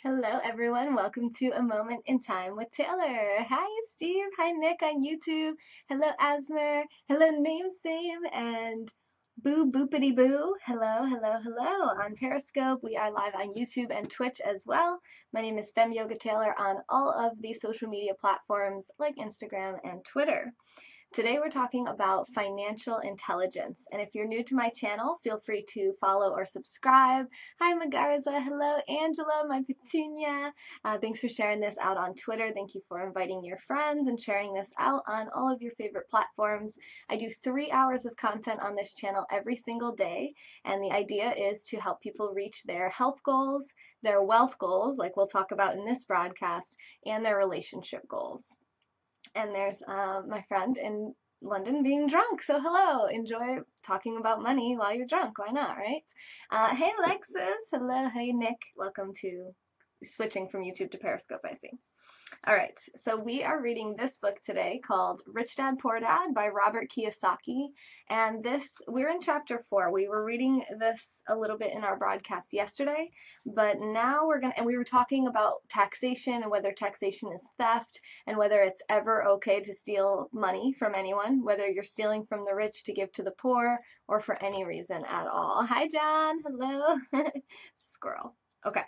Hello, everyone. Welcome to A Moment in Time with Taylor. Hi, Steve. Hi, Nick on YouTube. Hello, Asmer. Hello, Namesame. And Boo Boopity Boo. Hello, hello, hello. On Periscope, we are live on YouTube and Twitch as well. My name is Fem Yoga Taylor on all of the social media platforms like Instagram and Twitter. Today we're talking about financial intelligence, and if you're new to my channel, feel free to follow or subscribe. Hi Magarza, hello Angela, my petunia. Thanks for sharing this out on Twitter. Thank you for inviting your friends and sharing this out on all of your favorite platforms. I do 3 hours of content on this channel every single day, and the idea is to help people reach their health goals, their wealth goals, like we'll talk about in this broadcast, and their relationship goals. And there's my friend in London being drunk. So hello, enjoy talking about money while you're drunk. Why not, right? Hey Alexis, hello. Hey Nick, welcome to switching from YouTube to Periscope. I see. All right, so we are reading this book today called Rich Dad Poor Dad by Robert Kiyosaki. And we're in chapter 4. We were reading this a little bit in our broadcast yesterday, but now and we were talking about taxation and whether taxation is theft and whether it's ever okay to steal money from anyone, whether you're stealing from the rich to give to the poor or for any reason at all. Hi, John. Hello. Squirrel. Okay.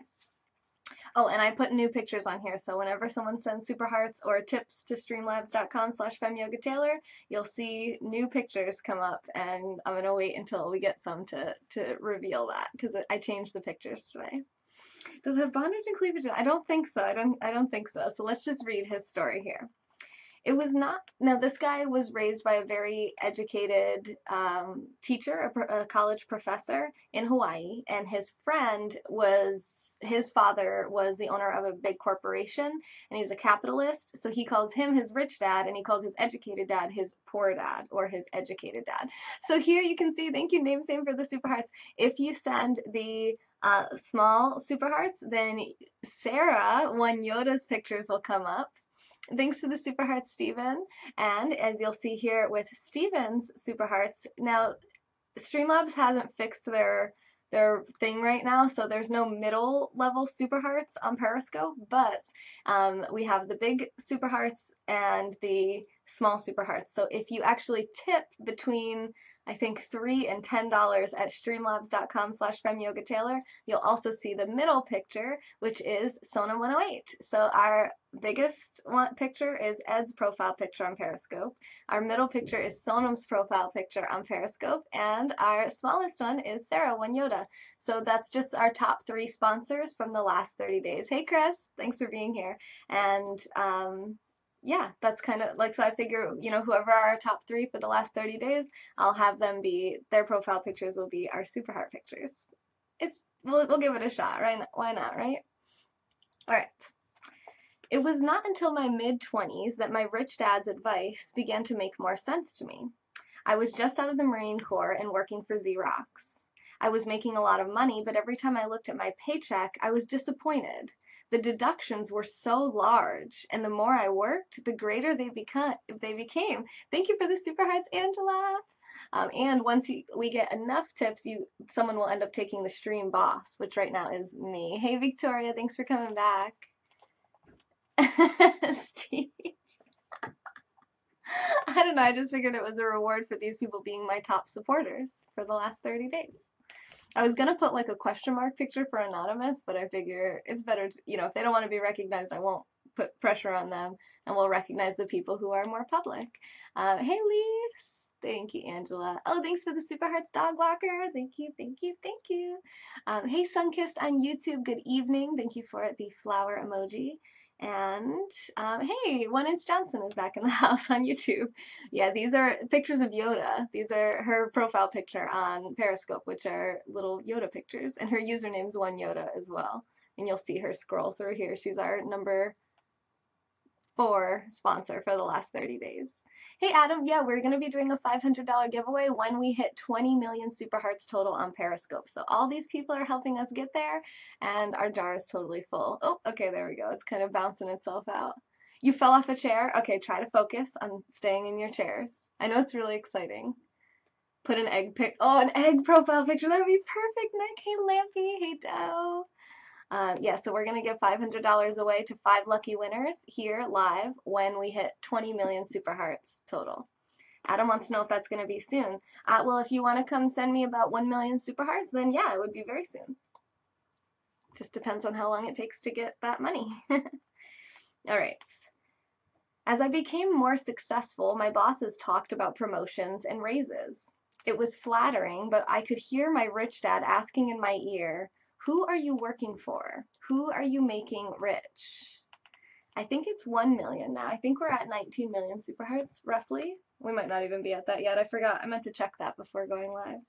Oh, and I put new pictures on here, so whenever someone sends super hearts or tips to streamlabs.com/femyogataylor, you'll see new pictures come up, and I'm gonna wait until we get some to reveal that because I changed the pictures today. Does it have bondage and cleavage? I don't think so. I don't think so. So let's just read his story here. It was not. Now, this guy was raised by a very educated teacher, a college professor in Hawaii, and his father was the owner of a big corporation, and he's a capitalist. So he calls him his rich dad, and he calls his educated dad his poor dad or his educated dad. So here you can see, thank you, Namesame, for the super hearts. If you send the small super hearts, then Sarah, one Yoda's pictures will come up. Thanks for the super hearts, Stephen. And as you'll see here with Stephen's super hearts, now Streamlabs hasn't fixed their thing right now, so there's no middle level super hearts on Periscope, but we have the big super hearts and the small super hearts. So if you actually tip between I think $3 and $10 at streamlabs.com/femyogataylor, you'll also see the middle picture, which is Sonam 108. So our biggest picture is Ed's profile picture on Periscope. Our middle picture is Sonam's profile picture on Periscope, and our smallest one is Sarah One Yoda. So that's just our top 3 sponsors from the last 30 days. Hey Chris, thanks for being here. And yeah, that's kind of like, so I figure, whoever are our top 3 for the last 30 days, I'll have them their profile pictures will be our super heart pictures. We'll give it a shot, right? Why not, right? All right. It was not until my mid-20s that my rich dad's advice began to make more sense to me. I was just out of the Marine Corps and working for Xerox. I was making a lot of money, but every time I looked at my paycheck, I was disappointed. The deductions were so large, and the more I worked, the greater they became. Thank you for the super hearts, Angela. And once we get enough tips, someone will end up taking the stream boss, which right now is me. Hey, Victoria, thanks for coming back. Steve. I don't know, I just figured it was a reward for these people being my top supporters for the last 30 days. I was gonna put like a question mark picture for anonymous, but I figure it's better to, if they don't want to be recognized, I won't put pressure on them, and we'll recognize the people who are more public. Hey, Lise. Thank you, Angela. Oh, thanks for the Super Hearts Dog Walker. Thank you, thank you, thank you. Hey, Sunkissed on YouTube. Good evening. Thank you for the flower emoji. And hey, 1 Inch Johnson is back in the house on YouTube. Yeah, these are pictures of Yoda. These are her profile picture on Periscope, which are little Yoda pictures. And her username's One Yoda as well. And you'll see her scroll through here. She's our number 4 sponsor for the last 30 days. Hey Adam, yeah, we're going to be doing a $500 giveaway when we hit 20 million super hearts total on Periscope. So all these people are helping us get there, and our jar is totally full. Oh, okay, there we go. It's kind of bouncing itself out. You fell off a chair? Okay, try to focus on staying in your chairs. I know it's really exciting. Put an egg an egg profile picture. That would be perfect, Nick. Hey Lampy. Hey Dow. Yeah, so we're going to give $500 away to 5 lucky winners here live when we hit 20 million super hearts total. Adam wants to know if that's going to be soon. Well, if you want to come send me about 1 million super hearts, then yeah, it would be very soon. Just depends on how long it takes to get that money. All right. As I became more successful, my bosses talked about promotions and raises. It was flattering, but I could hear my rich dad asking in my ear, "Who are you working for? Who are you making rich?" I think it's 1 million now. I think we're at 19 million super hearts, roughly. We might not even be at that yet. I forgot. I meant to check that before going live.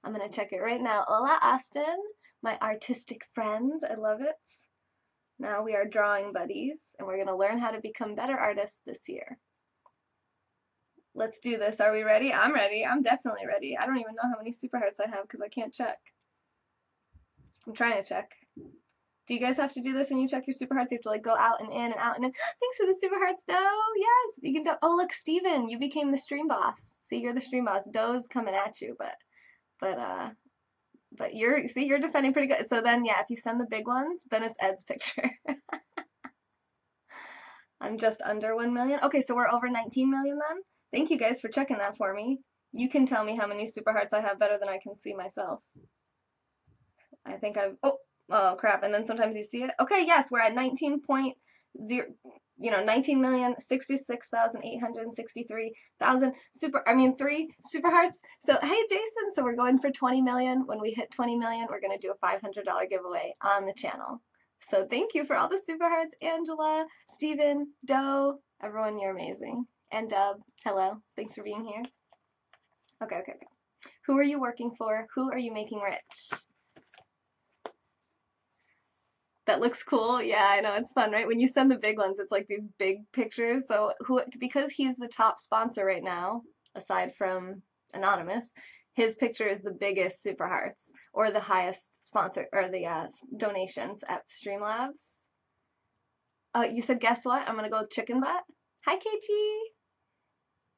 I'm going to check it right now. Hola, Austin, my artistic friend. I love it. Now we are drawing buddies, and we're going to learn how to become better artists this year. Let's do this. Are we ready? I'm ready. I'm definitely ready. I don't even know how many super hearts I have because I can't check. I'm trying to check. Do you guys have to do this when you check your super hearts? You have to like go out and in and out and in. Thanks for the super hearts, Doe. Yes, you can do. Oh, look, Steven, you became the stream boss. See, you're the stream boss. Doe's coming at you, but you're defending pretty good. So then, yeah, if you send the big ones, then it's Ed's picture. I'm just under 1 million. Okay, so we're over 19 million then. Thank you guys for checking that for me. You can tell me how many super hearts I have better than I can see myself. I think I've, oh crap, and then sometimes you see it. Okay, yes, we're at 19.0, 19,066,863,000 3 super hearts. So, hey, Jason, so we're going for 20 million. When we hit 20 million, we're going to do a $500 giveaway on the channel. So thank you for all the super hearts, Angela, Steven, Doe, everyone, you're amazing. And Dub, hello, thanks for being here. Okay. Who are you working for? Who are you making rich? That looks cool. Yeah, I know, it's fun, right? When you send the big ones, it's like these big pictures. So because he's the top sponsor right now, aside from Anonymous, his picture is the biggest super hearts or the highest sponsor or the donations at Streamlabs. You said, guess what? I'm gonna go with Chicken Butt. Hi, KT.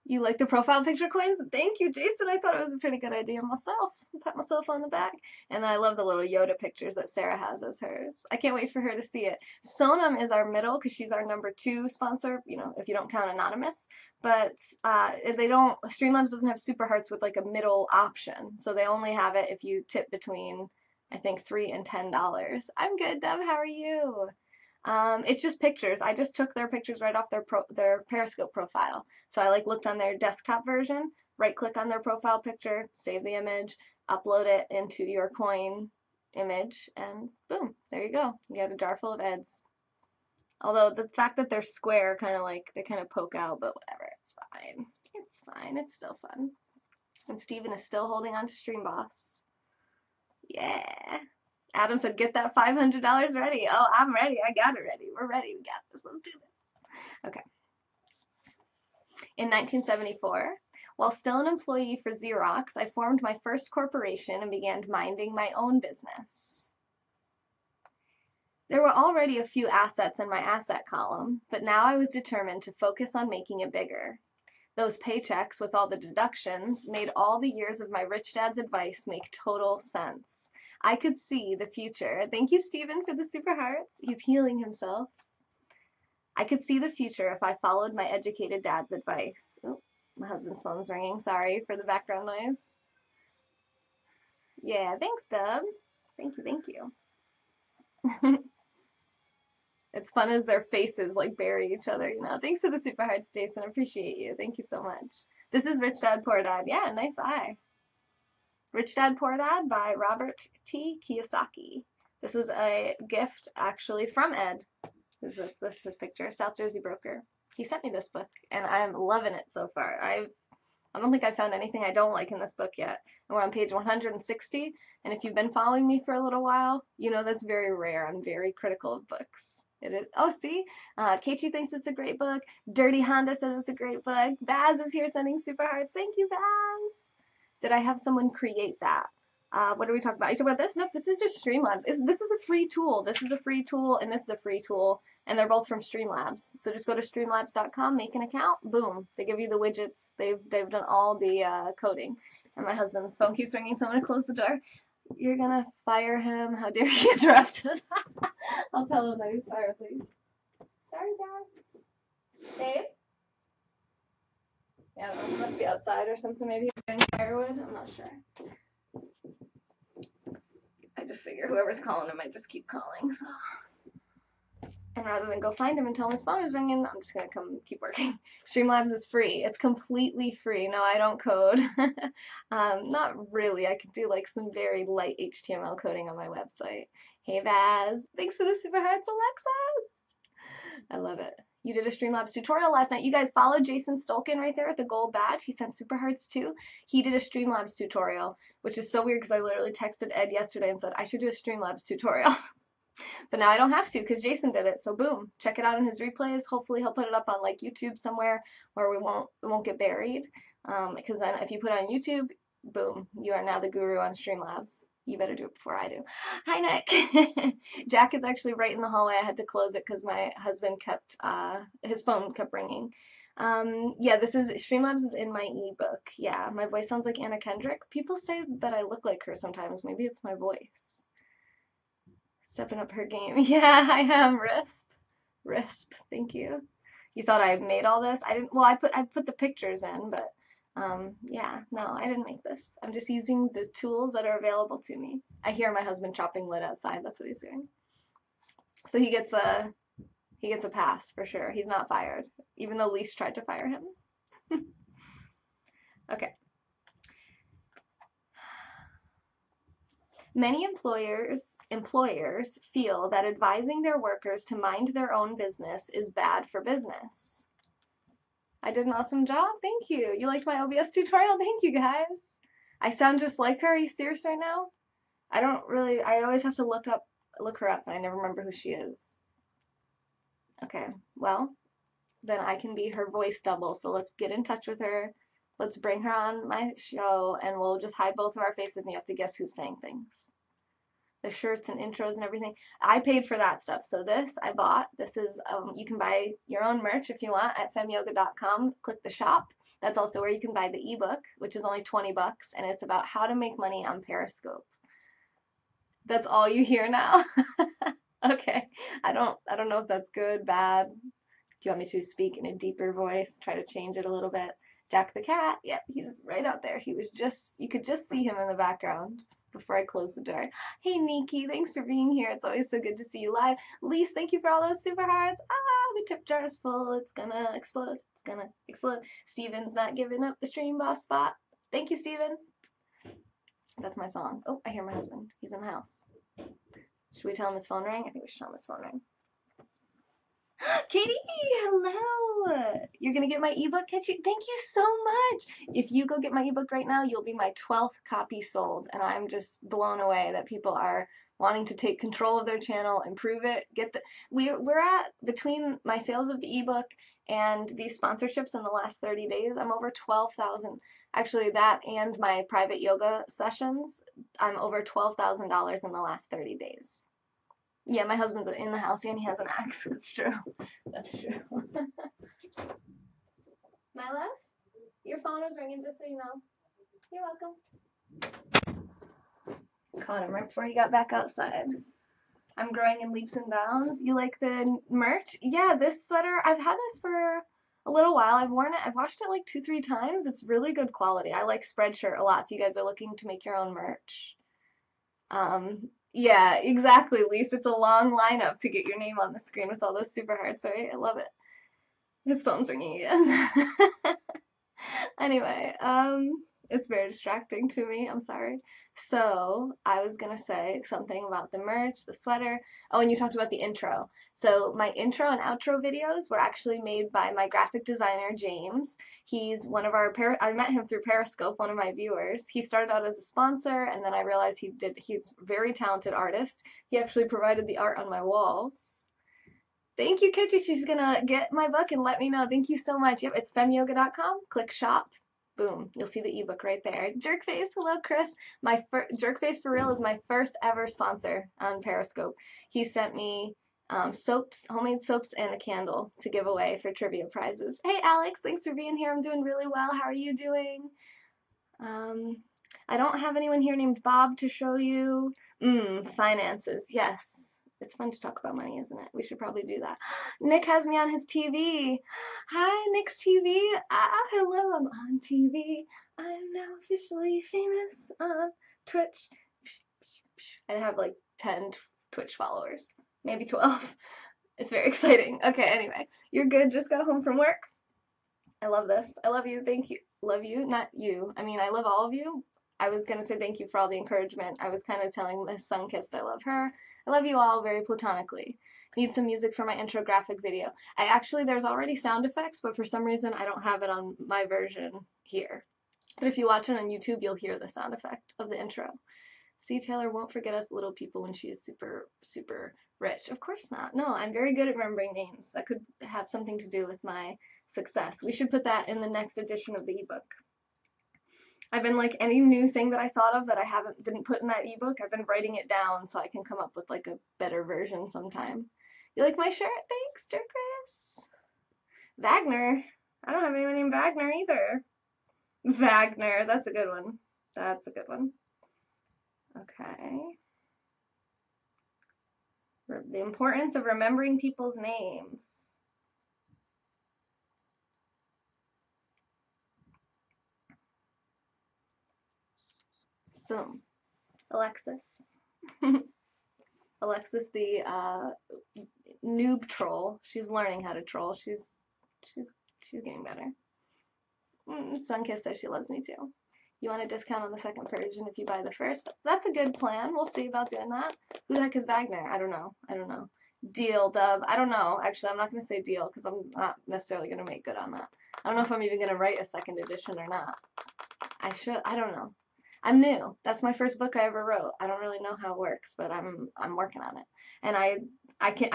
You like the profile picture coins? Thank you, Jason. I thought it was a pretty good idea myself. Pat myself on the back. And then I love the little Yoda pictures that Sarah has as hers. I can't wait for her to see it. Sonam is our middle because she's our #2 sponsor, if you don't count Anonymous. But Streamlabs doesn't have super hearts with like a middle option. So they only have it if you tip between, I think, $3 and $10. I'm good, Deb. How are you? It's just pictures. I just took their pictures right off their Periscope profile. So I looked on their desktop version, right click on their profile picture, save the image, upload it into your coin image, and boom, there you go. You got a jar full of Eds. Although the fact that they're square, they kind of poke out, but whatever, it's fine. It's fine. It's still fun. And Steven is still holding on to Stream Boss. Yeah. Adam said, get that $500 ready. Oh, I'm ready. I got it ready. We're ready. We got this. Let's do this. Okay. In 1974, while still an employee for Xerox, I formed my first corporation and began minding my own business. There were already a few assets in my asset column, but now I was determined to focus on making it bigger. Those paychecks with all the deductions made all the years of my rich dad's advice make total sense. I could see the future. Thank you, Steven, for the super hearts. He's healing himself. I could see the future if I followed my educated dad's advice. Oh, my husband's phone's ringing. Sorry for the background noise. Yeah, thanks, Dub. Thank you. It's fun as their faces bury each other, Thanks for the super hearts, Jason. Appreciate you. Thank you so much. This is Rich Dad Poor Dad. Yeah, nice eye. Rich Dad Poor Dad by Robert T. Kiyosaki. This was a gift actually from Ed. This is his picture, South Jersey broker. He sent me this book, and I'm loving it so far. I don't think I found anything I don't like in this book yet. And we're on page 160, and if you've been following me for a little while, that's very rare. I'm very critical of books. It is. Oh, see? KT thinks it's a great book. Dirty Honda says it's a great book. Baz is here sending super hearts. Thank you, Baz. Did I have someone create that? What are we talking about? Are you talking about this? Nope, this is just Streamlabs. This is a free tool. This is a free tool, and this is a free tool, and they're both from Streamlabs. So just go to streamlabs.com, make an account, boom. They give you the widgets. They've done all the coding. And my husband's phone keeps ringing, so I'm going to close the door. You're gonna fire him. How dare you interrupt us? I'll tell him that he's fired, please. Sorry, Dad. Dave? Yeah, I don't know. He must be outside or something. Maybe he's getting firewood. I'm not sure. I just figure whoever's calling him might just keep calling, so. And rather than go find him and tell him his phone is ringing, I'm just gonna come keep working. Streamlabs is free. It's completely free. No, I don't code. Not really. I could do like some very light HTML coding on my website. Hey Baz, thanks for the super hearts, Alexis. I love it. You did a Streamlabs tutorial last night. You guys followed Jason Stolkin right there with the gold badge. He sent super hearts too. He did a Streamlabs tutorial, which is so weird because I literally texted Ed yesterday and said I should do a Streamlabs tutorial. But now I don't have to because Jason did it. So boom, check it out in his replays. Hopefully he'll put it up on like YouTube somewhere where it won't get buried. Because then if you put it on YouTube, boom, you are now the guru on Streamlabs. You better do it before I do. Hi, Nick. Jack is actually right in the hallway. I had to close it because my husband kept, his phone kept ringing. Yeah, Streamlabs is in my ebook. Yeah, my voice sounds like Anna Kendrick. People say that I look like her sometimes. Maybe it's my voice. Stepping up her game. Yeah, I am. Risp. Thank you. You thought I made all this? I didn't. Well, I put the pictures in, but yeah, no, I didn't make this. I'm just using the tools that are available to me. I hear my husband chopping wood outside. That's what he's doing. So he gets a pass for sure. He's not fired, even though Lise tried to fire him. Okay. Many employers feel that advising their workers to mind their own business is bad for business. I did an awesome job. Thank you. You liked my OBS tutorial? Thank you, guys. I sound just like her. Are you serious right now? I always have to look her up, and I never remember who she is. Okay, well, then I can be her voice double, so let's get in touch with her. Let's bring her on my show, and we'll just hide both of our faces, and you have to guess who's saying things. The shirts and intros and everything. I paid for that stuff. So this I bought. This is, you can buy your own merch if you want at femyoga.com. Click the shop. That's also where you can buy the ebook, which is only 20 bucks, and it's about how to make money on Periscope. That's all you hear now? Okay. I don't know if that's good, bad. Do you want me to speak in a deeper voice? Try to change it a little bit. Jack the cat. Yep, he's right out there. You could just see him in the background before I close the door. Hey, Nikki, thanks for being here. It's always so good to see you live. Lise, thank you for all those super hearts. The tip jar is full. It's gonna explode. It's gonna explode. Steven's not giving up the stream boss spot. Thank you, Steven. That's my song. Oh, I hear my husband. He's in the house. Should we tell him his phone rang? I think we should tell him his phone rang. Katie, hello. You're going to get my ebook? Thank you so much. If you go get my ebook right now, you'll be my 12th copy sold. And I'm just blown away that people are wanting to take control of their channel, improve it, we're at, between my sales of the ebook and these sponsorships in the last 30 days, I'm over 12,000. Actually, that and my private yoga sessions, I'm over $12,000 in the last 30 days. Yeah, my husband's in the house and he has an axe. It's true. That's true. My love, your phone is ringing, just so you know. You're welcome. Caught him right before he got back outside. I'm growing in leaps and bounds. You like the merch? Yeah, this sweater, I've had this for a little while. I've worn it. I've washed it like 2-3 times. It's really good quality. I like Spreadshirt a lot if you guys are looking to make your own merch. Yeah, exactly, Lise. It's a long lineup to get your name on the screen with all those super hearts, right? I love it. His phone's ringing again. Anyway, it's very distracting to me. I'm sorry. So I was gonna say something about the merch, the sweater. Oh, and you talked about the intro. So my intro and outro videos were actually made by my graphic designer, James. He's one of our, I met him through Periscope, one of my viewers. He started out as a sponsor, and then I realized he's a very talented artist. He actually provided the art on my walls. Thank you, Kitchi. She's gonna get my book and let me know. Thank you so much. Yep, it's femyoga.com. Click shop. Boom. You'll see the ebook right there. Jerkface. Hello, Chris. Jerkface for real is my first ever sponsor on Periscope. He sent me soaps, homemade soaps, and a candle to give away for trivia prizes. Hey, Alex. Thanks for being here. I'm doing really well. How are you doing? I don't have anyone here named Bob to show you. Finances. Yes. It's fun to talk about money, isn't it? We should probably do that. Nick has me on his TV. Hi, Nick's TV. Hello, I'm on TV. I'm now officially famous on Twitch. I have like 10 Twitch followers, maybe 12. It's very exciting. Okay, anyway, you're good. Just got home from work. I love this. I love you. Thank you. Love you. Not you. I mean, I love all of you. I was going to say thank you for all the encouragement. I was kind of telling Miss Sunkissed I love her. I love you all very platonically. Need some music for my intro graphic video. There's already sound effects, but for some reason I don't have it on my version here. But if you watch it on YouTube, you'll hear the sound effect of the intro. C. Taylor won't forget us little people when she's super, super rich. Of course not. No, I'm very good at remembering names. That could have something to do with my success. We should put that in the next edition of the ebook. I've been like any new thing that I thought of that I didn't put in that ebook, I've been writing it down so I can come up with like a better version sometime. You like my shirt? Thanks, Dirk Chris. Wagner. I don't have anyone named Wagner either. Wagner. That's a good one. That's a good one. Okay. The importance of remembering people's names. Boom. Alexis. Alexis, the noob troll. She's learning how to troll. She's getting better. Sunkiss says she loves me too. You want a discount on the second version if you buy the first? That's a good plan. We'll see about doing that. Who the heck is Wagner? I don't know. Deal, Dub. I don't know. Actually, I'm not going to say deal because I'm not necessarily going to make good on that. I don't know if I'm even going to write a second edition or not. I should. I don't know. I'm new. That's my first book I ever wrote. I don't really know how it works, but I'm working on it. And I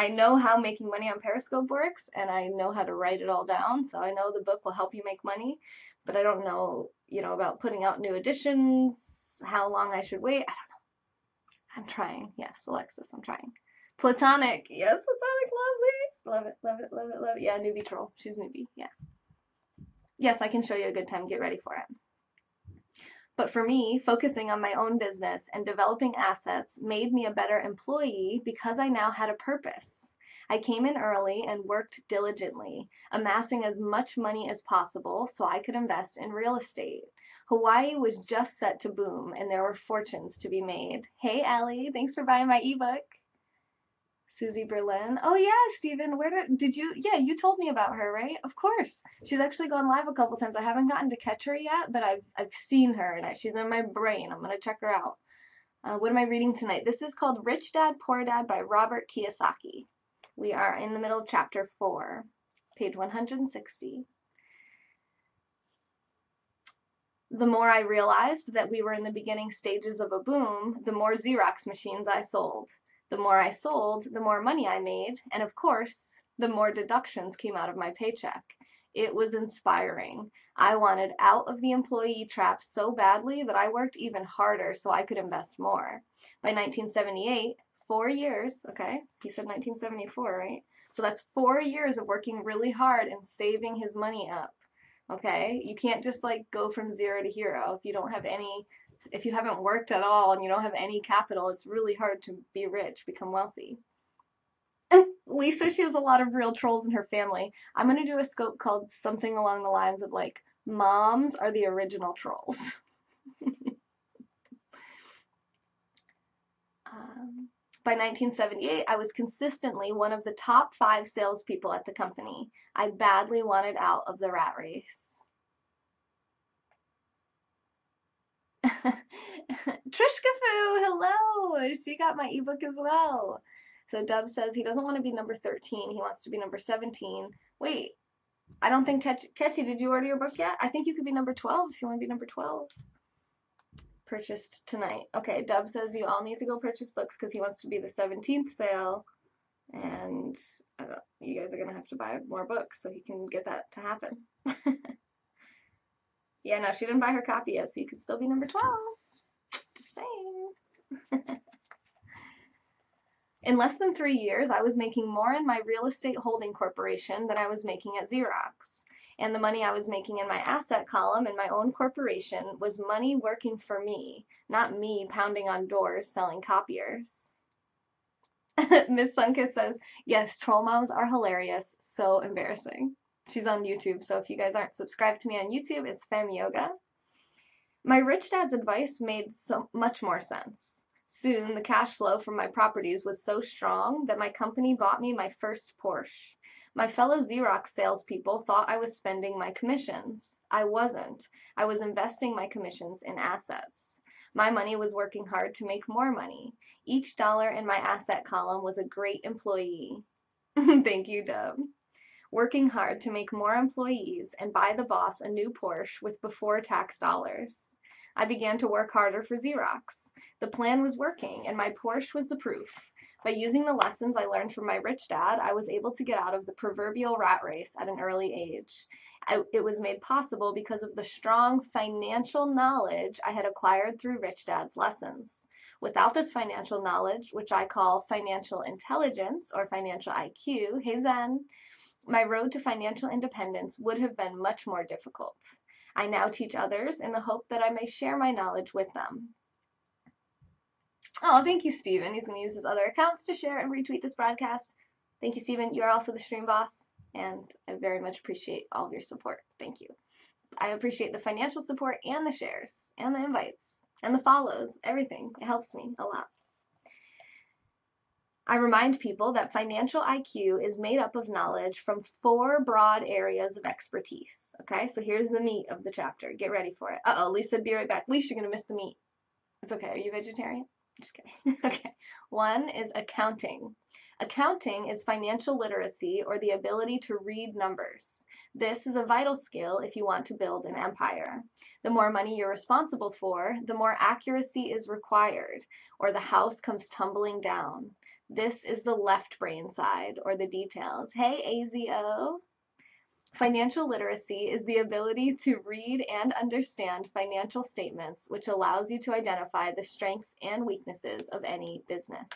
know how making money on Periscope works, and I know how to write it all down. So I know the book will help you make money, but I don't know, about putting out new editions, how long I should wait. I don't know. I'm trying. Yes, Alexis, I'm trying. Platonic. Yes, Platonic, lovely. Love it, love it, love it, love it. Yeah, newbie troll. She's newbie. Yeah. Yes, I can show you a good time. Get ready for it. But for me, focusing on my own business and developing assets made me a better employee because I now had a purpose. I came in early and worked diligently, amassing as much money as possible so I could invest in real estate. Hawaii was just set to boom and there were fortunes to be made. Hey, Ellie, thanks for buying my ebook. Susie Berlin. Oh yeah, Steven, did you, yeah, you told me about her, right? Of course. She's actually gone live a couple times. I haven't gotten to catch her yet, but I've seen her and she's in my brain. I'm going to check her out. What am I reading tonight? This is called Rich Dad, Poor Dad by Robert Kiyosaki. We are in the middle of chapter 4, page 160. The more I realized that we were in the beginning stages of a boom, the more Xerox machines I sold. The more I sold, the more money I made, and of course, the more deductions came out of my paycheck. It was inspiring. I wanted out of the employee trap so badly that I worked even harder so I could invest more. By 1978, 4 years, okay, he said 1974, right? So that's 4 years of working really hard and saving his money up. Okay, you can't just like go from 0 to hero if you haven't worked at all and you don't have any capital. It's really hard to be rich, become wealthy. Lisa, she has a lot of real trolls in her family. I'm going to do a scope called something along the lines of like, moms are the original trolls. By 1978, I was consistently one of the top 5 salespeople at the company. I badly wanted out of the rat race. Trishkafu, hello! She got my ebook as well. So Dub says he doesn't want to be number 13. He wants to be number 17. Wait, I don't think Ketchy, did you order your book yet? I think you could be number 12 if you want to be number 12. Purchased tonight. Okay, Dub says you all need to go purchase books because he wants to be the 17th sale. And you guys are going to have to buy more books so he can get that to happen. Yeah, no, she didn't buy her copy yet, so you could still be number 12. Just saying. In less than 3 years, I was making more in my real estate holding corporation than I was making at Xerox. And the money I was making in my asset column in my own corporation was money working for me, not me pounding on doors selling copiers. Miss Sunkist says, yes, troll moms are hilarious. So embarrassing. She's on YouTube, so if you guys aren't subscribed to me on YouTube, it's Fem Yoga. My rich dad's advice made so much more sense. Soon, the cash flow from my properties was so strong that my company bought me my first Porsche. My fellow Xerox salespeople thought I was spending my commissions. I wasn't. I was investing my commissions in assets. My money was working hard to make more money. Each dollar in my asset column was a great employee. Thank you, Dub. Working hard to make more employees and buy the boss a new Porsche with before-tax dollars. I began to work harder for Xerox. The plan was working, and my Porsche was the proof. By using the lessons I learned from my rich dad, I was able to get out of the proverbial rat race at an early age. It was made possible because of the strong financial knowledge I had acquired through rich dad's lessons. Without this financial knowledge, which I call financial intelligence or financial IQ, hey Zen, my road to financial independence would have been much more difficult. I now teach others in the hope that I may share my knowledge with them. Oh, thank you, Steven. He's going to use his other accounts to share and retweet this broadcast. Thank you, Steven. You are also the stream boss, and I very much appreciate all of your support. Thank you. I appreciate the financial support and the shares and the invites and the follows, everything. It helps me a lot. I remind people that financial IQ is made up of knowledge from 4 broad areas of expertise. Okay, so here's the meat of the chapter. Get ready for it. Uh-oh, Lisa, be right back. Lisa, you're going to miss the meat. It's okay. Are you vegetarian? Just kidding. Okay. 1 is accounting. Accounting is financial literacy or the ability to read numbers. This is a vital skill if you want to build an empire. The more money you're responsible for, the more accuracy is required, or the house comes tumbling down. This is the left brain side, or the details. Hey, AZO. Financial literacy is the ability to read and understand financial statements, which allows you to identify the strengths and weaknesses of any business.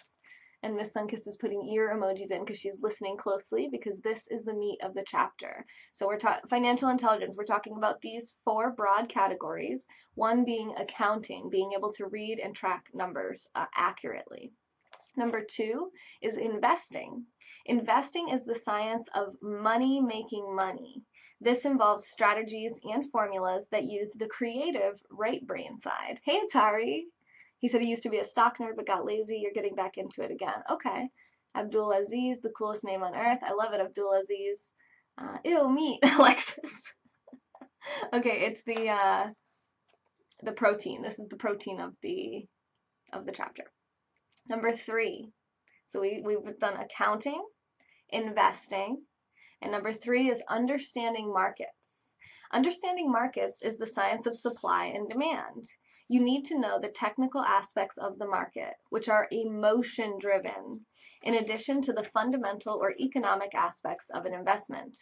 And Miss Sunkist is putting ear emojis in because she's listening closely, because this is the meat of the chapter. So we're talking financial intelligence. We're talking about these 4 broad categories, 1 being accounting, being able to read and track numbers accurately. Number 2 is investing. Investing is the science of money making money. This involves strategies and formulas that use the creative right brain side. Hey, Tari. He said he used to be a stock nerd but got lazy. You're getting back into it again. Okay. Abdul Aziz, the coolest name on earth. I love it, Abdul Aziz. Ew, meat, Alexis. Okay, it's the protein. This is the protein of the chapter. Number 3. So we've done accounting, investing, and number 3 is understanding markets. Understanding markets is the science of supply and demand. You need to know the technical aspects of the market, which are emotion driven, in addition to the fundamental or economic aspects of an investment.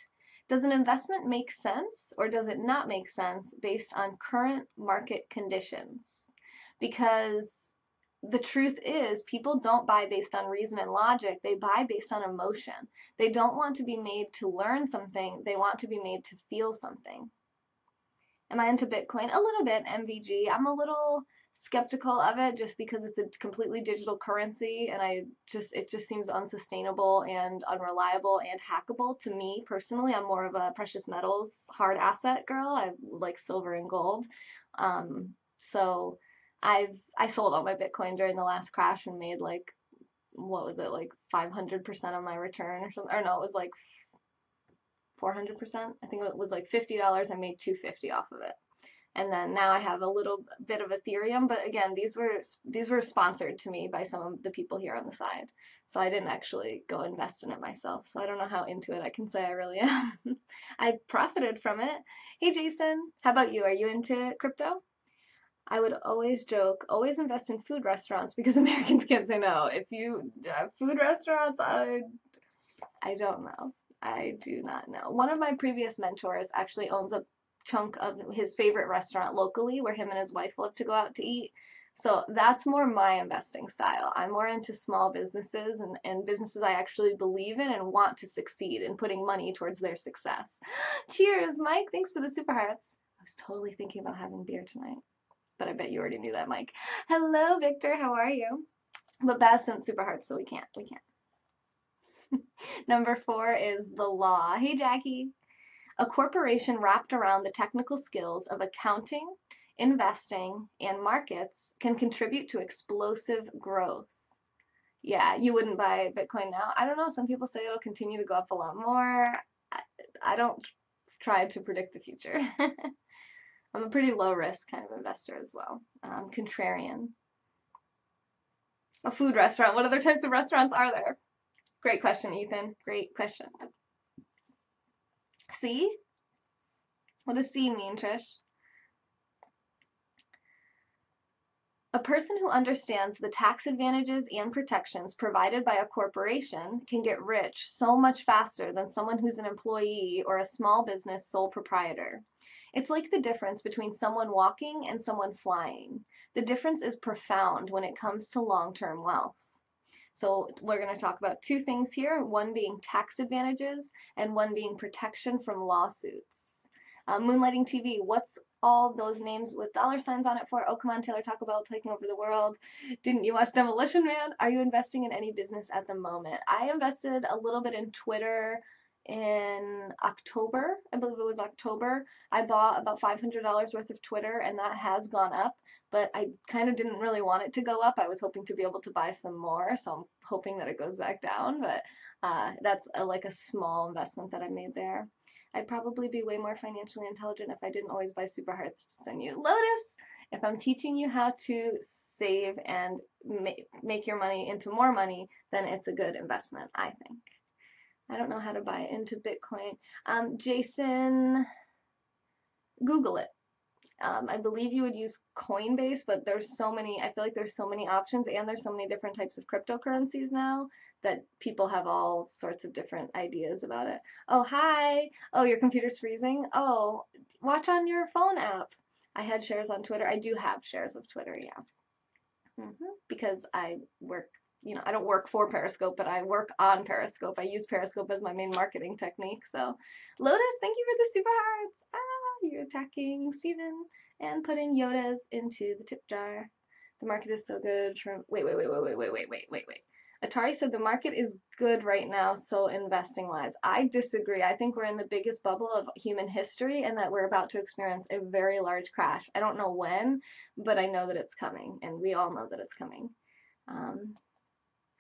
Does an investment make sense or does it not make sense based on current market conditions? Because the truth is, people don't buy based on reason and logic. They buy based on emotion. They don't want to be made to learn something. They want to be made to feel something. Am I into Bitcoin? A little bit, MVG. I'm a little skeptical of it just because it's a completely digital currency, and it just seems unsustainable and unreliable and hackable to me personally. I'm more of a precious metals hard asset girl. I like silver and gold. So I sold all my Bitcoin during the last crash and made like, what was it, like 500% of my return or something? Or no, it was like 400%. I think it was like $50. I made $250 off of it. And then now I have a little bit of Ethereum, but again, these were sponsored to me by some of the people here on the side. So I didn't actually go invest in it myself. So I don't know how into it I can say I really am. I profited from it. Hey Jason, how about you? Are you into crypto? I would always joke, always invest in food restaurants because Americans can't say no. If you food restaurants, I don't know. I do not know. One of my previous mentors actually owns a chunk of his favorite restaurant locally where him and his wife love to go out to eat. So that's more my investing style. I'm more into small businesses and businesses I actually believe in and want to succeed in putting money towards their success. Cheers, Mike. Thanks for the super hearts. I was totally thinking about having beer tonight, but I bet you already knew that, Mike. Hello, Victor. How are you? But Baz sent super hearts, so we can't. We can't. Number 4 is the law. Hey, Jackie. A corporation wrapped around the technical skills of accounting, investing, and markets can contribute to explosive growth. Yeah, you wouldn't buy Bitcoin now. I don't know. Some people say it'll continue to go up a lot more. I don't try to predict the future. I'm a pretty low risk kind of investor as well. Contrarian. A food restaurant. What other types of restaurants are there? Great question, Ethan. Great question. C? What does C mean, Trish? A person who understands the tax advantages and protections provided by a corporation can get rich so much faster than someone who's an employee or a small business sole proprietor. It's like the difference between someone walking and someone flying. The difference is profound when it comes to long-term wealth. So we're going to talk about 2 things here, one being tax advantages and one being protection from lawsuits. Moonlighting TV, what's all those names with dollar signs on it for? Oh, come on, Taylor, Taco Bell taking over the world. Didn't you watch Demolition Man? Are you investing in any business at the moment? I invested a little bit in Twitter in October. I believe it was October. I bought about $500 worth of Twitter, and that has gone up, but I kind of didn't really want it to go up. I was hoping to be able to buy some more, so I'm hoping that it goes back down, but that's like a small investment that I made there. I'd probably be way more financially intelligent if I didn't always buy super hearts to send you. Lotus, if I'm teaching you how to save and make your money into more money, then it's a good investment, I think. I don't know how to buy into Bitcoin. Jason, Google it. I believe you would use Coinbase, but there's so many, I feel like there's so many options and there's so many different types of cryptocurrencies now that people have all sorts of different ideas about it. Oh, hi. Oh, your computer's freezing. Oh, watch on your phone app. I had shares on Twitter. I do have shares of Twitter, yeah. Because I work, I don't work for Periscope, but I work on Periscope. I use Periscope as my main marketing technique. So, Lotus, thank you for the super hearts. You're attacking Steven and putting Yodas into the tip jar. The market is so good. Wait. Atari said the market is good right now, so investing wise. I disagree. I think we're in the biggest bubble of human history and that we're about to experience a very large crash. I don't know when, but I know that it's coming, and we all know that it's coming.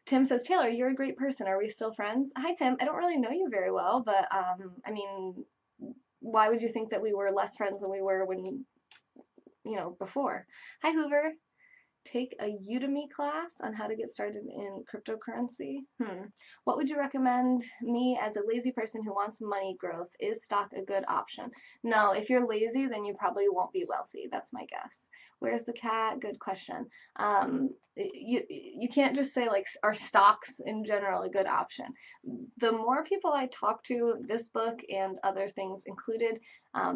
Tim says, Taylor, you're a great person. Are we still friends? Hi, Tim. I don't really know you very well, but I mean, why would you think that we were less friends than we were when, before? Hi, Hoover. Take a Udemy class on how to get started in cryptocurrency. What would you recommend me as a lazy person who wants money growth? Is stock a good option? No, if you're lazy, then you probably won't be wealthy. That's my guess. Where's the cat? Good question. You can't just say like, are stocks in general a good option? The more people I talk to, this book and other things included,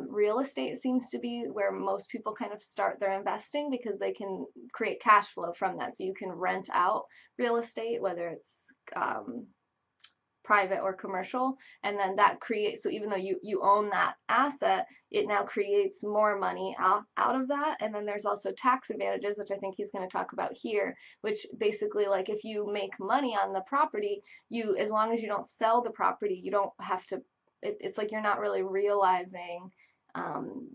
real estate seems to be where most people kind of start their investing because they can create cash flow from that. So you can rent out real estate, whether it's private or commercial, and then that creates, so even though you own that asset, it now creates more money out of that. And then there's also tax advantages, which I think he's going to talk about here, which basically, like, if you make money on the property, as long as you don't sell the property, you don't have to, it's like you're not really realizing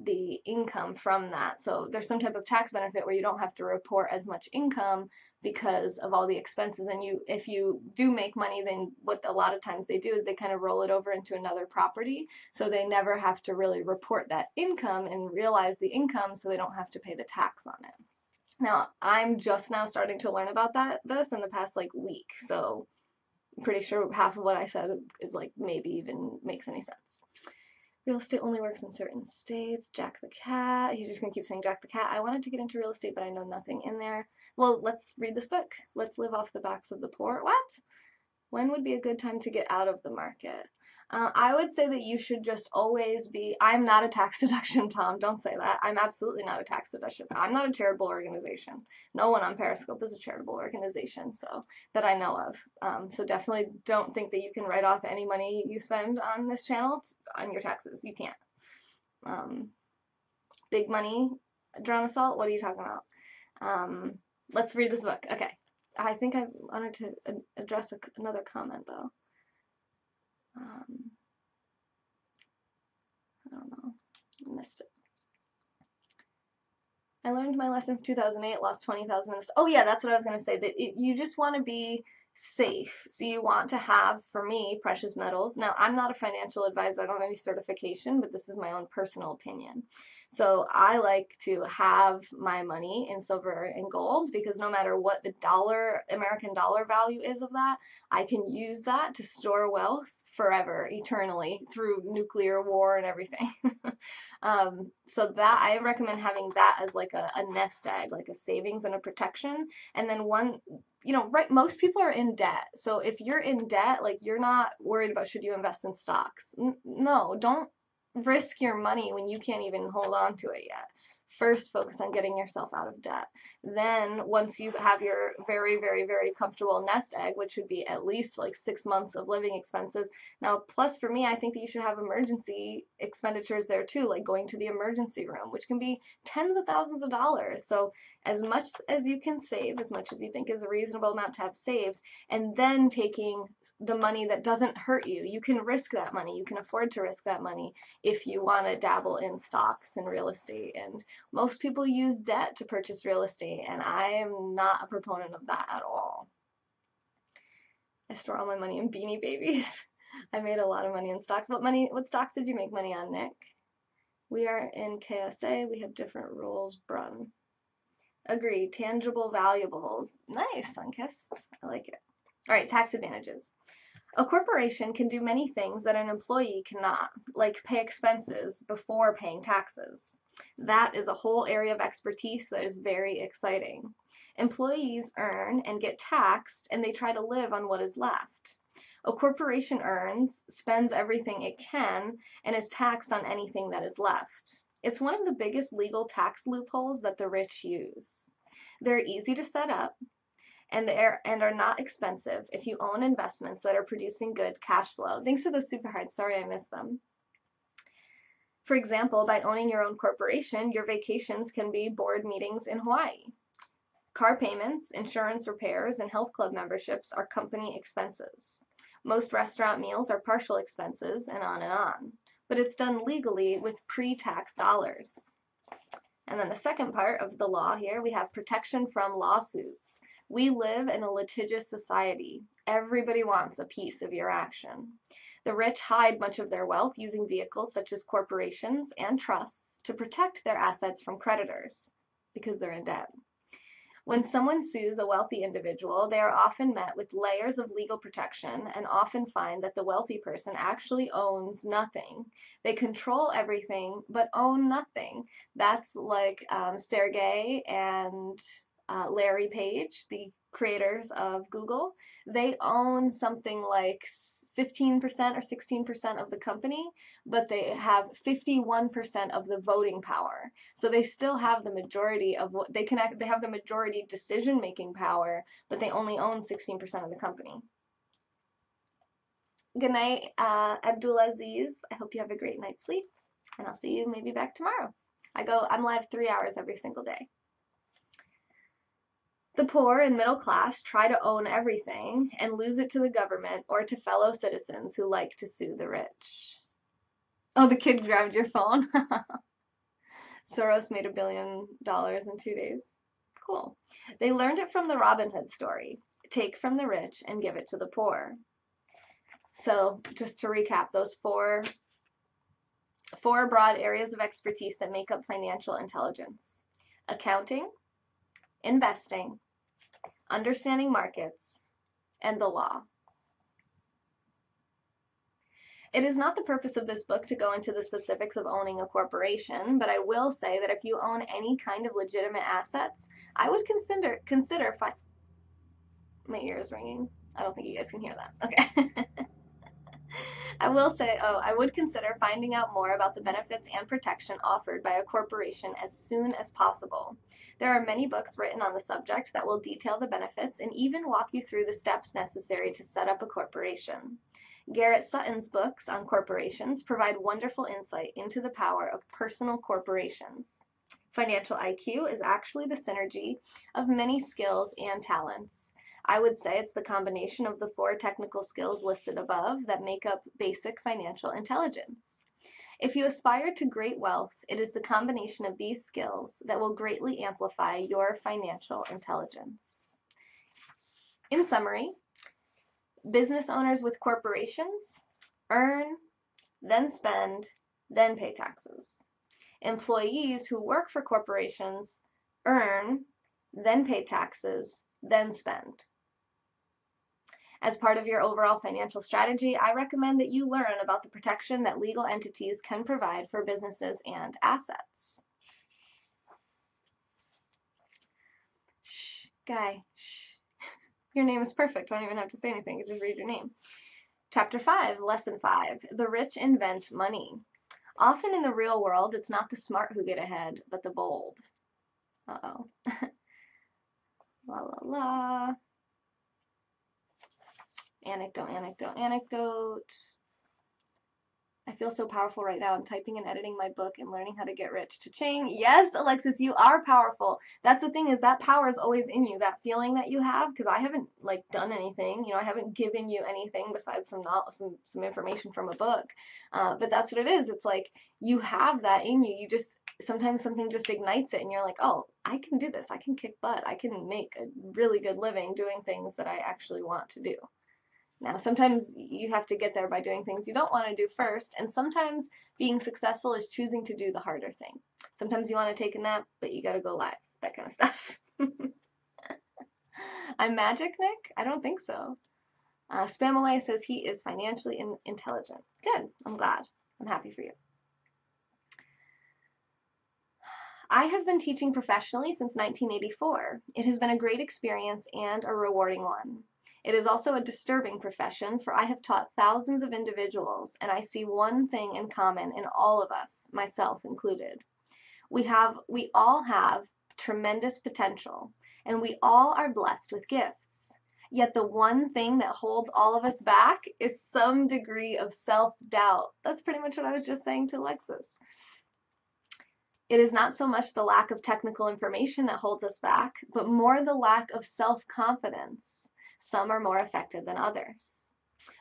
the income from that. So there's some type of tax benefit where you don't have to report as much income because of all the expenses. And if you do make money, then what a lot of times they do is they kind of roll it over into another property. So they never have to really report that income and realize the income, so they don't have to pay the tax on it. Now, I'm just now starting to learn about this in the past week. So I'm pretty sure half of what I said is maybe even makes any sense. Real estate only works in certain states. Jack the Cat. He's just going to keep saying Jack the Cat. I wanted to get into real estate, but I know nothing in there. Well, let's read this book. Let's live off the backs of the poor. What? When would be a good time to get out of the market? I would say that you should just always be. I'm not a tax deduction, Tom. Don't say that. I'm absolutely not a tax deduction. I'm not a charitable organization. No one on Periscope is a charitable organization, so that I know of. So definitely don't think that you can write off any money you spend on this channel on your taxes. You can't. Um, Big money, drone assault. What are you talking about? Let's read this book. Okay. I think I wanted to address another comment though. I don't know. I missed it. I learned my lesson from 2008, lost 20,000 in this. Oh yeah, that's what I was going to say. That you just want to be safe. So you want to have, for me, precious metals. Now, I'm not a financial advisor. I don't have any certification, but this is my own personal opinion. So I like to have my money in silver and gold because no matter what the American dollar value is of that, I can use that to store wealth forever, eternally, through nuclear war and everything. So that I recommend having that as like a nest egg, like a savings and a protection. And then one, right, most people are in debt. So if you're in debt, like you're not worried about should you invest in stocks. No, don't risk your money when you can't even hold on to it yet. First, focus on getting yourself out of debt. Then, once you have your very, very, very comfortable nest egg, which would be at least like 6 months of living expenses. Now, plus for me, I think that you should have emergency expenditures there too, like going to the emergency room, which can be tens of thousands of dollars. So, as much as you can save, as much as you think is a reasonable amount to have saved, and then taking the money that doesn't hurt you. You can risk that money. You can afford to risk that money if you want to dabble in stocks and real estate. And most people use debt to purchase real estate, and I am not a proponent of that at all. I store all my money in Beanie Babies. I made a lot of money in stocks. What stocks did you make money on, Nick? We are in KSA. We have different rules, Brun. Agree. Tangible valuables. Nice, Sunkist. I like it. All right, tax advantages. A corporation can do many things that an employee cannot, like pay expenses before paying taxes. That is a whole area of expertise that is very exciting. Employees earn and get taxed, and they try to live on what is left. A corporation earns, spends everything it can, and is taxed on anything that is left. It's one of the biggest legal tax loopholes that the rich use. They're easy to set up, and are not expensive if you own investments that are producing good cash flow. Thanks for the super hearts. Sorry I missed them. For example, by owning your own corporation, your vacations can be board meetings in Hawaii. Car payments, insurance repairs, and health club memberships are company expenses. Most restaurant meals are partial expenses, and on. But it's done legally with pre-tax dollars. And then the second part of the law here, we have protection from lawsuits. We live in a litigious society. Everybody wants a piece of your action. The rich hide much of their wealth using vehicles such as corporations and trusts to protect their assets from creditors because they're in debt. When someone sues a wealthy individual, they are often met with layers of legal protection and often find that the wealthy person actually owns nothing. They control everything but own nothing. That's like Sergey and Larry Page, the creators of Google. They own something like 15% or 16% of the company, but they have 51% of the voting power. So they still have the majority of what they have the majority decision-making power, but they only own 16% of the company. Good night, Abdulaziz. I hope you have a great night's sleep, and I'll see you maybe back tomorrow. I'm live 3 hours every single day. The poor and middle class try to own everything and lose it to the government or to fellow citizens who like to sue the rich. Oh, the kid grabbed your phone. Soros made $1 billion in 2 days. Cool. They learned it from the Robin Hood story. Take from the rich and give it to the poor. So just to recap, those four broad areas of expertise that make up financial intelligence: accounting, investing, understanding markets, and the law. It is not the purpose of this book to go into the specifics of owning a corporation, but I will say that if you own any kind of legitimate assets, I would consider my ear is ringing. I don't think you guys can hear that. Okay. I will say, I would consider finding out more about the benefits and protection offered by a corporation as soon as possible. There are many books written on the subject that will detail the benefits and even walk you through the steps necessary to set up a corporation. Garrett Sutton's books on corporations provide wonderful insight into the power of personal corporations. Financial IQ is actually the synergy of many skills and talents. I would say it's the combination of the 4 technical skills listed above that make up basic financial intelligence. If you aspire to great wealth, it is the combination of these skills that will greatly amplify your financial intelligence. In summary, business owners with corporations earn, then spend, then pay taxes. Employees who work for corporations earn, then pay taxes, then spend. As part of your overall financial strategy, I recommend that you learn about the protection that legal entities can provide for businesses and assets. Shh, Guy, shh. Your name is perfect. I don't even have to say anything. You just read your name. Chapter 5, Lesson 5, The Rich Invent Money. Often in the real world, it's not the smart who get ahead, but the bold. Uh-oh. La la la. Anecdote, anecdote, anecdote. I feel so powerful right now. I'm typing and editing my book and learning how to get rich. Cha-ching. Yes, Alexis, you are powerful. That's the thing, is that power is always in you. That feeling that you have, because I haven't like done anything. I haven't given you anything besides some information from a book. But that's what it is. It's like you have that in you. You just sometimes something just ignites it, and you're like, oh, I can do this. I can kick butt. I can make a really good living doing things that I actually want to do. Now, sometimes you have to get there by doing things you don't want to do first, and sometimes being successful is choosing to do the harder thing. Sometimes you want to take a nap, but you got to go live, that kind of stuff. I'm magic, Nick? I don't think so. Spam Away says he is financially intelligent. Good. I'm glad. I'm happy for you. I have been teaching professionally since 1984. It has been a great experience and a rewarding one. It is also a disturbing profession, for I have taught thousands of individuals, and I see one thing in common in all of us, myself included. We all have tremendous potential, and we all are blessed with gifts. Yet the one thing that holds all of us back is some degree of self-doubt. That's pretty much what I was just saying to Alexis. It is not so much the lack of technical information that holds us back, but more the lack of self-confidence. Some are more affected than others.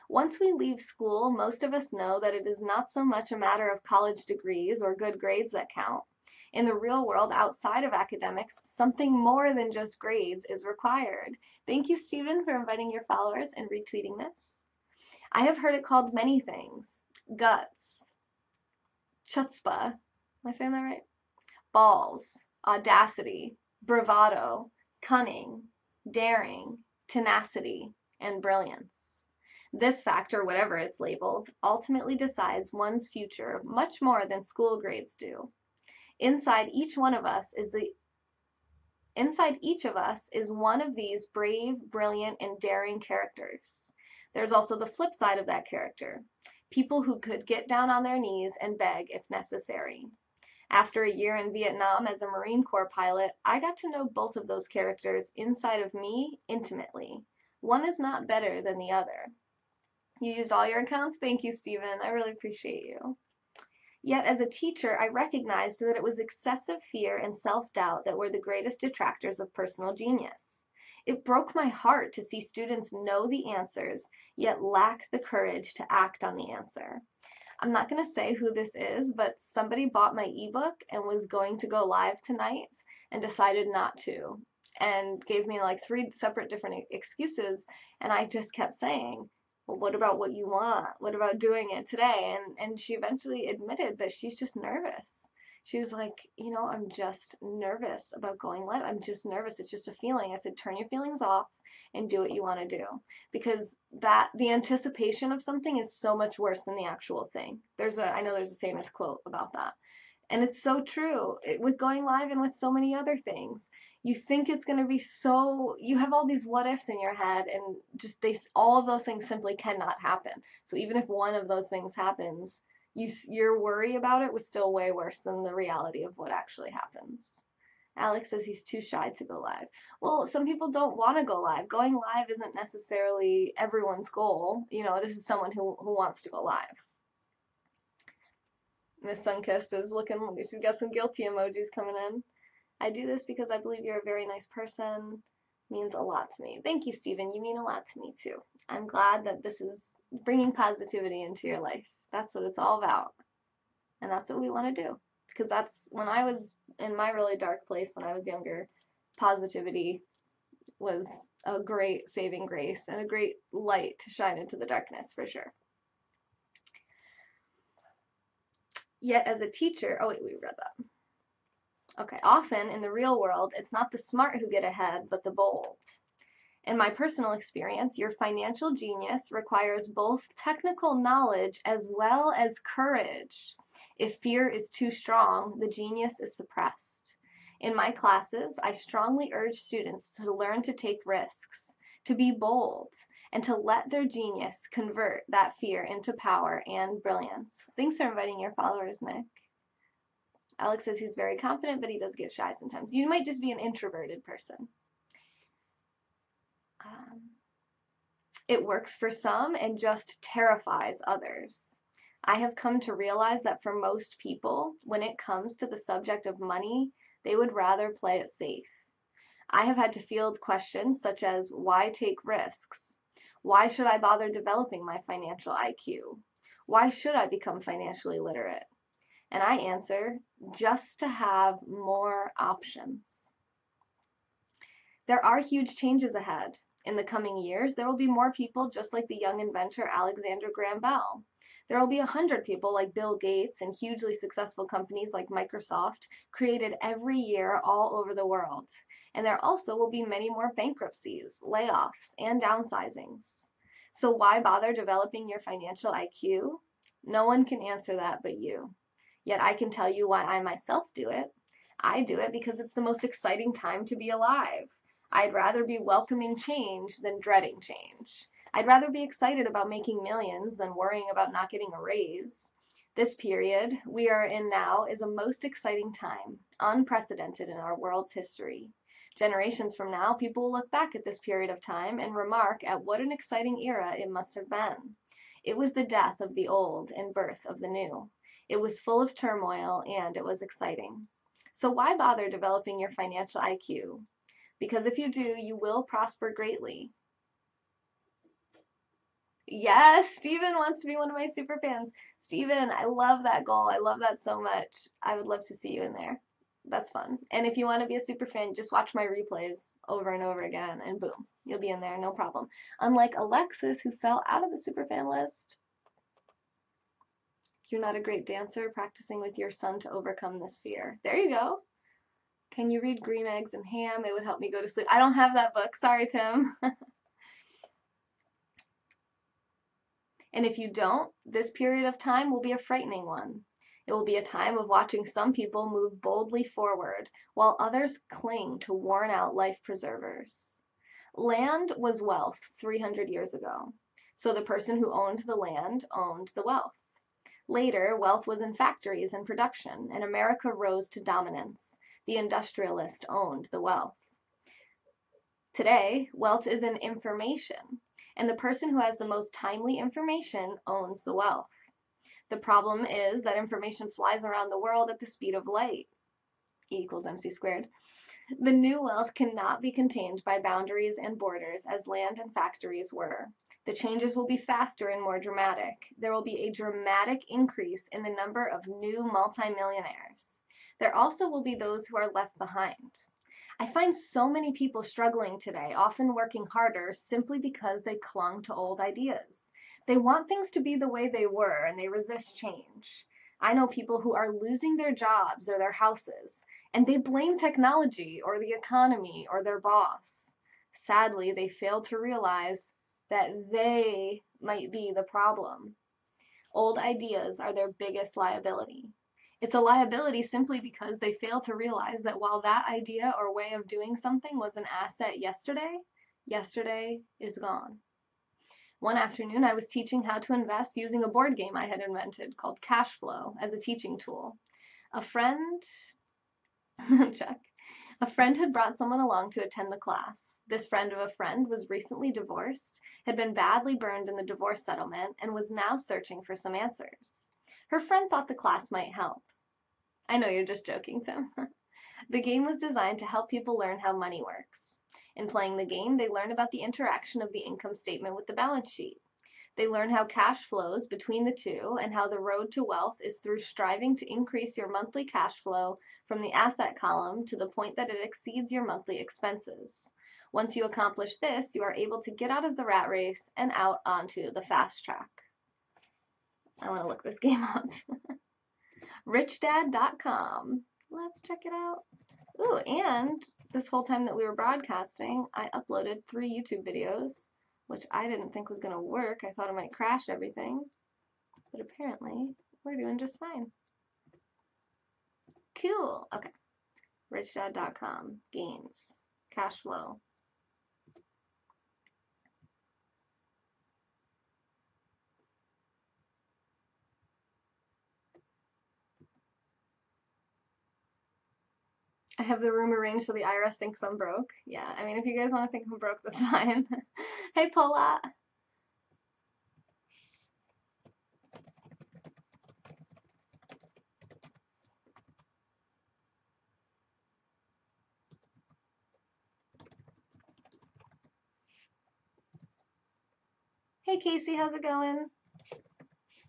Once we leave school, most of us know that it is not so much a matter of college degrees or good grades that count. In the real world, outside of academics, something more than just grades is required. Thank you, Stephen, for inviting your followers and retweeting this. I have heard it called many things. Guts, chutzpah, am I saying that right? Balls, audacity, bravado, cunning, daring, tenacity, and brilliance. This factor, whatever it's labeled, ultimately decides one's future much more than school grades do. Inside each of us is one of these brave, brilliant, and daring characters. There's also the flip side of that character. People who could get down on their knees and beg if necessary. After a year in Vietnam as a Marine Corps pilot, I got to know both of those characters inside of me intimately. One is not better than the other. You used all your accounts? Thank you, Stephen. I really appreciate you. Yet as a teacher, I recognized that it was excessive fear and self-doubt that were the greatest detractors of personal genius. It broke my heart to see students know the answers, yet lack the courage to act on the answer. I'm not going to say who this is, but somebody bought my ebook and was going to go live tonight and decided not to, and gave me like 3 separate different excuses, and I just kept saying, well, what about what you want? What about doing it today? And she eventually admitted that she's just nervous. She was like, I'm just nervous about going live. I'm just nervous. It's just a feeling. I said, turn your feelings off and do what you want to do. Because the anticipation of something is so much worse than the actual thing. I know there's a famous quote about that. And it's so true with going live and with so many other things. You think it's going to be so, you have all these what ifs in your head, and just all of those things simply cannot happen. So even if one of those things happens, your worry about it was still way worse than the reality of what actually happens. Alex says he's too shy to go live. Well, some people don't want to go live. Going live isn't necessarily everyone's goal. You know, this is someone who wants to go live. Miss Sunkist is looking, she's got some guilty emojis coming in. I do this because I believe you're a very nice person. Means a lot to me. Thank you, Stephen. You mean a lot to me, too. I'm glad that this is bringing positivity into your life. That's what it's all about. And that's what we want to do. Because that's when I was in my really dark place when I was younger, positivity was a great saving grace and a great light to shine into the darkness, for sure. Yet as a teacher, oh wait, we read that. Okay, often in the real world, it's not the smart who get ahead, but the bold. In my personal experience, your financial genius requires both technical knowledge as well as courage. If fear is too strong, the genius is suppressed. In my classes, I strongly urge students to learn to take risks, to be bold, and to let their genius convert that fear into power and brilliance. Thanks for inviting your followers, Nick. Alex says he's very confident, but he does get shy sometimes. You might just be an introverted person. It works for some and just terrifies others. I have come to realize that for most people, when it comes to the subject of money, they would rather play it safe. I have had to field questions such as, why take risks? Why should I bother developing my financial IQ? Why should I become financially literate? And I answer, just to have more options. There are huge changes ahead. In the coming years, there will be more people just like the young inventor Alexander Graham Bell. There will be 100 people like Bill Gates and hugely successful companies like Microsoft created every year all over the world. And there also will be many more bankruptcies, layoffs, and downsizings. So why bother developing your financial IQ? No one can answer that but you. Yet I can tell you why I myself do it. I do it because it's the most exciting time to be alive. I'd rather be welcoming change than dreading change. I'd rather be excited about making millions than worrying about not getting a raise. This period we are in now is a most exciting time, unprecedented in our world's history. Generations from now, people will look back at this period of time and remark at what an exciting era it must have been. It was the death of the old and birth of the new. It was full of turmoil and it was exciting. So why bother developing your financial IQ? Because if you do, you will prosper greatly. Yes, Steven wants to be one of my super fans. Steven, I love that goal. I love that so much. I would love to see you in there. That's fun. And if you want to be a super fan, just watch my replays over and over again, and boom, you'll be in there, no problem. Unlike Alexis, who fell out of the super fan list. You're not a great dancer, practicing with your son to overcome this fear. There you go. Can you read Green Eggs and Ham? It would help me go to sleep. I don't have that book. Sorry, Tim. And if you don't, this period of time will be a frightening one. It will be a time of watching some people move boldly forward, while others cling to worn-out life preservers. Land was wealth 300 years ago. So the person who owned the land owned the wealth. Later, wealth was in factories and production, and America rose to dominance. The industrialist owned the wealth. Today, wealth is in information, and the person who has the most timely information owns the wealth. The problem is that information flies around the world at the speed of light, E equals mc squared. The new wealth cannot be contained by boundaries and borders as land and factories were. The changes will be faster and more dramatic. There will be a dramatic increase in the number of new multimillionaires. There also will be those who are left behind. I find so many people struggling today, often working harder simply because they clung to old ideas. They want things to be the way they were and they resist change. I know people who are losing their jobs or their houses, and they blame technology or the economy or their boss. Sadly, they fail to realize that they might be the problem. Old ideas are their biggest liability. It's a liability simply because they fail to realize that while that idea or way of doing something was an asset yesterday, yesterday is gone. One afternoon, I was teaching how to invest using a board game I had invented called Cash Flow as a teaching tool. A friend, check, a friend had brought someone along to attend the class. This friend of a friend was recently divorced, had been badly burned in the divorce settlement, and was now searching for some answers. Her friend thought the class might help. I know you're just joking, Tim. The game was designed to help people learn how money works. In playing the game, they learn about the interaction of the income statement with the balance sheet. They learn how cash flows between the two and how the road to wealth is through striving to increase your monthly cash flow from the asset column to the point that it exceeds your monthly expenses. Once you accomplish this, you are able to get out of the rat race and out onto the fast track. I want to look this game up. richdad.com. Let's check it out. Ooh, and this whole time that we were broadcasting, I uploaded 3 YouTube videos, which I didn't think was going to work. I thought it might crash everything, but apparently we're doing just fine. Cool. Okay. richdad.com. Games. Cash flow. I have the room arranged so the IRS thinks I'm broke. Yeah, I mean, if you guys want to think I'm broke, that's fine. Hey, Paula. Hey, Casey, how's it going?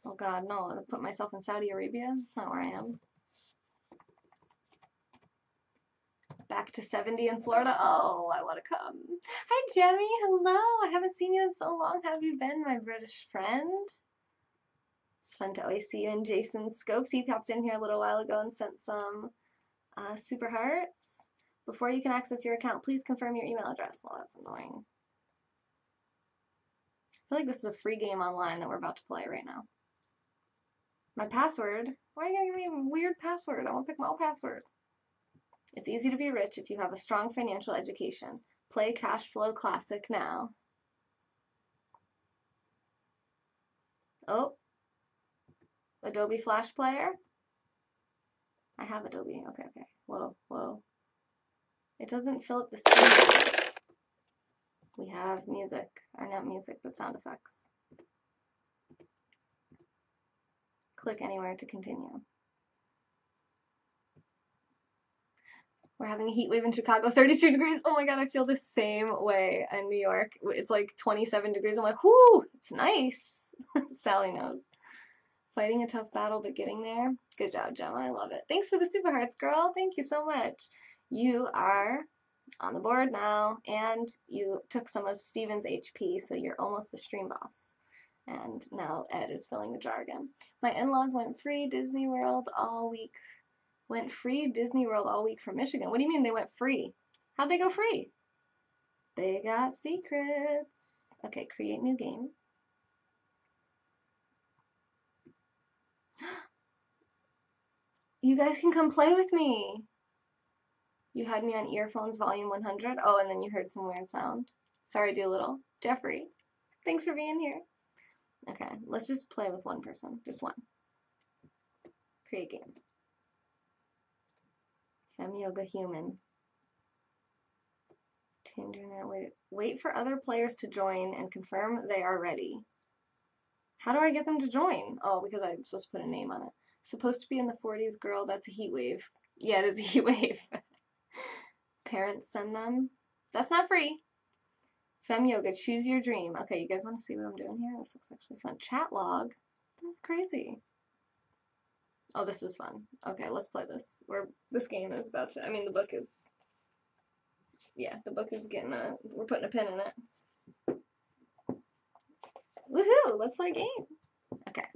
Oh, God, no. I put myself in Saudi Arabia. That's not where I am. Back to 70 in Florida. Oh, I want to come. Hi, Jemmy. Hello. I haven't seen you in so long. How have you been, my British friend? It's fun to always see you. And Jason Scopes, he popped in here a little while ago and sent some super hearts. Before you can access your account, please confirm your email address. Well, that's annoying. I feel like this is a free game online that we're about to play right now. My password? Why are you gonna give me a weird password? I want to pick my old password. It's easy to be rich if you have a strong financial education. Play Cash Flow Classic now. Oh, Adobe Flash Player? I have Adobe. Okay, okay. Whoa, whoa. It doesn't fill up the screen. We have music. Or not music, but sound effects. Click anywhere to continue. We're having a heat wave in Chicago, 32 degrees. Oh my god, I feel the same way in New York. It's like 27 degrees. I'm like, whoo, it's nice. Sally knows. Fighting a tough battle, but getting there. Good job, Gemma. I love it. Thanks for the super hearts, girl. Thank you so much. You are on the board now, and you took some of Steven's HP, so you're almost the stream boss. And now Ed is filling the jar again. My in-laws went free Disney World all week. Went free Disney World all week from Michigan. What do you mean they went free? How'd they go free? They got secrets. Okay, create new game. You guys can come play with me. You had me on earphones volume 100. Oh, and then you heard some weird sound. Sorry, Doolittle. Jeffrey, thanks for being here. Okay, let's just play with one person. Just one. Create game. Fem Yoga Human. Wait for other players to join and confirm they are ready. How do I get them to join? Oh, because I'm supposed to put a name on it. Supposed to be in the 40s, girl. That's a heat wave. Yeah, it is a heat wave. Parents send them. That's not free. Fem Yoga, choose your dream. Okay, you guys want to see what I'm doing here? This looks actually fun. Chat log. This is crazy. Oh, this is fun. Okay, let's play this. This game is about to, I mean, the book is, yeah, the book is getting we're putting a pin in it. Woohoo, let's play a game. Okay.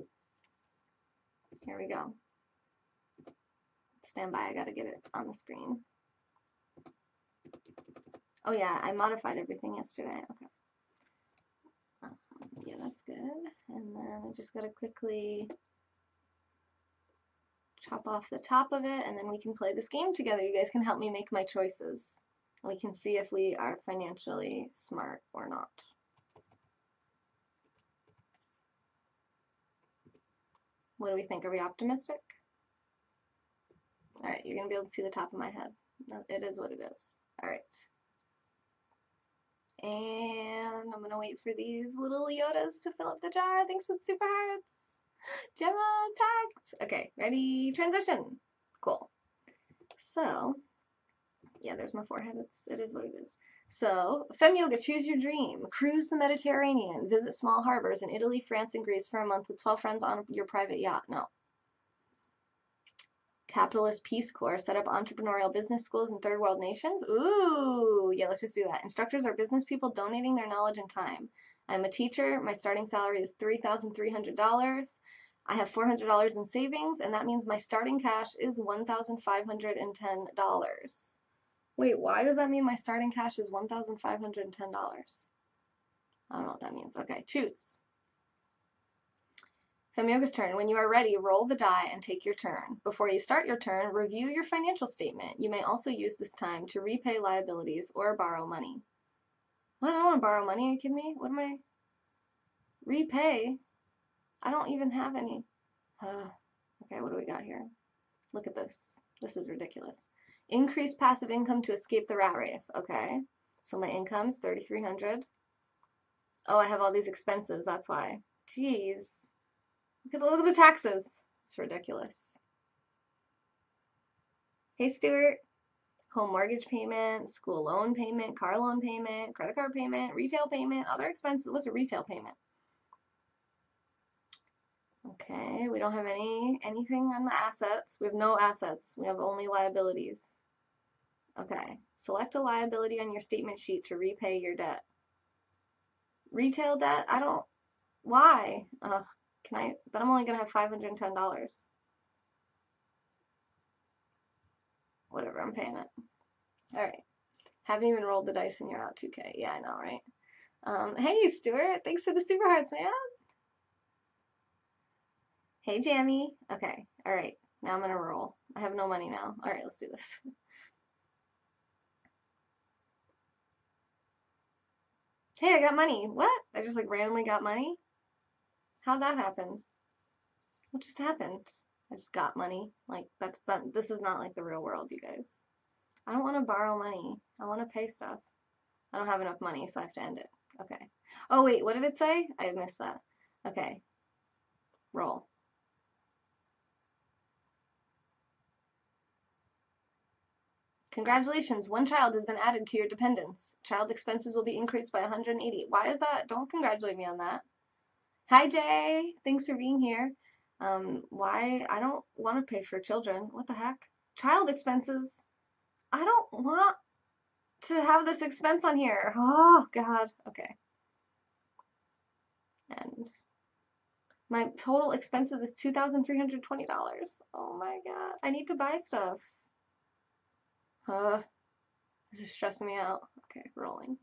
Here we go. Stand by, I gotta get it on the screen. Oh yeah, I modified everything yesterday. Okay. Yeah, that's good. And then I just gotta quickly chop off the top of it, and then we can play this game together. You guys can help me make my choices. We can see if we are financially smart or not. What do we think? Are we optimistic? All right, you're gonna be able to see the top of my head. No, it is what it is. All right. And I'm gonna wait for these little Yodas to fill up the jar. Thanks for the super hearts. Gemma tagged. Okay, ready? Transition. Cool. So, yeah, there's my forehead. It is what it is. So, Fem Yoga, choose your dream. Cruise the Mediterranean. Visit small harbors in Italy, France, and Greece for a month with 12 friends on your private yacht. No. Capitalist Peace Corps, set up entrepreneurial business schools in third world nations. Ooh, yeah, let's just do that. Instructors are business people donating their knowledge and time. I'm a teacher. My starting salary is $3,300. I have $400 in savings, and that means my starting cash is $1,510. Wait, why does that mean my starting cash is $1,510? I don't know what that means. Okay, choose. Fem Yoga's turn. When you are ready, roll the die and take your turn. Before you start your turn, review your financial statement. You may also use this time to repay liabilities or borrow money. Well, I don't want to borrow money. Are you kidding me? What am I? Repay? I don't even have any. Okay, what do we got here? Look at this. This is ridiculous. Increase passive income to escape the rat race. Okay, so my income is $3,300. Oh, I have all these expenses. That's why. Jeez. Look at the taxes. It's ridiculous. Hey, Stuart. Home mortgage payment, school loan payment, car loan payment, credit card payment, retail payment, other expenses. What's a retail payment? Okay, we don't have anything on the assets. We have no assets. We have only liabilities. Okay, select a liability on your statement sheet to repay your debt. Retail debt? I don't, why? Then I'm only gonna have $510. Whatever, I'm paying it. All right. Haven't even rolled the dice and you're out 2K. Yeah, I know, right? Hey, Stuart. Thanks for the super hearts, man. Hey, Jammy. Okay. All right. Now I'm going to roll. I have no money now. All right, let's do this. Hey, I got money. What? I just like randomly got money? How'd that happen? What just happened? I just got money. Like, this is not like the real world, you guys. I don't want to borrow money. I want to pay stuff. I don't have enough money, so I have to end it. Okay. Oh, wait, what did it say? I missed that. Okay. Roll. Congratulations, one child has been added to your dependents. Child expenses will be increased by 180. Why is that? Don't congratulate me on that. Hi, Jay. Thanks for being here. Why? I don't want to pay for children. What the heck? Child expenses? I don't want to have this expense on here. Oh, God. Okay. And my total expenses is $2,320. Oh my God. I need to buy stuff. This is stressing me out. Okay, rolling.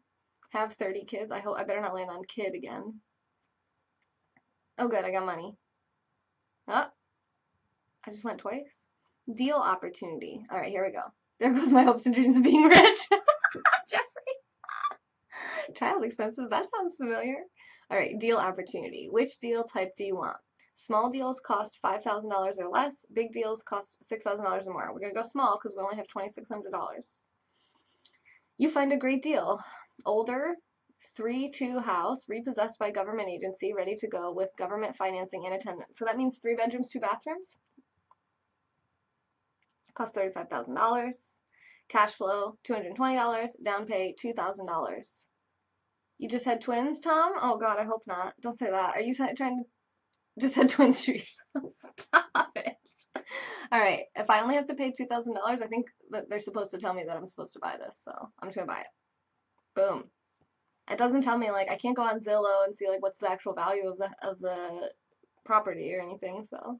Have 30 kids. I better not land on kid again. Oh good, I got money. Oh, I just went twice. Deal opportunity. All right, here we go. There goes my hopes and dreams of being rich. Jeffrey. Child expenses, that sounds familiar. All right, deal opportunity. Which deal type do you want? Small deals cost $5,000 or less. Big deals cost $6,000 or more. We're going to go small because we only have $2,600. You find a great deal. Older, 3-2 house, repossessed by government agency, ready to go with government financing and attendance. So that means 3 bedrooms, 2 bathrooms. Cost $35,000. Cash flow, $220. Down pay, $2,000. You just had twins, Tom? Oh God, I hope not. Don't say that. Are you trying to just had twins to yourself? Stop it. All right, if I only have to pay $2,000, I think that they're supposed to tell me that I'm supposed to buy this, so I'm just gonna buy it. Boom. It doesn't tell me, like, I can't go on Zillow and see, like, what's the actual value of the property or anything, so.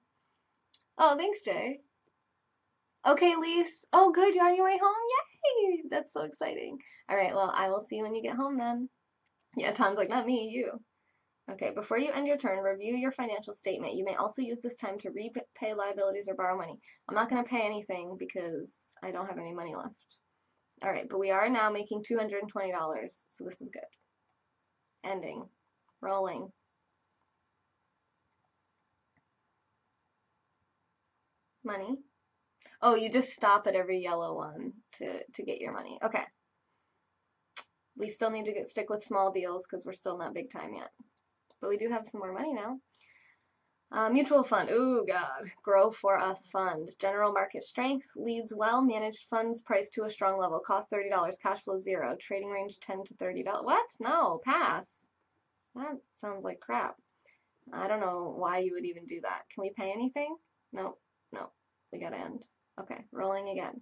Oh, thanks, Jay. Okay, Lise. Oh, good, you're on your way home? Yay! That's so exciting. All right, well, I will see you when you get home then. Yeah, Tom's like, not me, you. Okay, before you end your turn, review your financial statement. You may also use this time to repay liabilities or borrow money. I'm not going to pay anything because I don't have any money left. All right, but we are now making $220, so this is good. Ending. Rolling. Money. Oh, you just stop at every yellow one to get your money. Okay. We still need to stick with small deals because we're still not big time yet. But we do have some more money now. Mutual fund. Ooh, God. Grow for us fund. General market strength. Leads well. Managed funds priced to a strong level. Cost $30. Cash flow 0. Trading range $10 to $30. What? No. Pass. That sounds like crap. I don't know why you would even do that. Can we pay anything? Nope. Nope. We gotta end. Okay. Rolling again.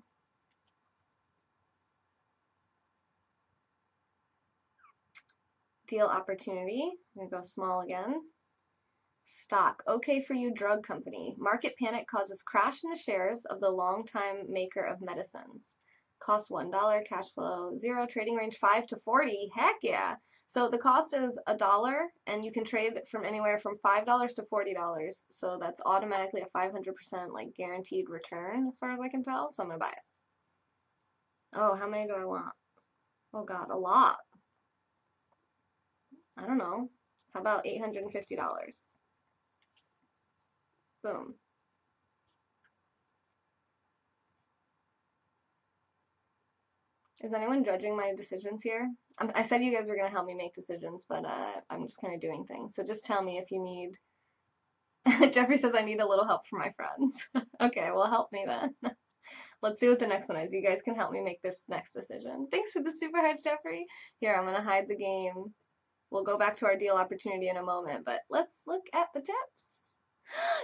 Deal opportunity. I'm gonna go small again. Stock. Okay for you, drug company. Market panic causes crash in the shares of the long-time maker of medicines. Cost $1, cash flow 0, trading range 5 to 40. Heck yeah. So the cost is $1 and you can trade from anywhere from $5 to $40. So that's automatically a 500% like guaranteed return as far as I can tell. So I'm gonna buy it. Oh, how many do I want? Oh God, a lot. I don't know. How about $850? Boom. Is anyone judging my decisions here? I said you guys were going to help me make decisions, but I'm just kind of doing things. So just tell me if you need. Jeffrey says I need a little help from my friends. Okay, well, help me then. Let's see what the next one is. You guys can help me make this next decision. Thanks for the super hearts, Jeffrey. Here, I'm going to hide the game. We'll go back to our deal opportunity in a moment, but let's look at the tips.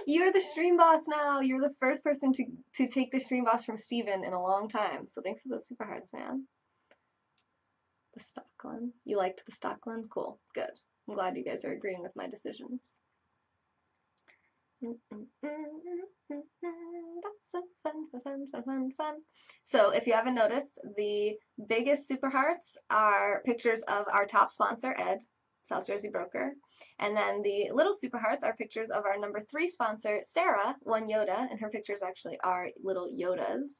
You're the stream boss now. You're the first person to take the stream boss from Steven in a long time. So thanks for the super hearts, man. The stock one. You liked the stock one? Cool. Good. I'm glad you guys are agreeing with my decisions. That's so fun. So if you haven't noticed, the biggest super hearts are pictures of our top sponsor, Ed, South Jersey Broker. And then the little super hearts are pictures of our number 3 sponsor, Sarah, One Yoda, and her pictures actually are little Yodas.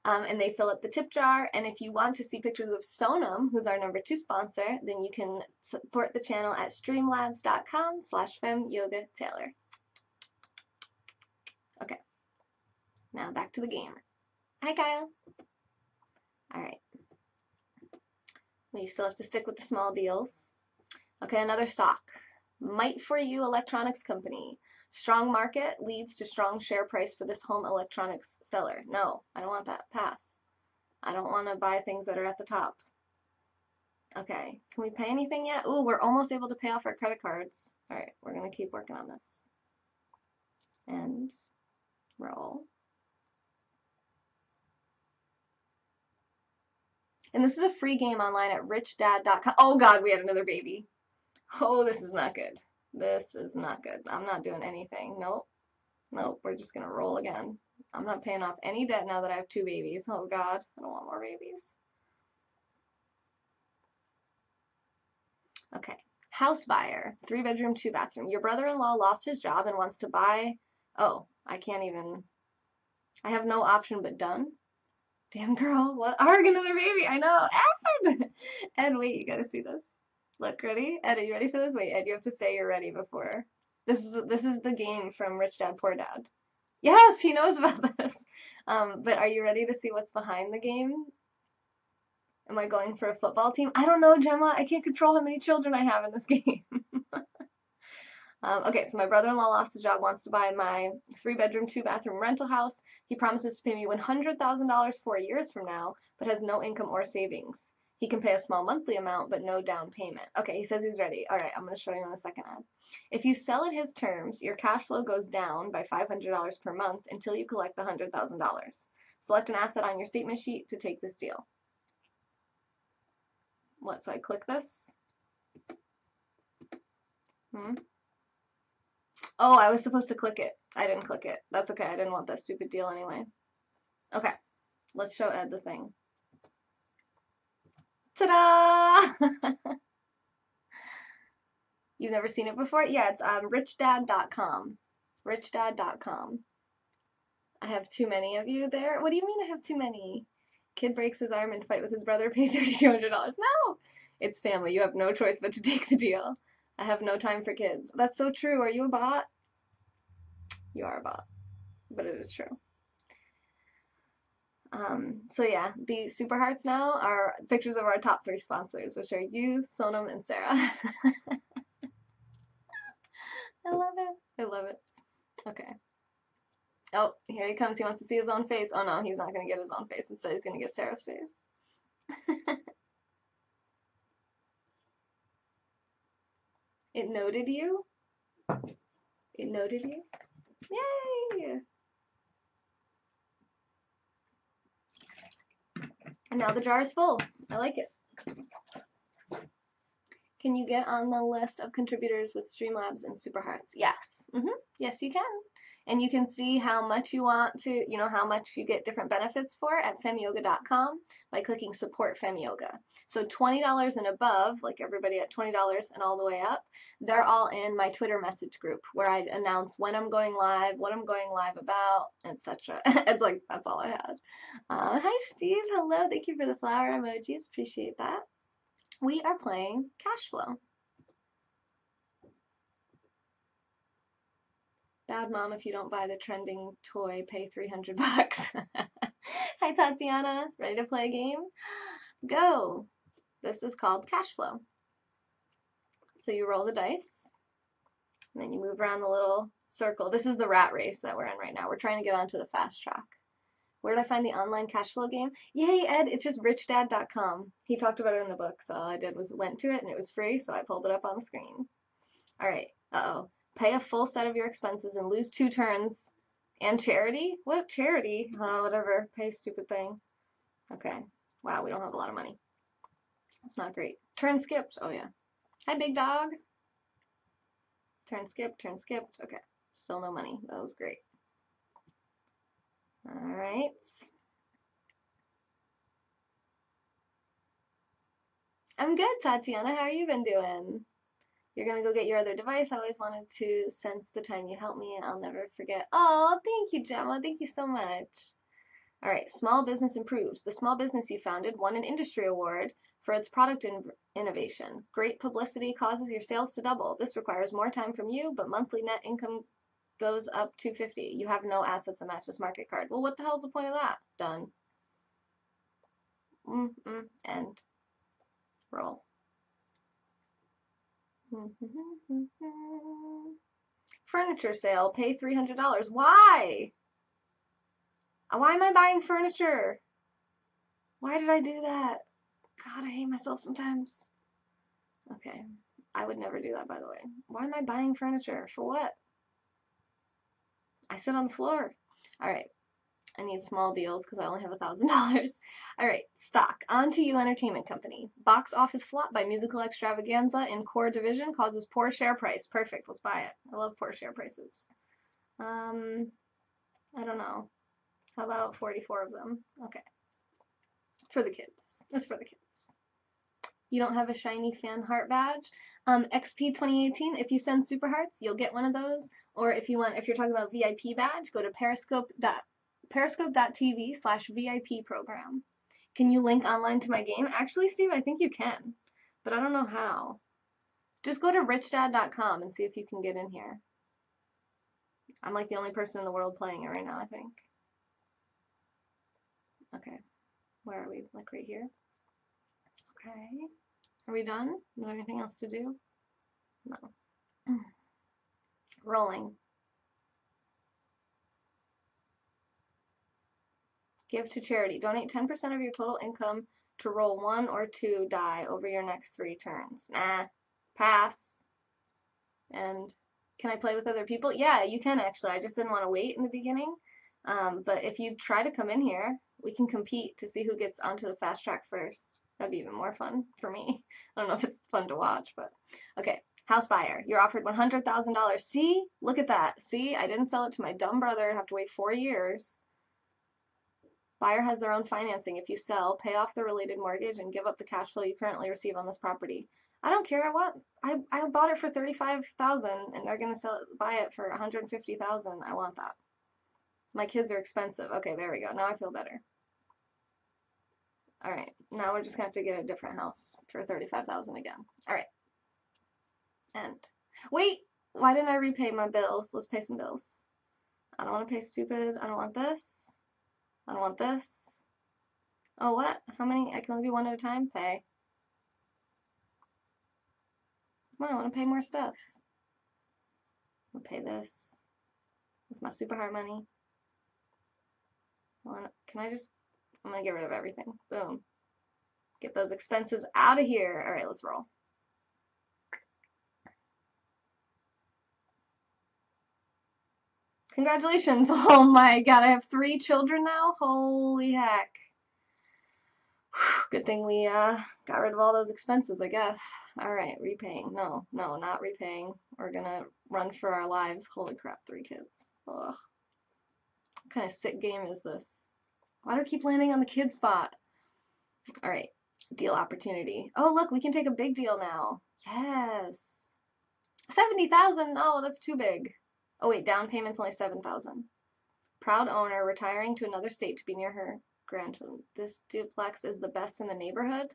And they fill up the tip jar. And if you want to see pictures of Sonam, who's our number 2 sponsor, then you can support the channel at streamlabs.com/femyogataylor. Okay, now back to the game. Hi, Kyle. All right. We still have to stick with the small deals. Okay, another stock. Might for You Electronics Company. Strong market leads to strong share price for this home electronics seller. No, I don't want that. Pass. I don't want to buy things that are at the top. Okay, can we pay anything yet? Ooh, we're almost able to pay off our credit cards. All right, we're going to keep working on this. And roll. And this is a free game online at richdad.com. Oh God, we had another baby. Oh, this is not good. This is not good. I'm not doing anything. Nope. Nope, we're just going to roll again. I'm not paying off any debt now that I have 2 babies. Oh God, I don't want more babies. Okay. House buyer, 3-bedroom, 2-bathroom. Your brother-in-law lost his job and wants to buy. Oh, I can't even. I have no option but done. Damn girl, what? Arg, another baby. I know. Ed! Ed, wait, you gotta see this. Look, ready? Ed, are you ready for this? Wait, Ed, you have to say you're ready before. This is the game from Rich Dad Poor Dad. Yes, he knows about this. But are you ready to see what's behind the game? Am I going for a football team? I don't know, Gemma. I can't control how many children I have in this game. Okay, so my brother-in-law lost his job, wants to buy my 3-bedroom, 2-bathroom rental house. He promises to pay me $100,000 4 years from now, but has no income or savings. He can pay a small monthly amount, but no down payment. Okay, he says he's ready. All right, I'm going to show you in a second ad. If you sell at his terms, your cash flow goes down by $500 per month until you collect the $100,000. Select an asset on your statement sheet to take this deal. What, so I click this? Oh, I was supposed to click it. I didn't click it. That's okay. I didn't want that stupid deal anyway. Okay, let's show Ed the thing. Ta-da! You've never seen it before? Yeah, it's richdad.com. Richdad.com. I have too many of you there. What do you mean I have too many? Kid breaks his arm in fight with his brother, pay $3,200. No! It's family. You have no choice but to take the deal. I have no time for kids. That's so true. Are you a bot? You are a bot, but it is true. So yeah, the super hearts now are pictures of our top 3 sponsors, which are you, Sonam, and Sarah. I love it. I love it. Okay. Oh, here he comes. He wants to see his own face. Oh no, he's not going to get his own face. Instead, he's going to get Sarah's face. It noted you? It noted you? Yay! And now the jar is full. I like it. Can you get on the list of contributors with Streamlabs and Super Hearts? Yes. Yes, you can. And you can see how much you want to, how much you get different benefits for at femyoga.com by clicking support femyoga. So $20 and above, like everybody at $20 and all the way up, they're all in my Twitter message group where I announce when I'm going live, what I'm going live about, etc. It's like, that's all I had. Hi, Steve. Hello. Thank you for the flower emojis. Appreciate that. We are playing Cash Flow. Bad mom, if you don't buy the trending toy, pay $300. Hi, Tatiana. Ready to play a game? Go. This is called Cash Flow. So you roll the dice, and then you move around the little circle. This is the rat race that we're in right now. We're trying to get onto the fast track. Where did I find the online cash flow game? Yay, Ed, it's just richdad.com. He talked about it in the book, so all I did was went to it, and it was free, so I pulled it up on the screen. All right, uh-oh. Pay a full set of your expenses and lose 2 turns. And charity? What charity? Whatever. Pay stupid thing. Okay. Wow, we don't have a lot of money. That's not great. Turn skipped. Oh, yeah. Hi, big dog. Turn skipped, turn skipped. Okay. Still no money. That was great. All right. I'm good, Tatiana. How are you been doing? You're gonna go get your other device. I always wanted to sense the time you helped me. I'll never forget. Oh, thank you, Gemma. Thank you so much. All right, small business improves. The small business you founded won an industry award for its product innovation. Great publicity causes your sales to double. This requires more time from you, but monthly net income goes up to 50. You have no assets to match this market card. Well, what the hell's the point of that? Done. End. Roll. Furniture sale. Pay $300. Why? Why am I buying furniture? Why did I do that? God, I hate myself sometimes. Okay. I would never do that, by the way. Why am I buying furniture? For what? I sit on the floor. All right. I need small deals because I only have $1,000. All right. Stock. On to You Entertainment Company. Box office flop by musical extravaganza in core division causes poor share price. Perfect. Let's buy it. I love poor share prices. I don't know. How about 44 of them? Okay. For the kids. It's for the kids. You don't have a shiny fan heart badge? XP 2018, if you send super hearts, you'll get one of those. Or if you're talking about VIP badge, go to periscope.tv/VIP program. Can you link online to my game? Actually, Steve, I think you can, but I don't know how. Just go to richdad.com and see if you can get in here. I'm like the only person in the world playing it right now, I think. Okay. Where are we? Like right here? Okay. Are we done? Is there anything else to do? No. Rolling. Give to charity. Donate 10% of your total income to roll 1 or 2 die over your next 3 turns. Nah. Pass. And can I play with other people? Yeah, you can actually. I just didn't want to wait in the beginning. But if you try to come in here, we can compete to see who gets onto the fast track first. That'd be even more fun for me. I don't know if it's fun to watch, but okay. House buyer, you're offered $100,000. See? Look at that. See? I didn't sell it to my dumb brother and have to wait 4 years. Buyer has their own financing. If you sell, pay off the related mortgage and give up the cash flow you currently receive on this property. I don't care. I bought it for 35,000 and they're gonna buy it for 150,000. I want that. My kids are expensive. Okay, there we go. Now I feel better. All right, now we're just gonna have to get a different house for 35,000 again. All right, and wait, why didn't I repay my bills? Let's pay some bills. I don't want to pay stupid. I don't want this. I don't want this. Oh, what? How many? I can only do one at a time? Pay. Come on, I want to pay more stuff. I'll pay this. With my super hard money. Can I just... I'm gonna get rid of everything. Boom. Get those expenses out of here. All right, let's roll. Congratulations. Oh my god, I have 3 children now? Holy heck. Good thing we got rid of all those expenses, I guess. All right, repaying. No, not repaying. We're gonna run for our lives. Holy crap, 3 kids. Ugh. What kind of sick game is this? Why do I keep landing on the kid spot? All right, deal opportunity. Oh, look, we can take a big deal now. Yes. 70,000. Oh, that's too big. Oh wait, down payment's only 7,000. Proud owner retiring to another state to be near her grandchildren. This duplex is the best in the neighborhood.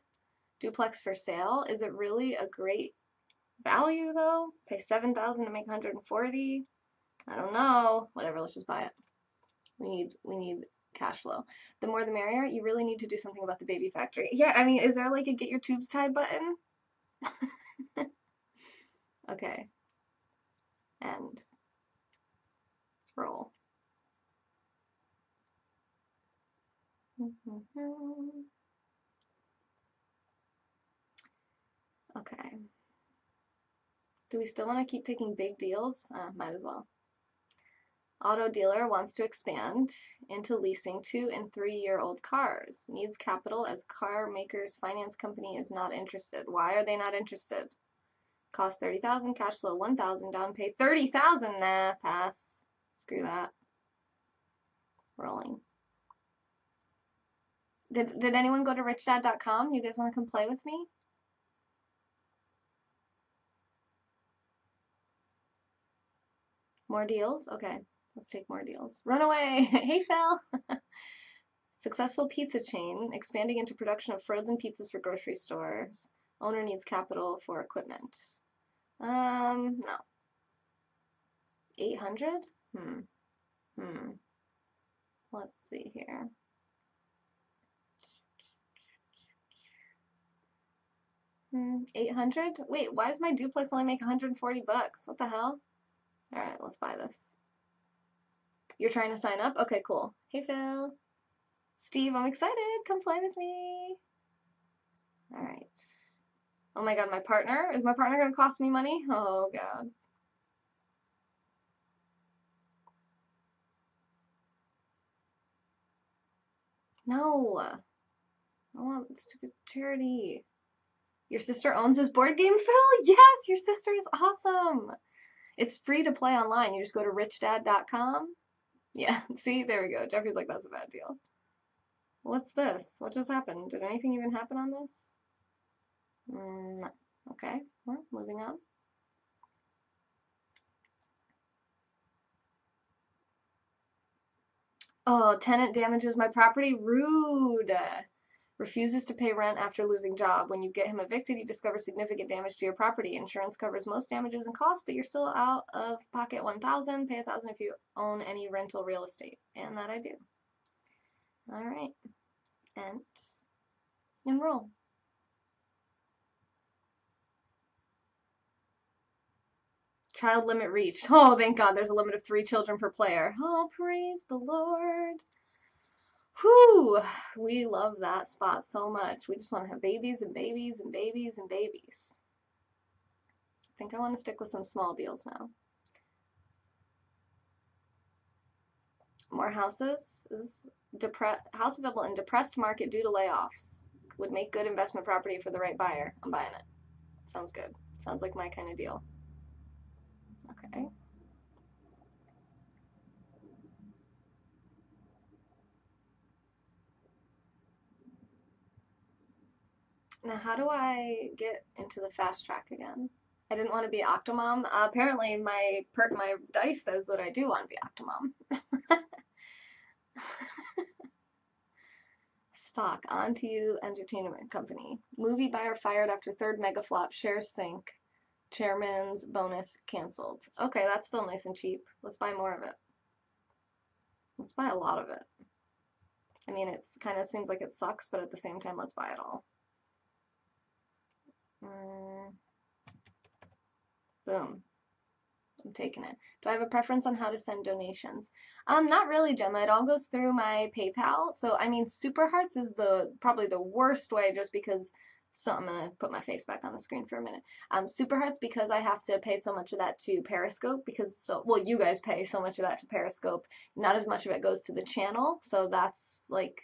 Duplex for sale. Is it really a great value though? Pay 7,000 to make 140. I don't know. Whatever, let's just buy it. We need cash flow. The more the merrier. You really need to do something about the baby factory. Yeah, I mean, is there like a get your tubes tied button? Okay. And roll. Okay. Do we still want to keep taking big deals? Might as well. Auto dealer wants to expand into leasing 2- and 3-year-old cars. Needs capital as car maker's finance company is not interested. Why are they not interested? Cost 30,000, cash flow 1,000, down pay 30,000. Nah, pass. Screw that. Rolling. Did anyone go to richdad.com? You guys want to come play with me? More deals? Okay, let's take more deals. Run away! Hey, Phil! Successful pizza chain, expanding into production of frozen pizzas for grocery stores. Owner needs capital for equipment. No. 800? Let's see here. 800? Wait, why does my duplex only make 140 bucks? What the hell? All right, let's buy this. You're trying to sign up? Okay, cool. Hey, Phil. Steve, I'm excited. Come play with me. All right. Oh my god, my partner? Is my partner gonna cost me money? Oh god. No. I want stupid charity. Your sister owns this board game, Phil? Yes, your sister is awesome. It's free to play online. You just go to richdad.com. Yeah, see, there we go. Jeffrey's like, that's a bad deal. What's this? What just happened? Did anything even happen on this? No. Okay, well, moving on. Oh, tenant damages my property. Rude. Refuses to pay rent after losing job. When you get him evicted, you discover significant damage to your property. Insurance covers most damages and costs, but you're still out of pocket 1,000. Pay 1,000 if you own any rental real estate. And that I do. All right. And enroll. Child limit reached. Oh, thank God. There's a limit of 3 children per player. Oh, praise the Lord. Whew. We love that spot so much. We just want to have babies and babies and babies and babies. I think I want to stick with some small deals now. More houses. Is house available in depressed market due to layoffs. Would make good investment property for the right buyer. I'm buying it. Sounds good. Sounds like my kind of deal. Okay. Now, how do I get into the fast track again? I didn't want to be Octomom. Apparently, my dice says that I do want to be Octomom. Stock on to you, entertainment company. Movie buyer fired after third mega flop. Shares sink. Chairman's bonus canceled. Okay, that's still nice and cheap. Let's buy more of it. Let's buy a lot of it. I mean, it's kind of seems like it sucks, but at the same time, let's buy it all. Boom. I'm taking it. Do I have a preference on how to send donations? Not really, Gemma. It all goes through my PayPal. So, I mean, Super Hearts is probably the worst way just because I'm gonna put my face back on the screen for a minute. Super Hearts because I have to pay so much of that to Periscope well, you guys pay so much of that to Periscope. Not as much of it goes to the channel. So that's like,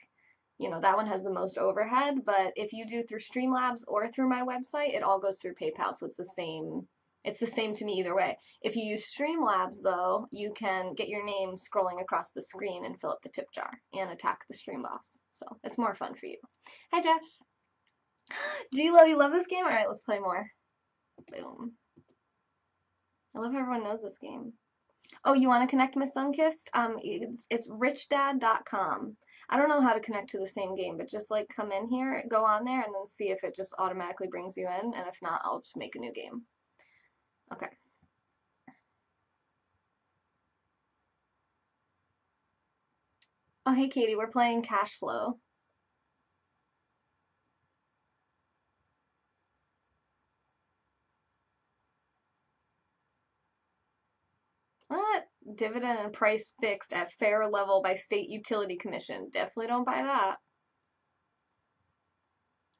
that one has the most overhead. But if you do through Streamlabs or through my website, it all goes through PayPal. So it's the same. It's the same to me either way. If you use Streamlabs, though, you can get your name scrolling across the screen and fill up the tip jar and attack the stream boss. So it's more fun for you. Hi, Jeff. G-Lo, you love this game? All right, let's play more. Boom. I love how everyone knows this game. Oh, you want to connect, Miss Sunkissed? It's richdad.com. I don't know how to connect to the same game, but just like come in here, go on there, and then see if it just automatically brings you in. And if not, I'll just make a new game. Okay. Oh, hey, Katie, we're playing Cash Flow. What? Dividend and price fixed at fair level by State Utility Commission. Definitely don't buy that.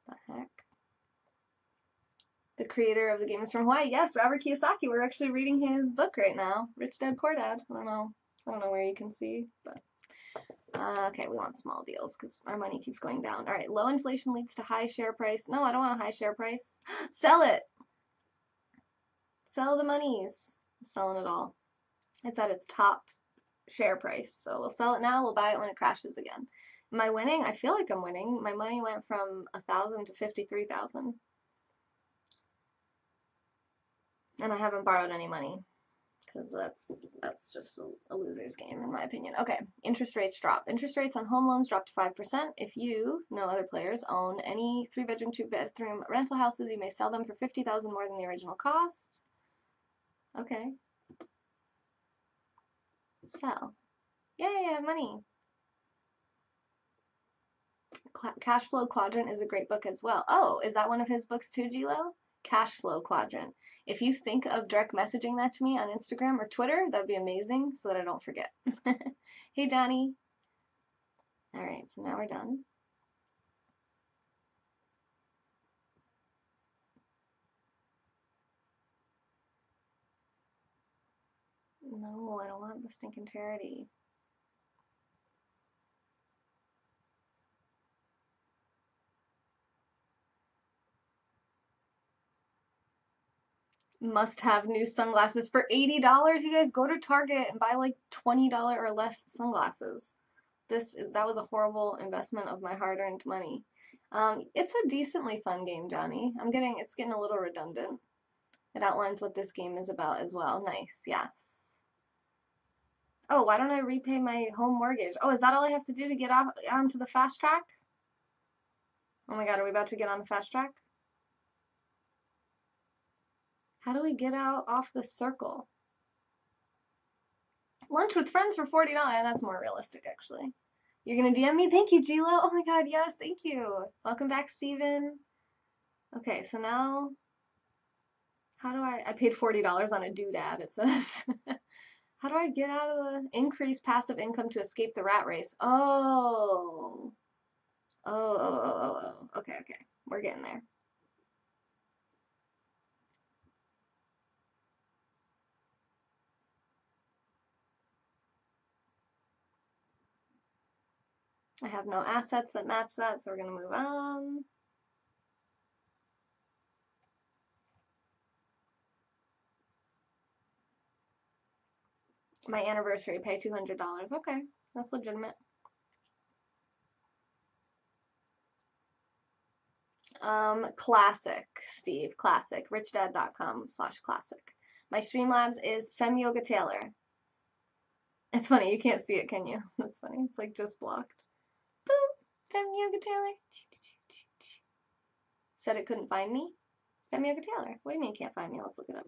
The heck? The creator of the game is from Hawaii. Yes, Robert Kiyosaki. We're actually reading his book right now. Rich Dad Poor Dad. I don't know where you can see, but okay, we want small deals because our money keeps going down. All right, low inflation leads to high share price. No, I don't want a high share price. Sell it. Sell the monies. I'm selling it all. It's at its top share price. So we'll sell it now. We'll buy it when it crashes again. Am I winning? I feel like I'm winning. My money went from 1,000 to 53,000. And I haven't borrowed any money because that's just a loser's game in my opinion. Okay, interest rates drop. Interest rates on home loans drop to 5%. If you, no other players, own any 3-bedroom, 2-bedroom rental houses, you may sell them for 50,000 more than the original cost. Okay. Sell. Yay, I have money. Cash Flow Quadrant is a great book as well. Oh, is that one of his books too, Gilo? Cash Flow Quadrant. If you think of direct messaging that to me on Instagram or Twitter, that'd be amazing so that I don't forget. Hey, Johnny. All right, so now we're done. No, I don't want the stinking charity. Must have new sunglasses for $80. You guys go to Target and buy like $20 or less sunglasses. That was a horrible investment of my hard-earned money. It's a decently fun game, Johnny. It's getting a little redundant. It outlines what this game is about as well. Nice, yes. Oh, why don't I repay my home mortgage? Oh, is that all I have to do to get onto the fast track? Oh my God, are we about to get on the fast track? How do we get out off the circle? Lunch with friends for $40. That's more realistic, actually. You're gonna DM me? Thank you, Gilo. Oh my God, yes, thank you. Welcome back, Steven. Okay, so now, how do I paid $40 on a doodad, it says. How do I get out of the increase passive income to escape the rat race? Oh. Oh. Okay. We're getting there. I have no assets that match that, so we're going to move on. My anniversary, pay $200. Okay, that's legitimate. Classic, Steve. Classic. richdad.com/classic. My Streamlabs is Fem Yoga Taylor. It's funny, you can't see it, can you? That's funny. It's like just blocked. Boop. Fem Yoga Taylor. Said it couldn't find me. Fem Yoga Taylor. What do you mean it can't find me? Let's look it up.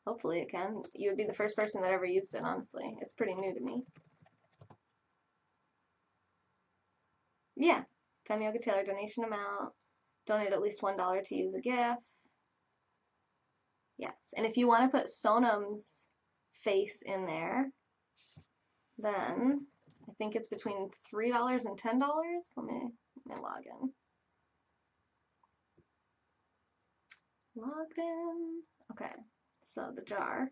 Hopefully it can. You would be the first person that ever used it, honestly. It's pretty new to me. Yeah. Fem Yoga Taylor donation amount. Donate at least $1 to use a gift. Yes. And if you want to put Sonam's face in there, then I think it's between $3 and $10. Let me log in. Logged in. Okay. So the jar.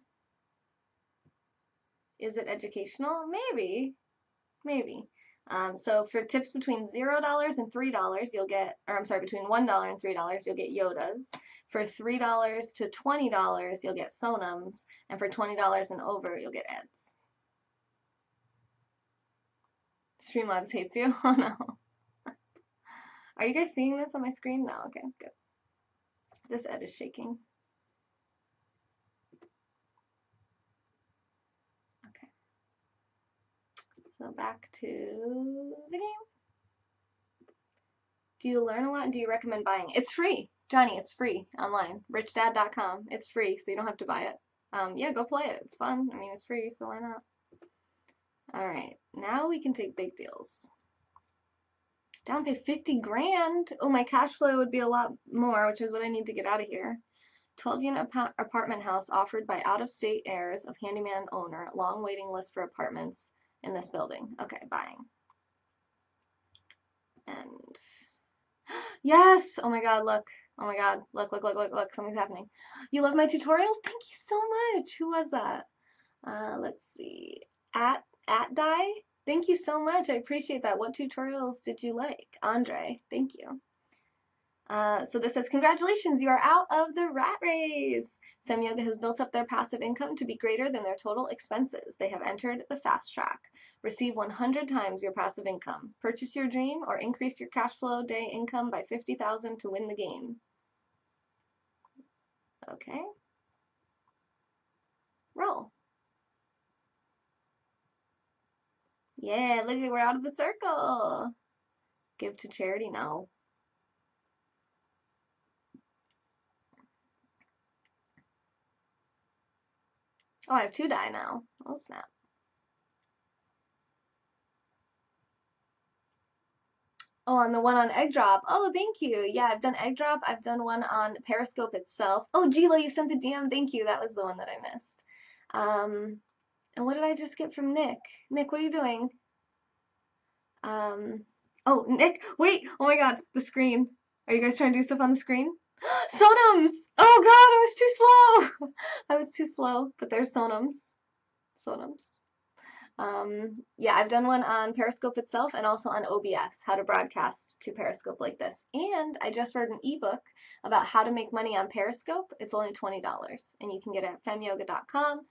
Is it educational? Maybe. Maybe. So for tips between $0 and $3, you'll get, or I'm sorry, between $1 and $3, you'll get Yodas. For $3 to $20, you'll get Sonams. And for $20 and over, you'll get Eds. Streamlabs hates you? Oh no. Are you guys seeing this on my screen? No, okay, good. This Ed is shaking. Okay. So back to the game. Do you learn a lot? Do you recommend buying it? It's free. Johnny, it's free online. richdad.com. It's free, so you don't have to buy it. Yeah, go play it. It's fun. I mean, it's free, so why not? Alright, now we can take big deals. Down pay 50 grand. Oh, my cash flow would be a lot more, which is what I need to get out of here. 12-unit apartment house offered by out-of-state heirs of handyman owner. Long waiting list for apartments in this building. Okay, buying. And yes! Oh my god, look. Oh my god, look, something's happening. You love my tutorials? Thank you so much. Who was that? Let's see. At Die? Thank you so much. I appreciate that. What tutorials did you like? Andre, thank you. So this says, congratulations, you are out of the rat race. Fem Yoga has built up their passive income to be greater than their total expenses. They have entered the fast track. Receive 100 times your passive income. Purchase your dream or increase your cash flow day income by 50,000 to win the game. Okay. Roll. Yeah, look, we're out of the circle. Give to charity? No. Oh, I have 2 die now. Oh, snap. Oh, on the one on Egg Drop. Oh, thank you. Yeah, I've done Egg Drop. I've done one on Periscope itself. Oh, Gila, you sent the DM. Thank you. That was the one that I missed. And what did I just get from Nick? Nick, what are you doing? Oh, Nick, wait. Oh my God, the screen. Are you guys trying to do stuff on the screen? Sonams! Oh God, I was too slow. I was too slow, but there's Sonams. Sonams. Yeah, I've done one on Periscope itself and also on OBS, how to broadcast to Periscope like this. And I just wrote an ebook about how to make money on Periscope. It's only $20, and you can get it at femyoga.com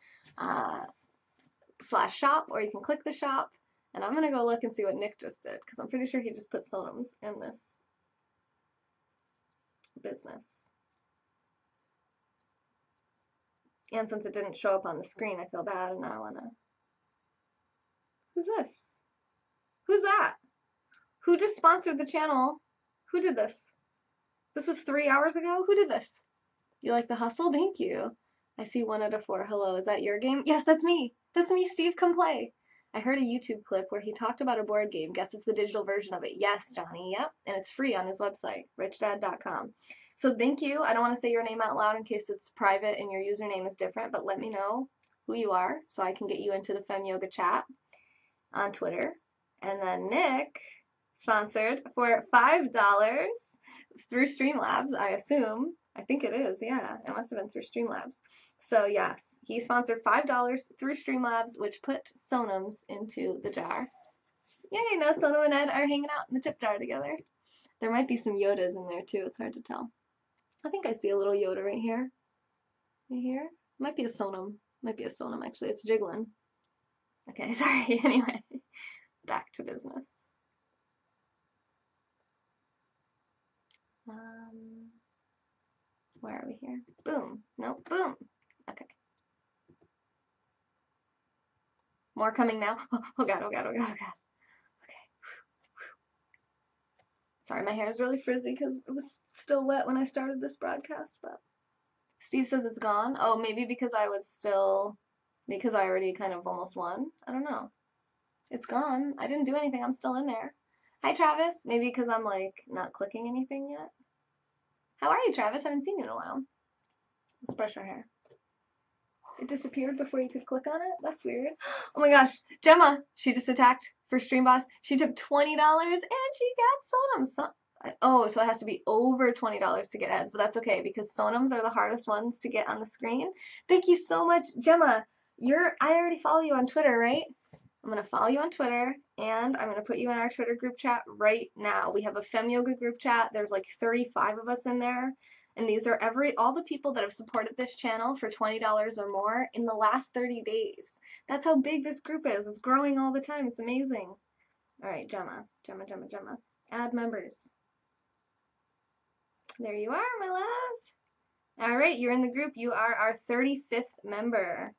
/shop, or you can click the shop. And I'm gonna go look and see what Nick just did, because I'm pretty sure he just put Sonams in this business. And since it didn't show up on the screen, I feel bad, and now I wanna. Who's this? Who's that? Who just sponsored the channel? Who did this? This was 3 hours ago? Who did this? You like the hustle? Thank you. I see 1 out of 4. Hello, is that your game? Yes, that's me. That's me, Steve. Come play. I heard a YouTube clip where he talked about a board game. Guess it's the digital version of it. Yes, Johnny. Yep. And it's free on his website, richdad.com. So thank you. I don't want to say your name out loud in case it's private and your username is different, but let me know who you are so I can get you into the Fem Yoga chat on Twitter. And then Nick sponsored for $5 through Streamlabs, I assume. I think it is, yeah. It must have been through Streamlabs. So yes, he sponsored $5 through Streamlabs, which put Sonams into the jar. Yay, now Sonam and Ed are hanging out in the tip jar together. There might be some Yodas in there too, it's hard to tell. I think I see a little Yoda right here. Right here? Might be a Sonam. Might be a Sonam, actually. It's jiggling. Okay, sorry. Anyway, back to business. Where are we here? Boom. No, boom. Okay. More coming now. Oh God, oh God, oh God, oh God. Okay. Sorry, my hair is really frizzy because it was still wet when I started this broadcast, but Steve says it's gone. Oh, maybe because because I already kind of almost won. I don't know. It's gone. I didn't do anything. I'm still in there. Hi, Travis. Maybe because I'm like not clicking anything yet. How are you, Travis? Haven't seen you in a while. Let's brush our hair. It disappeared before you could click on it? That's weird. Oh my gosh. Gemma, she just attacked for Stream Boss. She took $20 and she got Sonums. Oh, so it has to be over $20 to get ads, but that's okay because Sonums are the hardest ones to get on the screen. Thank you so much, Gemma. I already follow you on Twitter, right? I'm going to follow you on Twitter, and I'm going to put you in our Twitter group chat right now. We have a Fem Yoga group chat. There's like 35 of us in there, and these are all the people that have supported this channel for $20 or more in the last 30 days. That's how big this group is. It's growing all the time. It's amazing. All right, Gemma. Add members. There you are, my love. All right, you're in the group. You are our 35th member.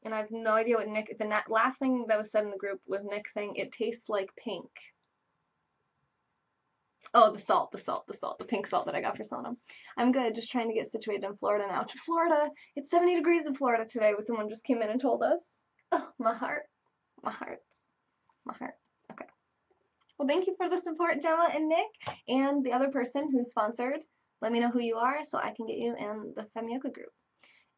And I have no idea what Nick, the last thing that was said in the group was Nick saying it tastes like pink. Oh, the pink salt that I got for Sonam. I'm good, just trying to get situated in Florida now. To Florida! It's 70 degrees in Florida today, when someone just came in and told us. Oh, my heart. Okay. Well, thank you for the support, Gemma and Nick, and the other person who sponsored. Let me know who you are so I can get you in the Fem Yoga group.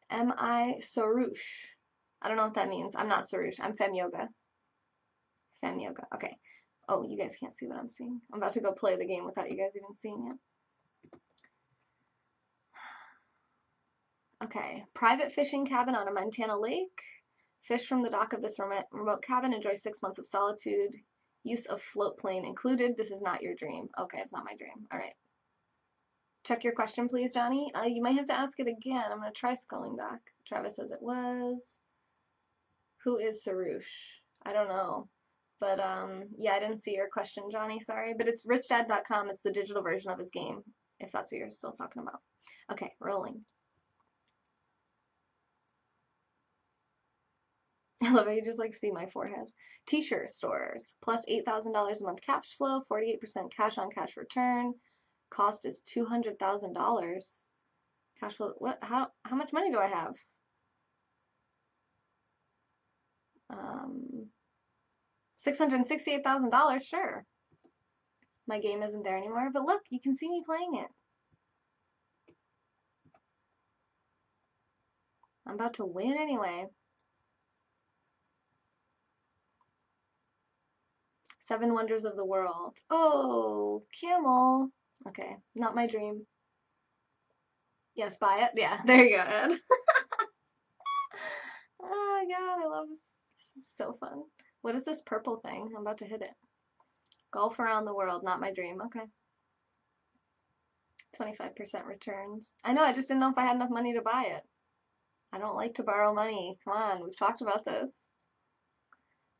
Am I Sarush? I don't know what that means. I'm not Sarush. I'm Fem Yoga. Fem Yoga. Okay. Oh, you guys can't see what I'm seeing. I'm about to go play the game without you guys even seeing it. Okay. Private fishing cabin on a Montana lake. Fish from the dock of this remote cabin. Enjoy 6 months of solitude. Use of float plane included. This is not your dream. Okay, it's not my dream. All right. Check your question, please, Johnny. You might have to ask it again. I'm going to try scrolling back. Travis says it was. Who is Sarush? I don't know. But, yeah, I didn't see your question, Johnny. Sorry. But it's richdad.com. It's the digital version of his game, if that's what you're still talking about. Okay, rolling. I love how you just, like, see my forehead. T-shirt stores. Plus $8,000 a month cash flow. 48% cash-on-cash return. Cost is $200,000. Cash flow. What? How much money do I have? $668,000. Sure. My game isn't there anymore, but look, you can see me playing it. I'm about to win anyway. 7 Wonders of the World. Oh, camel. Okay, not my dream. Yes, buy it. Yeah, there you go, Ed. Oh my god, I love this. This is so fun. What is this purple thing? I'm about to hit it. Golf around the world, not my dream. Okay. 25% returns. I know, I just didn't know if I had enough money to buy it. I don't like to borrow money. Come on, we've talked about this.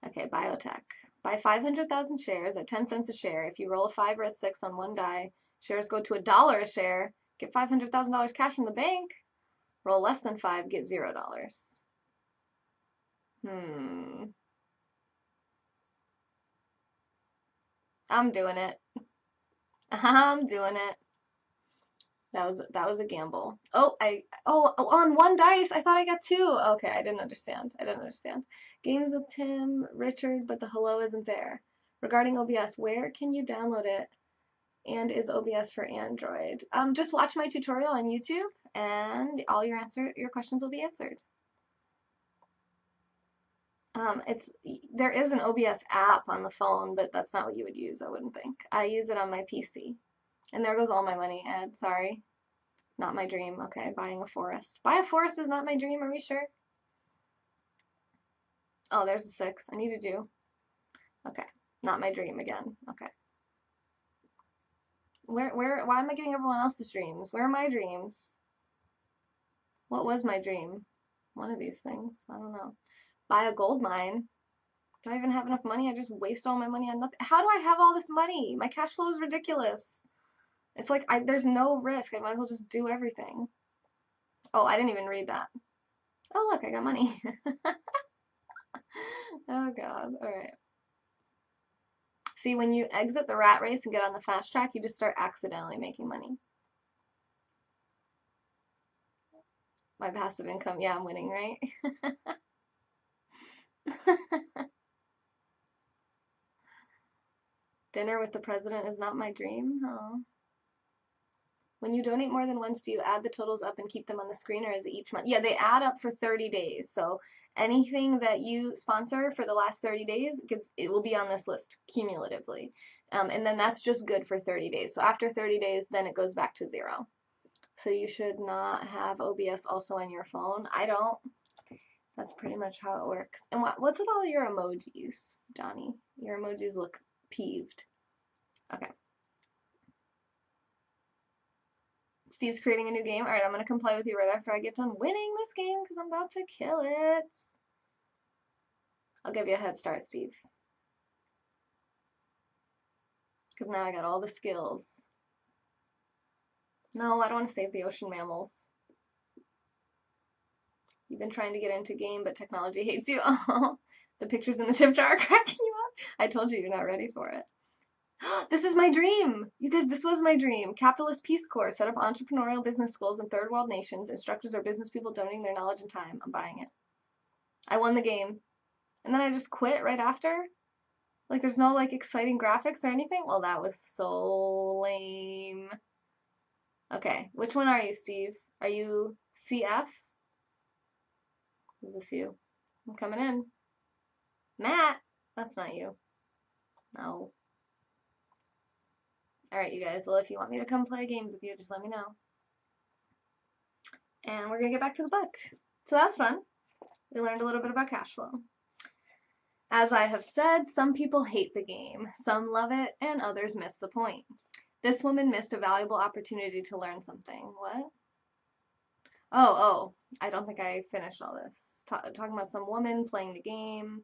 Okay, biotech. Buy 500,000 shares at 10 cents a share. If you roll a 5 or a 6 on one die, shares go to $1 a share. Get $500,000 cash from the bank. Roll less than 5, get $0. I'm doing it. I'm doing it. That was a gamble. Oh, on one dice, I thought I got 2. Okay, I didn't understand. Games with Tim, Richard, but the hello isn't there. Regarding OBS, where can you download it? And is OBS for Android? Just watch my tutorial on YouTube, and all your questions will be answered. There is an OBS app on the phone, but that's not what you would use, I wouldn't think. I use it on my PC. And there goes all my money, Ed. Sorry. Not my dream. Okay, buying a forest. Buy a forest is not my dream, are we sure? Oh, there's a 6. I need to do. Okay. Not my dream again. Okay. Why am I getting everyone else's dreams? Where are my dreams? What was my dream? One of these things. I don't know. Buy a gold mine. Do I even have enough money? I just waste all my money on nothing. How do I have all this money? My cash flow is ridiculous. It's like, there's no risk. I might as well just do everything. Oh, I didn't even read that. Oh, look, I got money. Oh, God. All right. See, when you exit the rat race and get on the fast track, you just start accidentally making money. My passive income, yeah, I'm winning, right? Dinner with the president is not my dream. Oh. When you donate more than once, do you add the totals up and keep them on the screen, or is it each month? Yeah, they add up for 30 days. So anything that you sponsor for the last 30 days, it will be on this list cumulatively. And then that's just good for 30 days. So after 30 days, then it goes back to 0. So you should not have OBS also on your phone. I don't. That's pretty much how it works. And what's with all your emojis, Johnny? Your emojis look peeved. Okay. Steve's creating a new game. All right, I'm going to come play with you right after I get done winning this game because I'm about to kill it. I'll give you a head start, Steve. Because now I got all the skills. No, I don't want to save the ocean mammals. You've been trying to get into game, but technology hates you. Oh, the pictures in the tip jar are cracking you up. I told you you're not ready for it. This is my dream! You guys, this was my dream. Capitalist Peace Corps set up entrepreneurial business schools in third world nations. Instructors are business people donating their knowledge and time. I'm buying it. I won the game. And then I just quit right after? Like, there's no, like, exciting graphics or anything? Well, that was so lame. Okay, which one are you, Steve? Are you CF? Is this you? I'm coming in. Matt! That's not you. No. Alright, you guys. Well, if you want me to come play games with you, just let me know. And we're gonna get back to the book. So that's fun. We learned a little bit about cash flow. As I have said, some people hate the game, some love it, and others miss the point. This woman missed a valuable opportunity to learn something. What? Oh, I don't think I finished all this. Talking about some woman playing the game.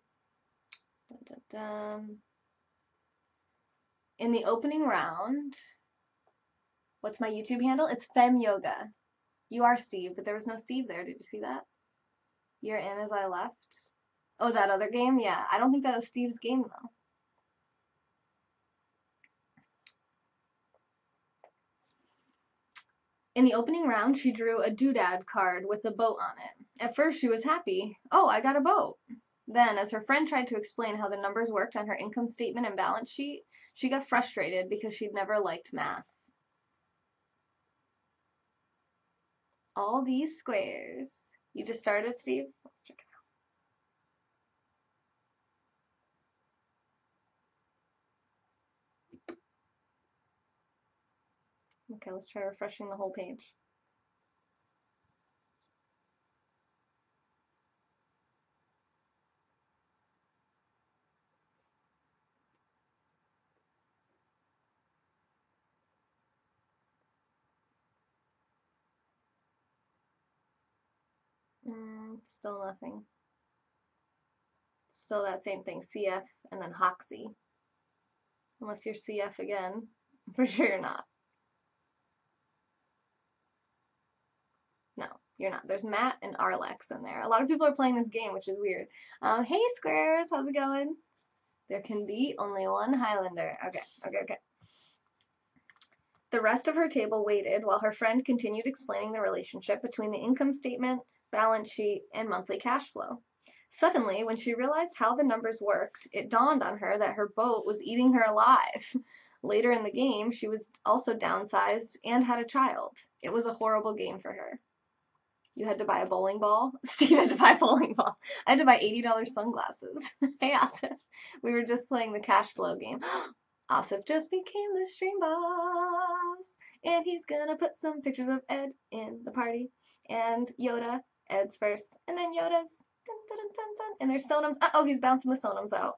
Dun, dun, dun. In the opening round, what's my YouTube handle? It's Fem Yoga. You are Steve, but there was no Steve there. Did you see that? You're in as I left. Oh, that other game? Yeah, I don't think that was Steve's game, though. In the opening round, she drew a doodad card with a boat on it. At first, she was happy. Oh, I got a boat. Then, as her friend tried to explain how the numbers worked on her income statement and balance sheet, she got frustrated because she'd never liked math. All these squares. You just started, Steve? Let's check it out. Okay, let's try refreshing the whole page. Still nothing. Still that same thing, CF and then Hoxie. Unless you're CF again. I'm pretty sure you're not. No, you're not. There's Matt and Arlex in there. A lot of people are playing this game, which is weird. Hey, Squares, how's it going? There can be only one Highlander. Okay. The rest of her table waited while her friend continued explaining the relationship between the income statement, balance sheet, and monthly cash flow. Suddenly, when she realized how the numbers worked, it dawned on her that her boat was eating her alive. Later in the game, she was also downsized and had a child. It was a horrible game for her. You had to buy a bowling ball? Steve had to buy a bowling ball. I had to buy $80 sunglasses. Hey, Asif. We were just playing the cash flow game. Asif just became the stream boss. And he's gonna put some pictures of Ed in the party. And Yoda. Ed's first. And then Yoda's. Dun, dun, dun, dun, dun. And there's Sonam's. Oh, he's bouncing the Sonams out.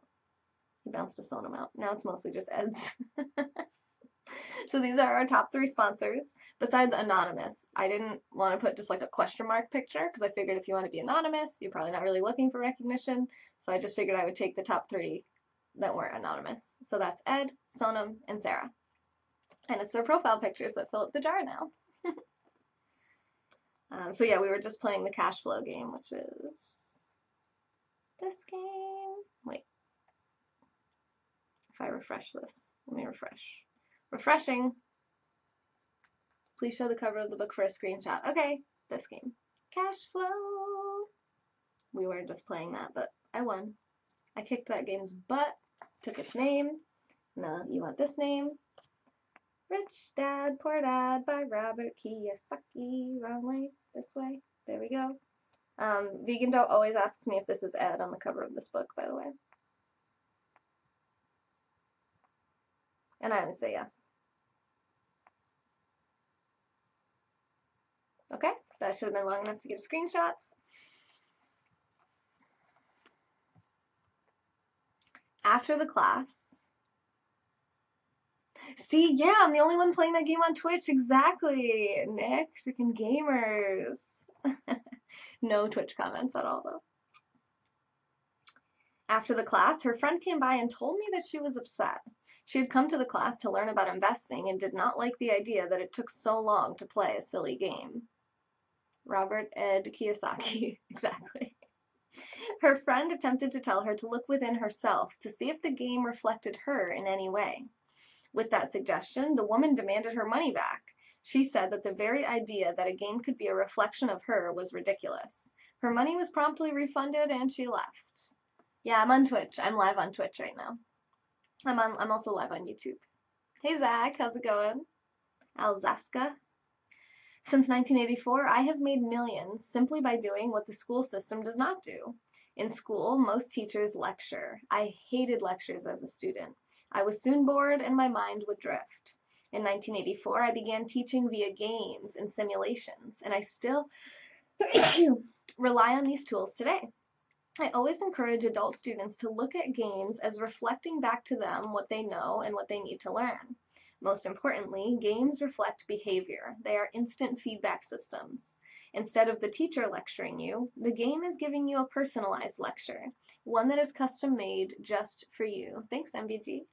He bounced a Sonam out. Now it's mostly just Ed's. So these are our top 3 sponsors, besides anonymous. I didn't want to put just like a question mark picture because I figured if you want to be anonymous, you're probably not really looking for recognition. So I just figured I would take the top 3 that weren't anonymous. So that's Ed, Sonam, and Sarah. And it's their profile pictures that fill up the jar now. So yeah, we were just playing the cash flow game, which is this game. Wait, if I refresh this, let me refresh. Refreshing. Please show the cover of the book for a screenshot. Okay, this game. Cash flow. We were just playing that, but I won. I kicked that game's butt, took its name. No, you want this name? Rich Dad, Poor Dad by Robert Kiyosaki. Wrong way, this way. There we go. Vegan Dough always asks me if this is Ed on the cover of this book, by the way. And I always say yes. Okay, that should have been long enough to give screenshots. After the class. See, yeah, I'm the only one playing that game on Twitch. Exactly, Nick. Freaking gamers. No Twitch comments at all, though. After the class, her friend came by and told me that she was upset. She had come to the class to learn about investing and did not like the idea that it took so long to play a silly game. Robert Ed Kiyosaki, exactly. Her friend attempted to tell her to look within herself to see if the game reflected her in any way. With that suggestion, the woman demanded her money back. She said that the very idea that a game could be a reflection of her was ridiculous. Her money was promptly refunded and she left. Yeah, I'm on Twitch. I'm live on Twitch right now. I'm also live on YouTube. Hey Zach, how's it going? Alzaska. Since 1984, I have made millions simply by doing what the school system does not do. In school, most teachers lecture. I hated lectures as a student. I was soon bored and my mind would drift. In 1984, I began teaching via games and simulations, and I still rely on these tools today. I always encourage adult students to look at games as reflecting back to them what they know and what they need to learn. Most importantly, games reflect behavior. They are instant feedback systems. Instead of the teacher lecturing you, the game is giving you a personalized lecture, one that is custom made just for you. Thanks, MBG.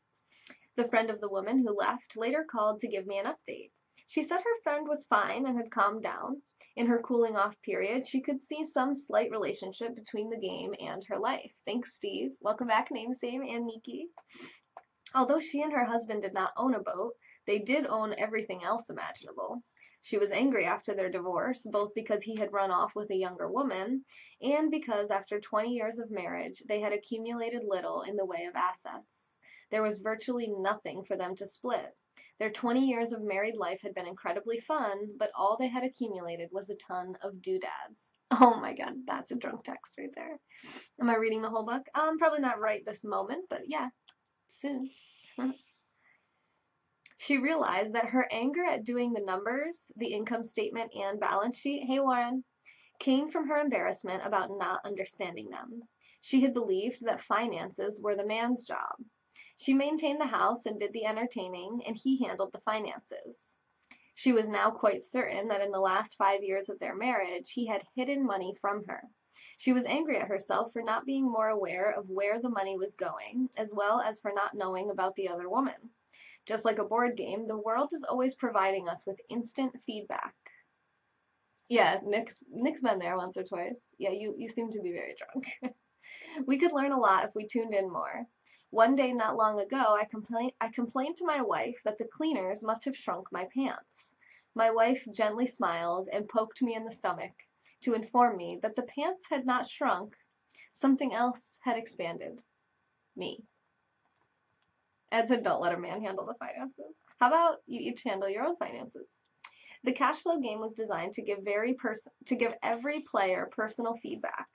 The friend of the woman who left later called to give me an update. She said her friend was fine and had calmed down. In her cooling off period, she could see some slight relationship between the game and her life. Thanks, Steve. Welcome back, Namesame and Nikki. Although she and her husband did not own a boat, they did own everything else imaginable. She was angry after their divorce, both because he had run off with a younger woman and because after 20 years of marriage, they had accumulated little in the way of assets. There was virtually nothing for them to split. Their 20 years of married life had been incredibly fun, but all they had accumulated was a ton of doodads. Oh my god, that's a drunk text right there. Am I reading the whole book? Probably not right this moment, but yeah, soon. She realized that her anger at doing the numbers, the income statement, and balance sheet, hey Warren, came from her embarrassment about not understanding them. She had believed that finances were the man's job. She maintained the house and did the entertaining, and he handled the finances. She was now quite certain that in the last 5 years of their marriage, he had hidden money from her. She was angry at herself for not being more aware of where the money was going, as well as for not knowing about the other woman. Just like a board game, the world is always providing us with instant feedback. Yeah, Nick's been there once or twice. Yeah, you seem to be very drunk. We could learn a lot if we tuned in more. One day not long ago, I complained to my wife that the cleaners must have shrunk my pants. My wife gently smiled and poked me in the stomach to inform me that the pants had not shrunk. Something else had expanded. Me. Ed said, don't let a man handle the finances. How about you each handle your own finances? The cash flow game was designed to give every player personal feedback.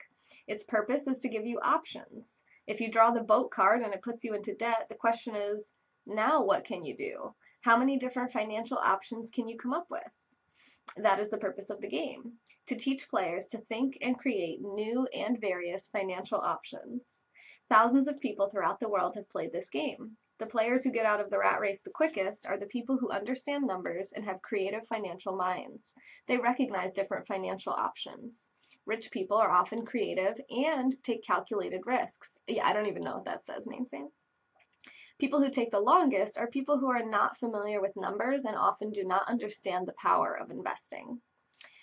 Its purpose is to give you options. If you draw the boat card and it puts you into debt, the question is, now what can you do? How many different financial options can you come up with? That is the purpose of the game, to teach players to think and create new and various financial options. Thousands of people throughout the world have played this game. The players who get out of the rat race the quickest are the people who understand numbers and have creative financial minds. They recognize different financial options. Rich people are often creative and take calculated risks. Yeah, I don't even know what that says, Namesame. People who take the longest are people who are not familiar with numbers and often do not understand the power of investing.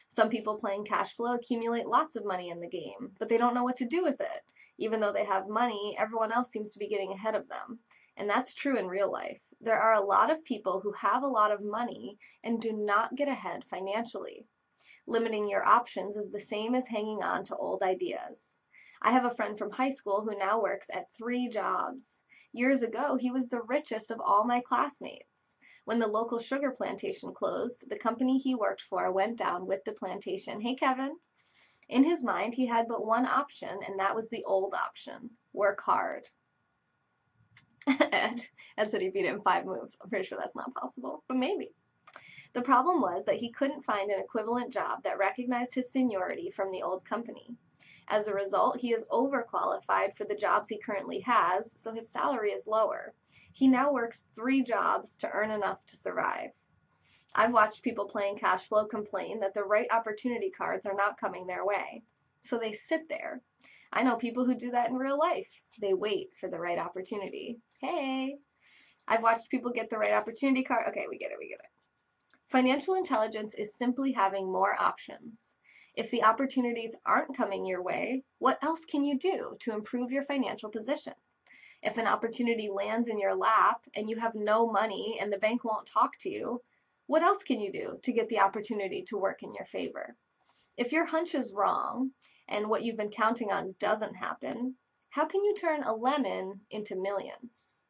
Some people playing cash flow accumulate lots of money in the game, but they don't know what to do with it. Even though they have money, everyone else seems to be getting ahead of them. And that's true in real life. There are a lot of people who have a lot of money and do not get ahead financially. Limiting your options is the same as hanging on to old ideas. I have a friend from high school who now works at 3 jobs. Years ago, he was the richest of all my classmates. When the local sugar plantation closed, the company he worked for went down with the plantation. Hey, Kevin. In his mind, he had but one option, and that was the old option: work hard. Ed said he beat it in 5 moves. I'm pretty sure that's not possible, but maybe. The problem was that he couldn't find an equivalent job that recognized his seniority from the old company. As a result, he is overqualified for the jobs he currently has, so his salary is lower. He now works 3 jobs to earn enough to survive. I've watched people playing cash flow complain that the right opportunity cards are not coming their way. So they sit there. I know people who do that in real life. They wait for the right opportunity. Hey, I've watched people get the right opportunity card. Okay, we get it. Financial intelligence is simply having more options. If the opportunities aren't coming your way, what else can you do to improve your financial position? If an opportunity lands in your lap and you have no money and the bank won't talk to you, what else can you do to get the opportunity to work in your favor? If your hunch is wrong and what you've been counting on doesn't happen, how can you turn a lemon into millions?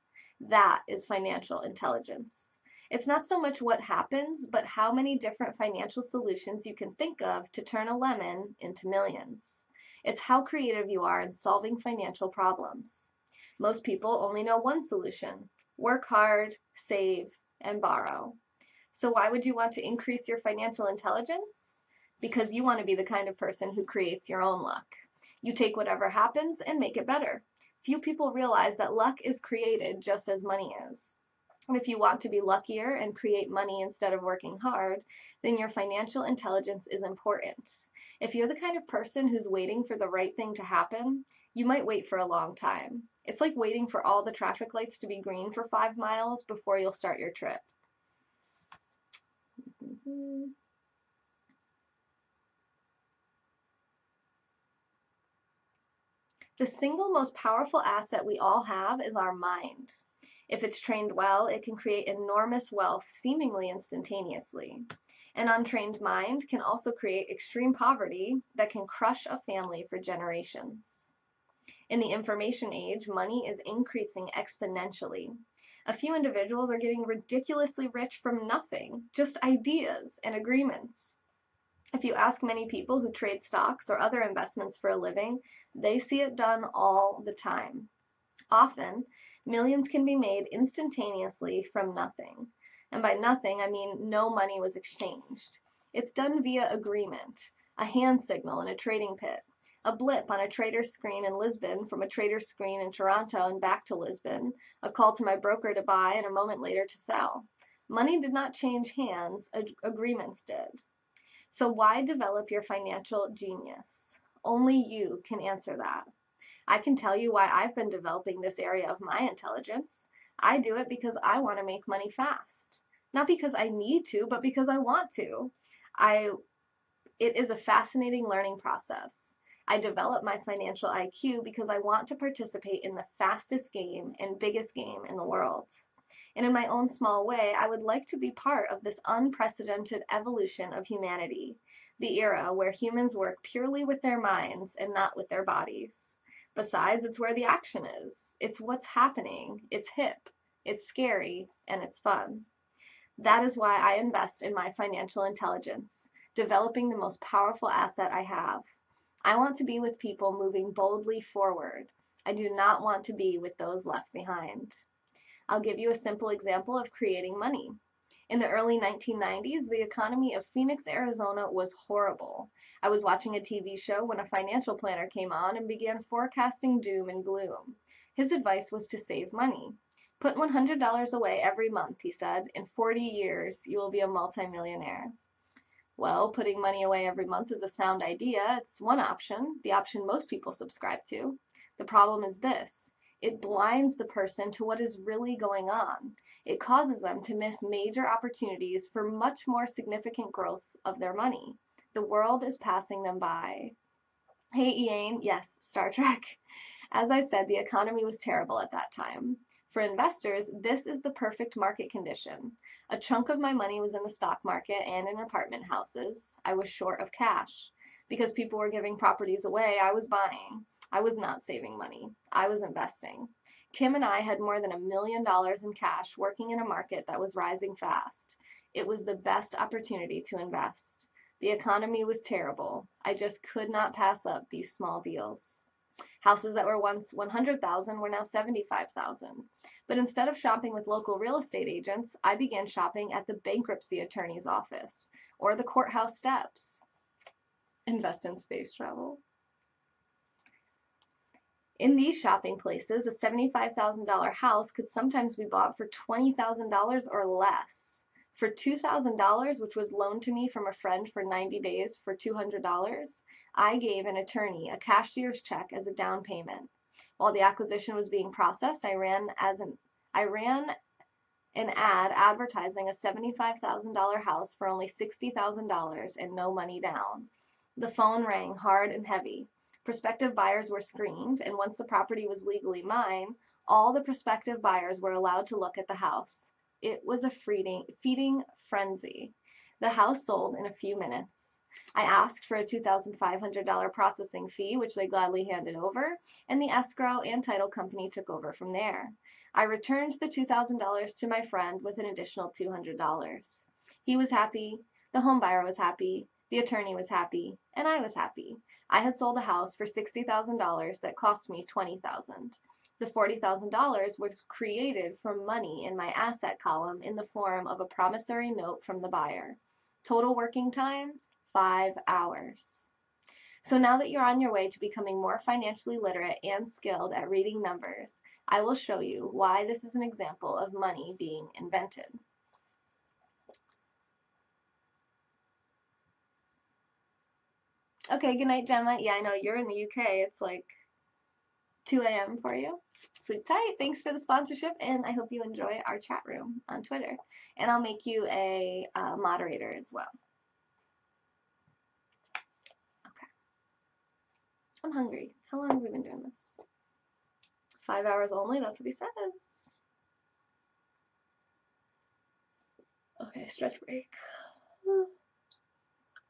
That is financial intelligence. It's not so much what happens, but how many different financial solutions you can think of to turn a lemon into millions. It's how creative you are in solving financial problems. Most people only know one solution: work hard, save, and borrow. So why would you want to increase your financial intelligence? Because you want to be the kind of person who creates your own luck. You take whatever happens and make it better. Few people realize that luck is created just as money is. And if you want to be luckier and create money instead of working hard, then your financial intelligence is important. If you're the kind of person who's waiting for the right thing to happen, you might wait for a long time. It's like waiting for all the traffic lights to be green for 5 miles before you'll start your trip. The single most powerful asset we all have is our mind. If it's trained well, it can create enormous wealth seemingly instantaneously. An untrained mind can also create extreme poverty that can crush a family for generations. In the information age, money is increasing exponentially. A few individuals are getting ridiculously rich from nothing, just ideas and agreements. If you ask many people who trade stocks or other investments for a living, they see it done all the time. Often, millions can be made instantaneously from nothing. And by nothing, I mean no money was exchanged. It's done via agreement, a hand signal in a trading pit, a blip on a trader's screen in Lisbon from a trader's screen in Toronto and back to Lisbon, a call to my broker to buy and a moment later to sell. Money did not change hands, agreements did. So why develop your financial genius? Only you can answer that. I can tell you why I've been developing this area of my intelligence. I do it because I want to make money fast. Not because I need to, but because I want to. It is a fascinating learning process. I develop my financial IQ because I want to participate in the fastest game and biggest game in the world. And in my own small way, I would like to be part of this unprecedented evolution of humanity, the era where humans work purely with their minds and not with their bodies. Besides, it's where the action is. It's what's happening. It's hip. It's scary. And it's fun. That is why I invest in my financial intelligence, developing the most powerful asset I have. I want to be with people moving boldly forward. I do not want to be with those left behind. I'll give you a simple example of creating money. In the early 1990s, the economy of Phoenix, Arizona was horrible. I was watching a TV show when a financial planner came on and began forecasting doom and gloom. His advice was to save money. Put $100 away every month, he said. In 40 years, you will be a multimillionaire. Well, putting money away every month is a sound idea. It's one option, the option most people subscribe to. The problem is this: It blinds the person to what is really going on. It causes them to miss major opportunities for much more significant growth of their money. The world is passing them by. Hey, Ian, yes, Star Trek. As I said, the economy was terrible at that time. For investors, this is the perfect market condition. A chunk of my money was in the stock market and in apartment houses. I was short of cash. Because people were giving properties away, I was buying. I was not saving money. I was investing. Kim and I had more than $1 million in cash working in a market that was rising fast. It was the best opportunity to invest. The economy was terrible. I just could not pass up these small deals. Houses that were once 100,000 were now 75,000. But instead of shopping with local real estate agents, I began shopping at the bankruptcy attorney's office or the courthouse steps. Invest in space travel. In these shopping places, a $75,000 house could sometimes be bought for $20,000 or less. For $2,000, which was loaned to me from a friend for 90 days for $200, I gave an attorney a cashier's check as a down payment. While the acquisition was being processed, I ran an ad advertising a $75,000 house for only $60,000 and no money down. The phone rang hard and heavy. Prospective buyers were screened, and once the property was legally mine, all the prospective buyers were allowed to look at the house. It was a feeding frenzy. The house sold in a few minutes. I asked for a $2,500 processing fee, which they gladly handed over, and the escrow and title company took over from there. I returned the $2,000 to my friend with an additional $200. He was happy, the home buyer was happy, the attorney was happy, and I was happy. I had sold a house for $60,000 that cost me $20,000. The $40,000 was created from money in my asset column in the form of a promissory note from the buyer. Total working time, 5 hours. So now that you're on your way to becoming more financially literate and skilled at reading numbers, I will show you why this is an example of money being invented. Okay, good night, Gemma. Yeah, I know you're in the UK. It's like 2 a.m. for you. Sleep tight. Thanks for the sponsorship, and I hope you enjoy our chat room on Twitter. And I'll make you a moderator as well. Okay. I'm hungry. How long have we been doing this? 5 hours only? That's what he says. Okay, stretch break.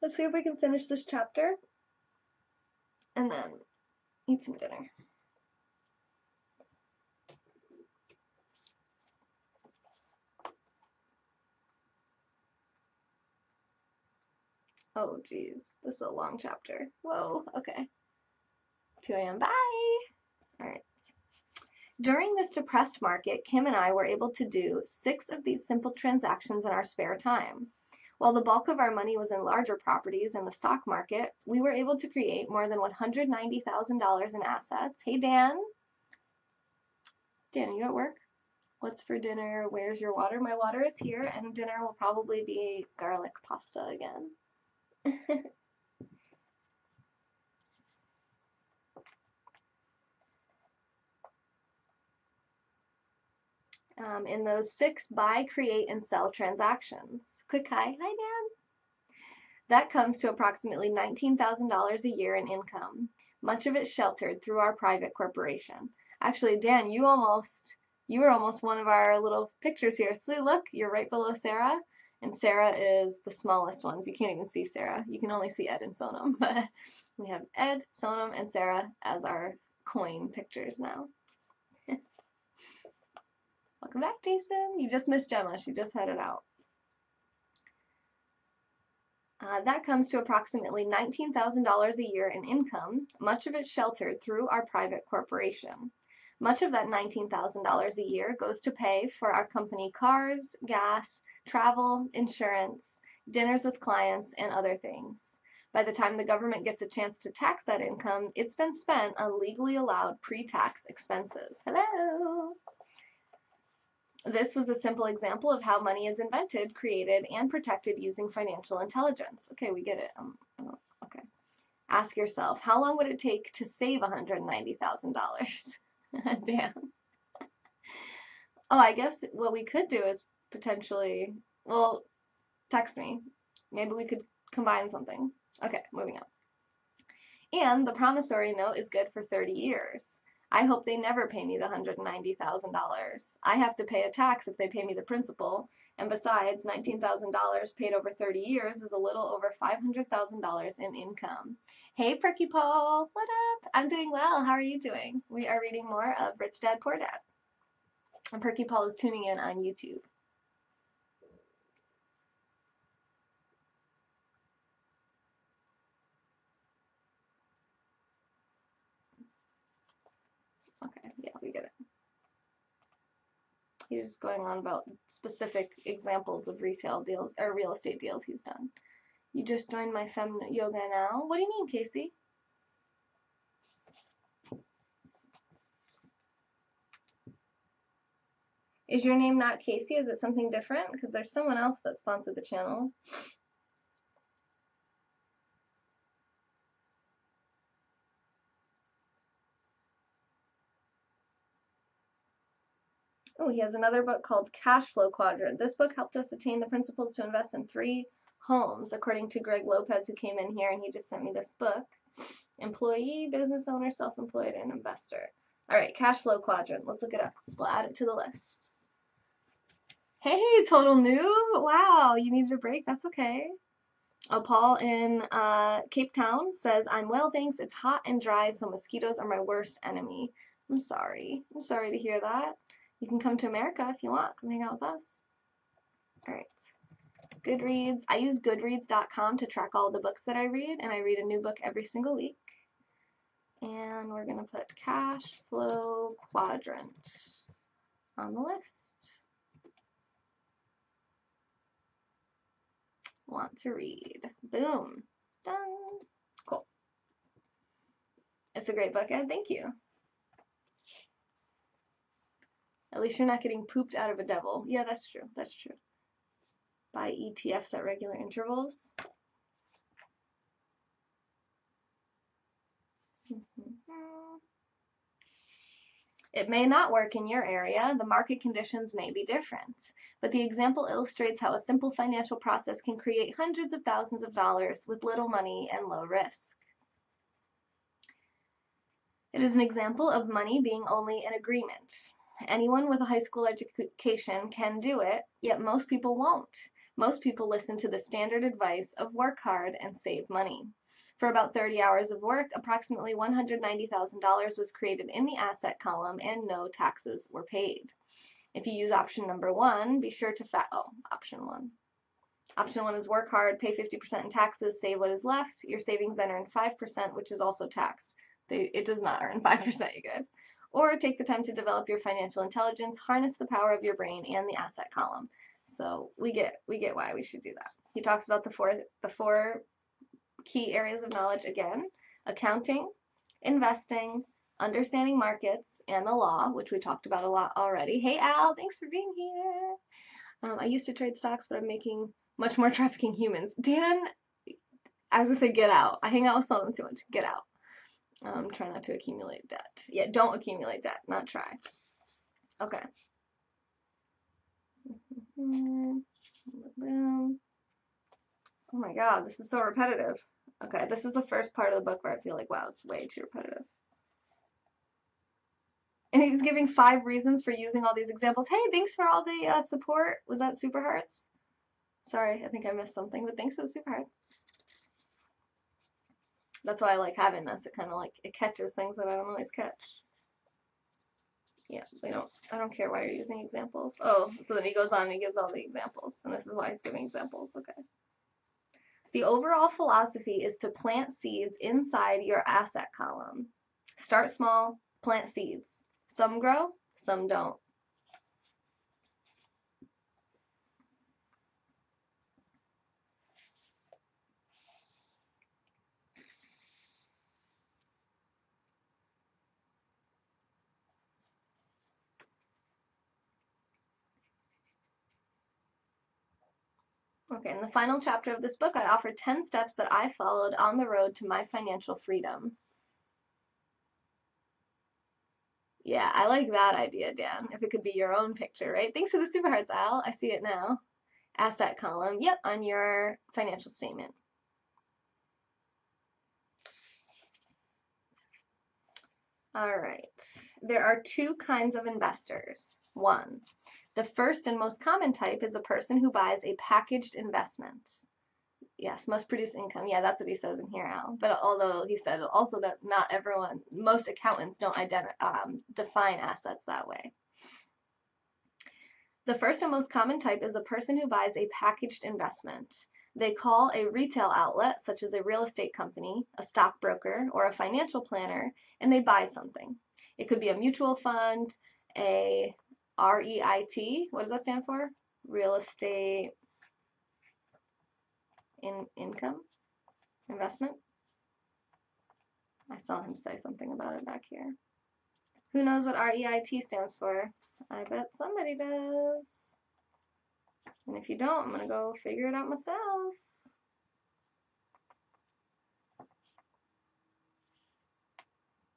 Let's see if we can finish this chapter and then eat some dinner. Oh, geez. This is a long chapter. Whoa, okay. 2 a.m. Bye! All right. During this depressed market, Kim and I were able to do 6 of these simple transactions in our spare time. While the bulk of our money was in larger properties in the stock market, we were able to create more than $190,000 in assets. Hey, Dan. Dan, are you at work? What's for dinner? Where's your water? My water is here, and dinner will probably be garlic pasta again. In those 6 buy, create, and sell transactions. Quick hi. Hi, Dan. That comes to approximately $19,000 a year in income, much of it sheltered through our private corporation. Actually, Dan, you were almost one of our little pictures here. So look, you're right below Sarah, and Sarah is the smallest one. So you can't even see Sarah. You can only see Ed and Sonam, but we have Ed, Sonam, and Sarah as our coin pictures now. Welcome back, Jason. You just missed Gemma. She just headed out. That comes to approximately $19,000 a year in income, much of it sheltered through our private corporation. Much of that $19,000 a year goes to pay for our company cars, gas, travel, insurance, dinners with clients, and other things. By the time the government gets a chance to tax that income, it's been spent on legally allowed pre-tax expenses. Hello! This was a simple example of how money is invented, created, and protected using financial intelligence. Okay, we get it. Okay. Ask yourself, how long would it take to save $190,000? Damn. Oh, I guess what we could do is potentially, well, text me. Maybe we could combine something. Okay, moving on. And the promissory note is good for 30 years. I hope they never pay me the $190,000. I have to pay a tax if they pay me the principal, and besides, $19,000 paid over 30 years is a little over $500,000 in income. Hey, Perky Paul, what up? I'm doing well. How are you doing? We are reading more of Rich Dad Poor Dad. And Perky Paul is tuning in on YouTube. Okay, yeah, we get it. He's going on about specific examples of retail deals or real estate deals he's done. You just joined my fem yoga now? What do you mean, Casey? Is your name not Casey? Is it something different? Because there's someone else that sponsored the channel. Oh, he has another book called Cash Flow Quadrant. This book helped us attain the principles to invest in 3 homes, according to Greg Lopez, who came in here and he just sent me this book. Employee, business owner, self-employed, and investor. All right, Cash Flow Quadrant. Let's look it up. We'll add it to the list. Hey, total noob. Wow, you needed a break? That's okay. Oh, Paul in Cape Town says, I'm well, thanks. It's hot and dry, so mosquitoes are my worst enemy. I'm sorry. I'm sorry to hear that. You can come to America if you want. Come hang out with us. All right. Goodreads. I use goodreads.com to track all the books that I read, and I read a new book every single week. And we're going to put Cash Flow Quadrant on the list. Want to read. Boom. Done. Cool. It's a great book, Ed. Thank you. At least you're not getting pooped out of a devil. Yeah, that's true. That's true. Buy ETFs at regular intervals. It may not work in your area. The market conditions may be different. But the example illustrates how a simple financial process can create hundreds of thousands of dollars with little money and low risk. It is an example of money being only an agreement. Anyone with a high school education can do it, yet most people won't. Most people listen to the standard advice of work hard and save money. For about 30 hours of work, approximately $190,000 was created in the asset column and no taxes were paid. If you use option number 1, be sure to option 1. Option 1 is work hard, pay 50% in taxes, save what is left. Your savings then earn 5%, which is also taxed. It does not earn 5%, you guys. Or take the time to develop your financial intelligence, harness the power of your brain and the asset column. So we get why we should do that. He talks about the four key areas of knowledge again: accounting, investing, understanding markets, and the law, which we talked about a lot already. Hey Al, thanks for being here. I used to trade stocks, but I'm making much more trafficking humans. Dan, I was gonna say get out. I hang out with some of them too much. Get out. Try not to accumulate debt. Yeah, don't accumulate debt, not try. Okay. Oh my god, this is so repetitive. Okay, this is the first part of the book where I feel like, wow, it's way too repetitive. And he's giving 5 reasons for using all these examples. Hey, thanks for all the support. Was that Super Hearts? Sorry, I think I missed something, but thanks for the Super Hearts. That's why I like having this. It kind of like, it catches things that I don't always catch. Yeah, I don't care why you're using examples. Oh, so then he goes on and he gives all the examples. And this is why he's giving examples. Okay. The overall philosophy is to plant seeds inside your asset column. Start small, plant seeds. Some grow, some don't. Okay, in the final chapter of this book, I offer 10 steps that I followed on the road to my financial freedom. Yeah, I like that idea, Dan. If it could be your own picture, right? Thanks for the super hearts, Al. I see it now. Asset column. Yep, on your financial statement. All right. There are two kinds of investors. One, the first and most common type is a person who buys a packaged investment. Yes, must produce income. Yeah, that's what he says in here, Al. But although he said also that not everyone, most accountants don't define assets that way. The first and most common type is a person who buys a packaged investment. They call a retail outlet, such as a real estate company, a stockbroker, or a financial planner, and they buy something. It could be a mutual fund, a REIT. What does that stand for? Real estate income investment. I saw him say something about it back here. Who knows what REIT stands for? I bet somebody does. And if you don't, I'm going to go figure it out myself.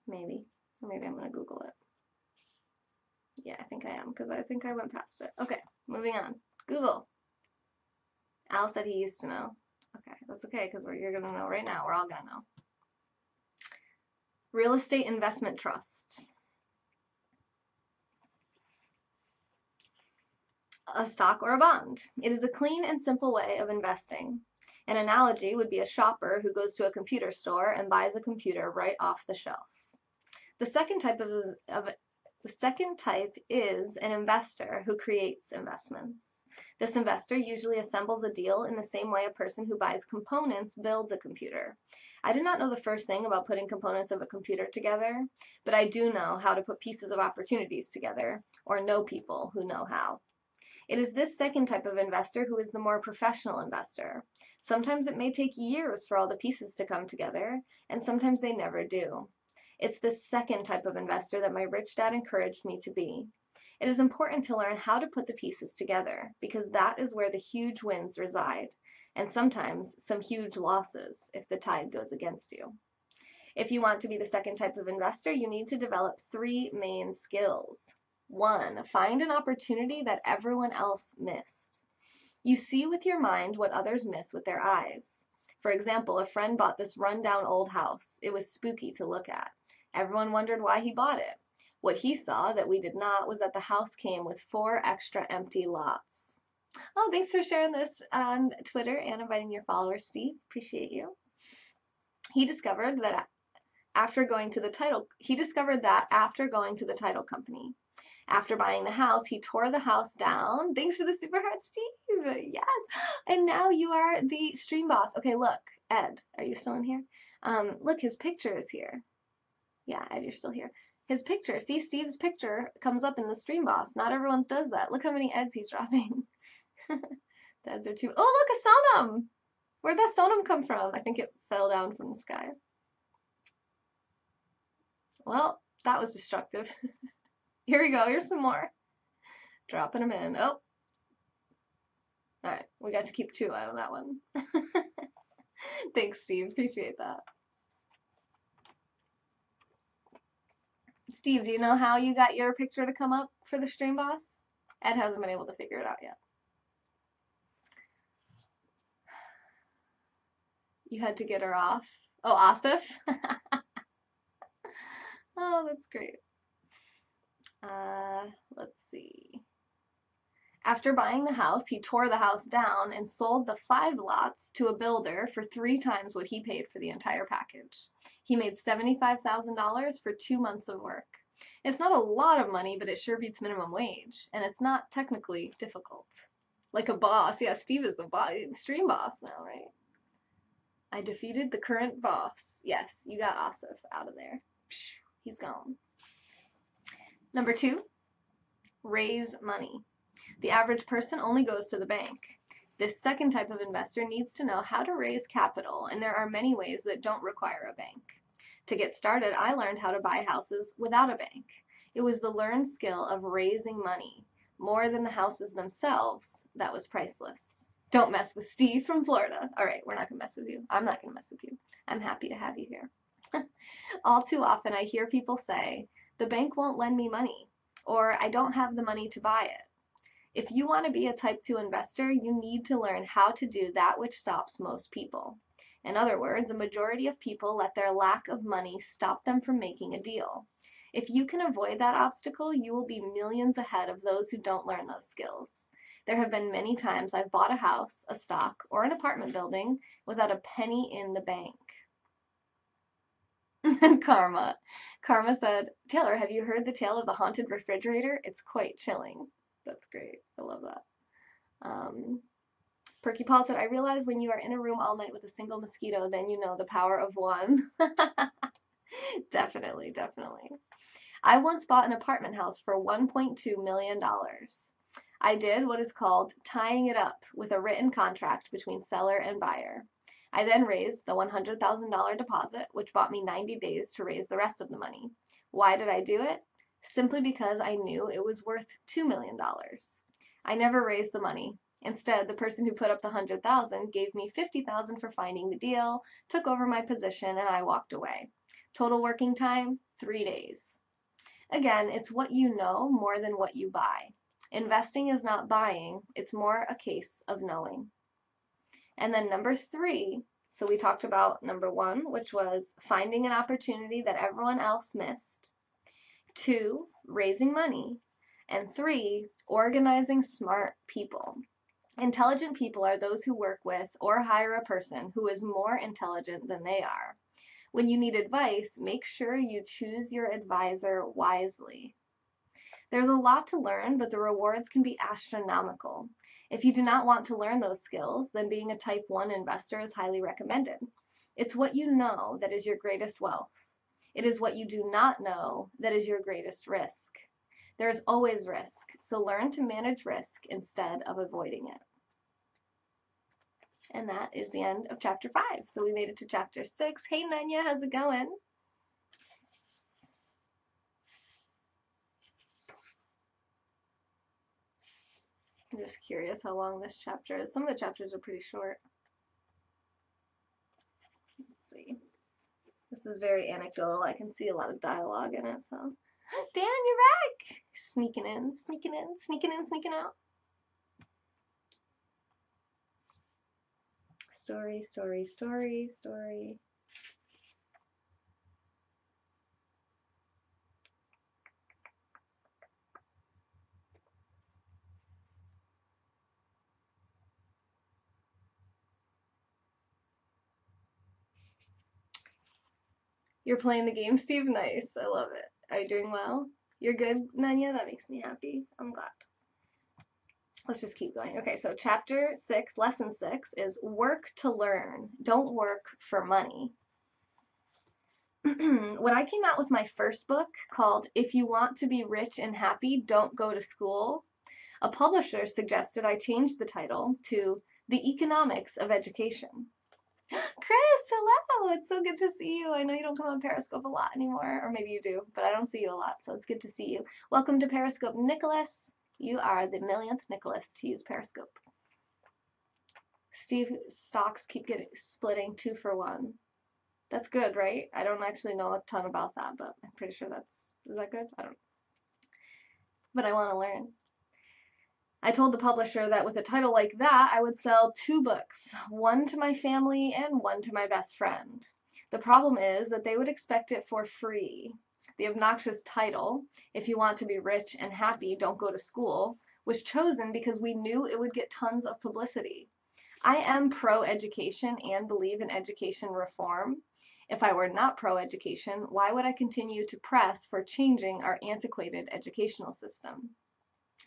Maybe. Or maybe I'm going to Google it. Yeah, I think I am, because I think I went past it. Okay, moving on. Google. Al said he used to know. Okay, that's okay, because you're going to know right now. We're all going to know. Real estate investment trust. A stock or a bond. It is a clean and simple way of investing. An analogy would be a shopper who goes to a computer store and buys a computer right off the shelf. The second type is an investor who creates investments. This investor usually assembles a deal in the same way a person who buys components builds a computer. I do not know the first thing about putting components of a computer together, but I do know how to put pieces of opportunities together, or know people who know how. It is this second type of investor who is the more professional investor. Sometimes it may take years for all the pieces to come together, and sometimes they never do. It's this second type of investor that my rich dad encouraged me to be. It is important to learn how to put the pieces together, because that is where the huge wins reside, and sometimes some huge losses if the tide goes against you. If you want to be the second type of investor, you need to develop 3 main skills. 1, find an opportunity that everyone else missed. You see with your mind what others miss with their eyes. For example, a friend bought this rundown old house. It was spooky to look at. Everyone wondered why he bought it. What he saw that we did not was that the house came with 4 extra empty lots. Oh, thanks for sharing this on Twitter and inviting your followers, Steve. Appreciate you. He discovered that after going to the title company. After buying the house, he tore the house down. Thanks for the super heart, Steve. Yes. And now you are the stream boss. Okay, look, Ed, are you still in here? Look, his picture is here. Yeah, Ed, you're still here. His picture. See, Steve's picture comes up in the stream boss. Not everyone's does that. Look how many Eds he's dropping. The Eds are too. Oh, look, a Sonam. Where'd that Sonam come from? I think it fell down from the sky. Well, that was destructive. Here we go. Here's some more. Dropping them in. Oh. Alright, we got to keep 2 out of that one. Thanks, Steve. Appreciate that. Steve, do you know how you got your picture to come up for the stream boss? Ed hasn't been able to figure it out yet. You had to get her off. Oh, Asif? Oh, that's great. Let's see. After buying the house, he tore the house down and sold the 5 lots to a builder for 3 times what he paid for the entire package. He made $75,000 for 2 months of work. It's not a lot of money, but it sure beats minimum wage, and it's not technically difficult. Like a boss. Yeah, Steve is the stream boss now, right? I defeated the current boss. Yes, you got Asif out of there. He's gone. Number 2, raise money. The average person only goes to the bank. This second type of investor needs to know how to raise capital, and there are many ways that don't require a bank. To get started, I learned how to buy houses without a bank. It was the learned skill of raising money, more than the houses themselves, that was priceless. Don't mess with Steve from Florida. All right, we're not going to mess with you. I'm not going to mess with you. I'm happy to have you here. All too often, I hear people say The bank won't lend me money, or I don't have the money to buy it. If you want to be a type 2 investor, you need to learn how to do that which stops most people. In other words, a majority of people let their lack of money stop them from making a deal. If you can avoid that obstacle, you will be millions ahead of those who don't learn those skills. There have been many times I've bought a house, a stock, or an apartment building without a penny in the bank. Karma. Karma said, Taylor, have you heard the tale of the haunted refrigerator? It's quite chilling. That's great. I love that. Perky Paul said, I realize when you are in a room all night with a single mosquito, then you know the power of one. Definitely, definitely. I once bought an apartment house for $1.2 million. I did what is called tying it up with a written contract between seller and buyer. I then raised the $100,000 deposit, which bought me 90 days to raise the rest of the money. Why did I do it? Simply because I knew it was worth $2 million. I never raised the money. Instead, the person who put up the $100,000 gave me $50,000 for finding the deal, took over my position, and I walked away. Total working time, 3 days. Again, it's what you know more than what you buy. Investing is not buying, it's more a case of knowing. And then number 3, so we talked about number 1, which was finding an opportunity that everyone else missed. 2, raising money. And 3, organizing smart people. Intelligent people are those who work with or hire a person who is more intelligent than they are. When you need advice, make sure you choose your advisor wisely. There's a lot to learn, but the rewards can be astronomical. If you do not want to learn those skills, then being a type 1 investor is highly recommended. It's what you know that is your greatest wealth. It is what you do not know that is your greatest risk. There is always risk, so learn to manage risk instead of avoiding it. And that is the end of chapter 5. So we made it to chapter 6. Hey, Nanya, how's it going? I'm just curious how long this chapter is. Some of the chapters are pretty short. Let's see. This is very anecdotal. I can see a lot of dialogue in it, so. Dan, you're back! Sneaking in, sneaking in, sneaking in, sneaking out. Story, story, story, story. You're playing the game, Steve? Nice. I love it. Are you doing well? You're good, Nanya? That makes me happy. I'm glad. Let's just keep going. Okay, so chapter 6, lesson 6 is work to learn. Don't work for money. When I came out with my first book called If You Want to Be Rich and Happy, Don't Go to School, a publisher suggested I change the title to The Economics of Education. Chris, hello! It's so good to see you. I know you don't come on Periscope a lot anymore, or maybe you do, but I don't see you a lot, so it's good to see you. Welcome to Periscope, Nicholas. You are the millionth Nicholas to use Periscope. Steve, stocks keep splitting 2 for 1. That's good, right? I don't actually know a ton about that, but I'm pretty sure is that good? I don't know. But I want to learn. I told the publisher that with a title like that, I would sell 2 books, one to my family and one to my best friend. The problem is that they would expect it for free. The obnoxious title, If You Want to Be Rich and Happy, Don't Go to School, was chosen because we knew it would get tons of publicity. I am pro-education and believe in education reform. If I were not pro-education, why would I continue to press for changing our antiquated educational system?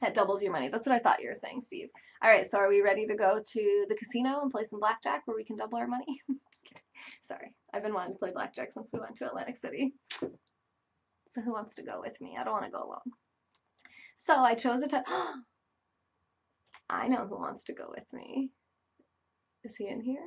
That doubles your money. That's what I thought you were saying, Steve. All right, so are we ready to go to the casino and play some blackjack where we can double our money? Just kidding. Sorry, I've been wanting to play blackjack since we went to Atlantic City. So who wants to go with me? I don't want to go alone. So I chose a time. I know who wants to go with me. Is he in here?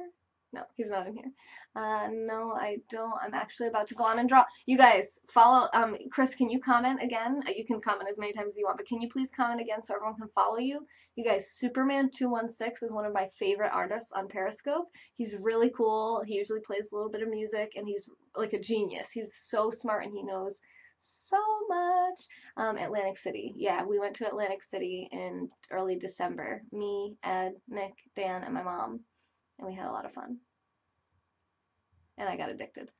No, he's not in here. No, I don't. I'm actually about to go on and draw. You guys, follow. Chris, can you comment again? You can comment as many times as you want, but can you please comment again so everyone can follow you? You guys, Superman216 is one of my favorite artists on Periscope. He's really cool. He usually plays a little bit of music, and he's like a genius. He's so smart, and he knows so much. Atlantic City. Yeah, we went to Atlantic City in early December. Me, Ed, Nick, Dan, and my mom. And we had a lot of fun. And I got addicted.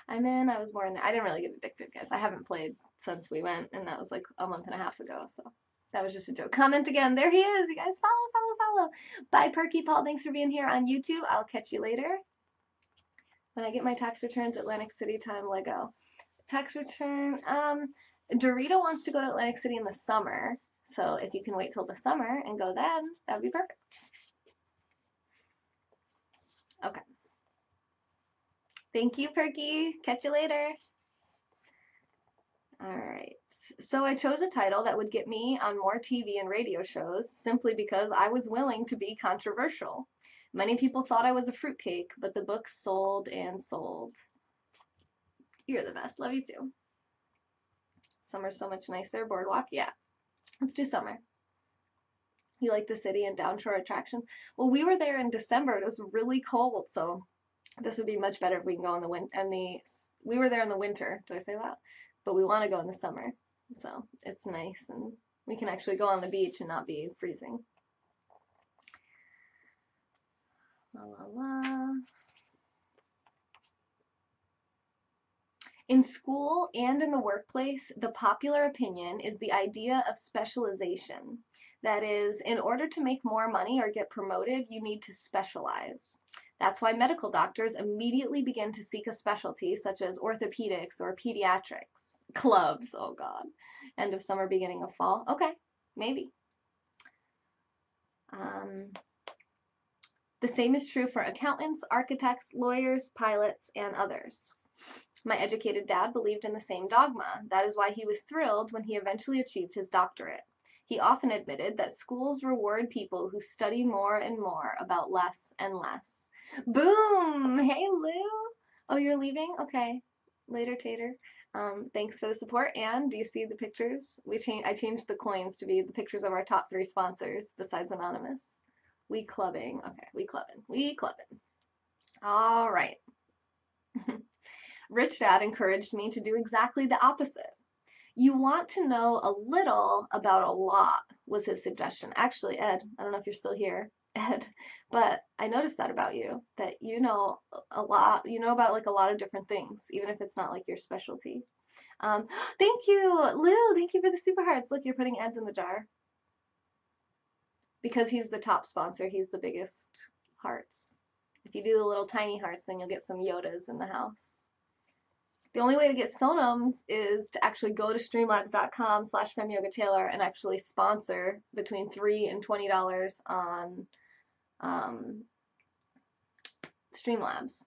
I was more in there. I didn't really get addicted, guys. I haven't played since we went, and that was like a month and a half ago, so that was just a joke. Comment again. There he is. You guys follow, follow, follow. Bye, Perky Paul. Thanks for being here on YouTube. I'll catch you later. When I get my tax returns, Atlantic City time, Lego. Tax return, Dorito wants to go to Atlantic City in the summer, so if you can wait till the summer and go then, that would be perfect. Okay. Thank you, Perky. Catch you later. All right. So I chose a title that would get me on more TV and radio shows simply because I was willing to be controversial. Many people thought I was a fruitcake, but the book sold and sold. You're the best. Love you too. Summer's so much nicer. Boardwalk? Yeah. Let's do summer. You like the city and downshore attractions? Well, we were there in December. It was really cold, so this would be much better if we can go in the winter. We were there in the winter. Did I say that? But we want to go in the summer, so it's nice, and we can actually go on the beach and not be freezing. La la la. In school and in the workplace, the popular opinion is the idea of specialization. That is, in order to make more money or get promoted, you need to specialize. That's why medical doctors immediately begin to seek a specialty such as orthopedics or pediatrics. Clubs, oh God. End of summer, beginning of fall. Okay, maybe. The same is true for accountants, architects, lawyers, pilots, and others. My educated dad believed in the same dogma. That is why he was thrilled when he eventually achieved his doctorate. He often admitted that schools reward people who study more and more about less and less. Boom! Hey, Lou! Oh, you're leaving? Okay. Later, Tater. Thanks for the support. And do you see the pictures? I changed the coins to be the pictures of our top 3 sponsors besides Anonymous. We clubbing. Okay, we clubbing. We clubbing. All right. Rich Dad encouraged me to do exactly the opposite. You want to know a little about a lot, was his suggestion. Actually, Ed, I don't know if you're still here, Ed, but I noticed that about you, that you know a lot, you know about like a lot of different things, even if it's not like your specialty. Thank you, Lou, thank you for the super hearts. Look, you're putting Ed's in the jar. Because he's the top sponsor, he's the biggest hearts. If you do the little tiny hearts, then you'll get some Yodas in the house. The only way to get Sonums is to actually go to streamlabs.com/FemYogaTaylor and actually sponsor between $3 and $20 on Streamlabs.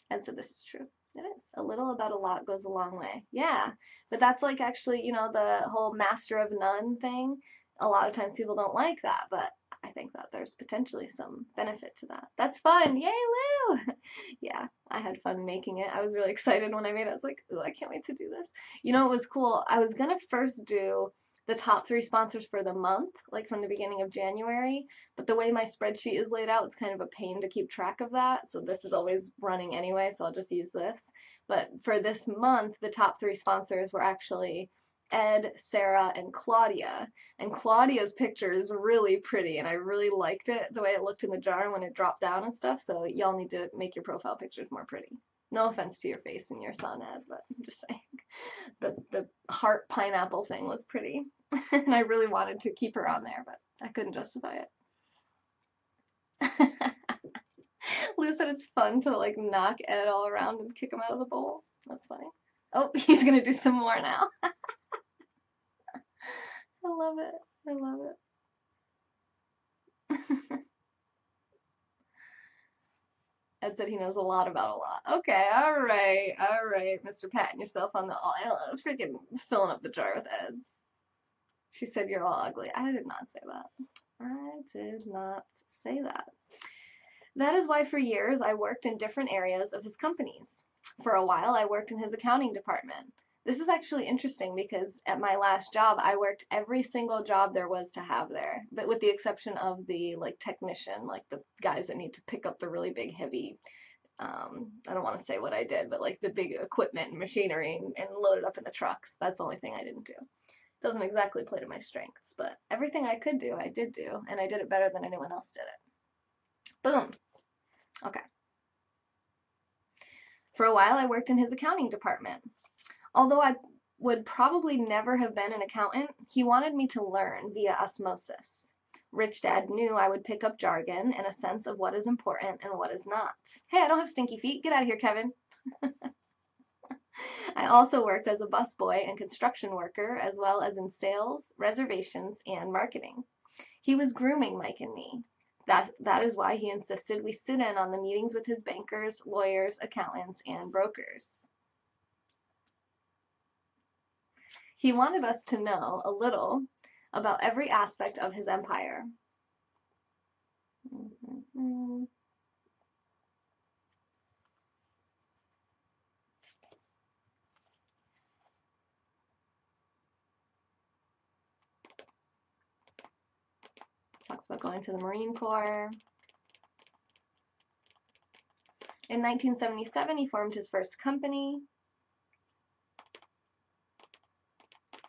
And so this is true. It is. A little about a lot goes a long way. Yeah. But that's like actually, you know, the whole master of none thing. A lot of times people don't like that, but I think that there's potentially some benefit to that. That's fun. Yay, Lou! Yeah, I had fun making it. I was really excited when I made it. I was like, ooh, I can't wait to do this. You know, it was cool. I was going to first do the top 3 sponsors for the month, like from the beginning of January, but the way my spreadsheet is laid out, it's kind of a pain to keep track of that. So this is always running anyway, so I'll just use this. But for this month, the top 3 sponsors were actually Ed, Sarah, and Claudia. And Claudia's picture is really pretty, and I really liked it, the way it looked in the jar when it dropped down and stuff, so y'all need to make your profile pictures more pretty. No offense to your face and your son, Ed, but I'm just saying. The heart pineapple thing was pretty, and I really wanted to keep her on there, but I couldn't justify it. Lou said it's fun to like knock Ed all around and kick him out of the bowl. That's funny. Oh, he's gonna do some more now. I love it. I love it. Ed said he knows a lot about a lot. Okay, all right, Mr. Patting yourself on the freaking filling up the jar with Eds. She said you're all ugly. I did not say that. I did not say that. That is why for years I worked in different areas of his companies. For a while I worked in his accounting department. This is actually interesting because at my last job, I worked every single job there was to have there, but with the exception of the like technician, like the guys that need to pick up the really big, heavy I don't want to say what I did, but like the big equipment and machinery and load it up in the trucks. That's the only thing I didn't do. Doesn't exactly play to my strengths, but everything I could do, I did do, and I did it better than anyone else did it. Boom. Okay. For a while, I worked in his accounting department. Although I would probably never have been an accountant, he wanted me to learn via osmosis. Rich Dad knew I would pick up jargon and a sense of what is important and what is not. Hey, I don't have stinky feet. Get out of here, Kevin. I also worked as a busboy and construction worker, as well as in sales, reservations, and marketing. He was grooming Mike and me. That is why he insisted we sit in on the meetings with his bankers, lawyers, accountants, and brokers. He wanted us to know a little about every aspect of his empire. Talks about going to the Marine Corps. In 1977, he formed his first company,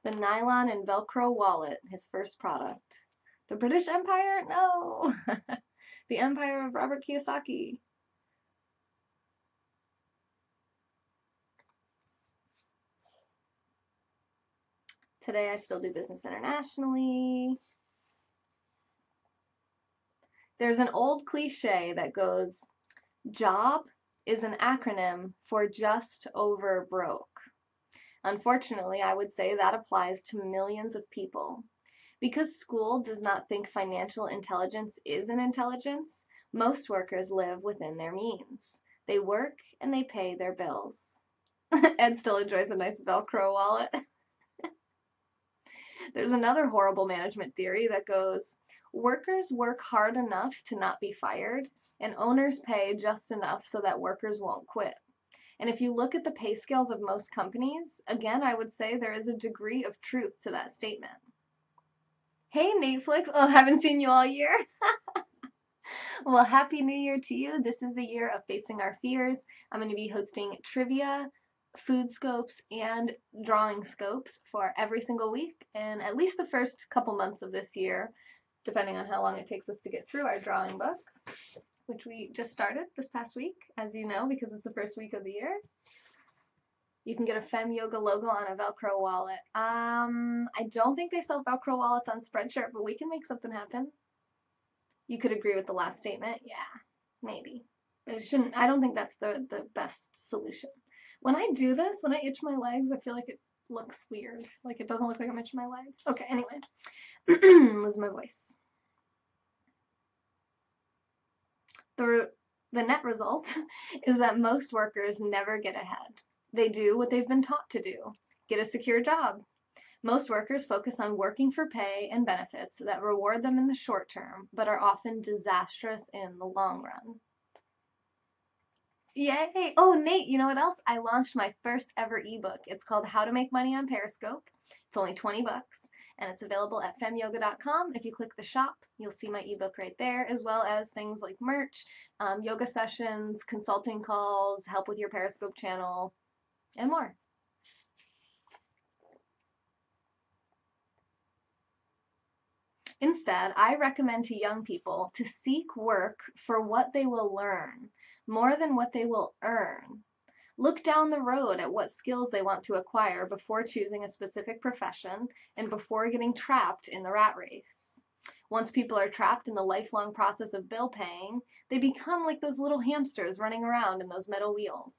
the nylon and Velcro wallet, his first product. The British Empire? No! The Empire of Robert Kiyosaki. Today I still do business internationally. There's an old cliche that goes, JOB is an acronym for just over broke. Unfortunately, I would say that applies to millions of people. Because school does not think financial intelligence is an intelligence, most workers live within their means. They work and they pay their bills. Ed still enjoys a nice Velcro wallet. There's another horrible management theory that goes, workers work hard enough to not be fired, and owners pay just enough so that workers won't quit. And if you look at the pay scales of most companies, again, I would say there is a degree of truth to that statement. Hey, Netflix. Oh, haven't seen you all year. Well, Happy New Year to you. This is the year of facing our fears. I'm going to be hosting trivia, food scopes, and drawing scopes for every single week, and at least the first couple months of this year, depending on how long it takes us to get through our drawing book, which we just started this past week, as you know, because it's the first week of the year. You can get a Fem Yoga logo on a Velcro wallet. I don't think they sell Velcro wallets on Spreadshirt, but we can make something happen. You could agree with the last statement. Yeah, maybe. But it shouldn't, I don't think that's the best solution. When I do this, when I itch my legs, I feel like it looks weird. Like it doesn't look like I'm itching my leg. Okay, anyway. Lose my voice. The net result is that most workers never get ahead. They do what they've been taught to do, get a secure job. Most workers focus on working for pay and benefits that reward them in the short term, but are often disastrous in the long run. Yay! Oh, Nate, you know what else? I launched my first ever ebook. It's called How to Make Money on Periscope. It's only 20 bucks, and it's available at femyoga.com. If you click the shop, you'll see my ebook right there, as well as things like merch, yoga sessions, consulting calls, help with your Periscope channel, and more. Instead, I recommend to young people to seek work for what they will learn, more than what they will earn. Look down the road at what skills they want to acquire before choosing a specific profession and before getting trapped in the rat race. Once people are trapped in the lifelong process of bill paying, they become like those little hamsters running around in those metal wheels.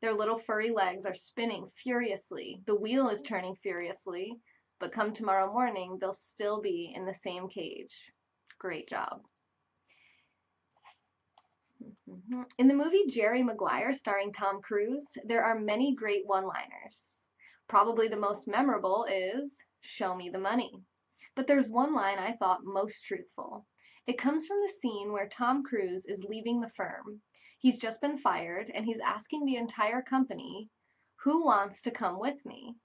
Their little furry legs are spinning furiously. The wheel is turning furiously, but come tomorrow morning, they'll still be in the same cage. Great job. In the movie Jerry Maguire, starring Tom Cruise, there are many great one-liners. Probably the most memorable is, "Show me the money." But there's one line I thought most truthful. It comes from the scene where Tom Cruise is leaving the firm. He's just been fired, and he's asking the entire company, "Who wants to come with me?"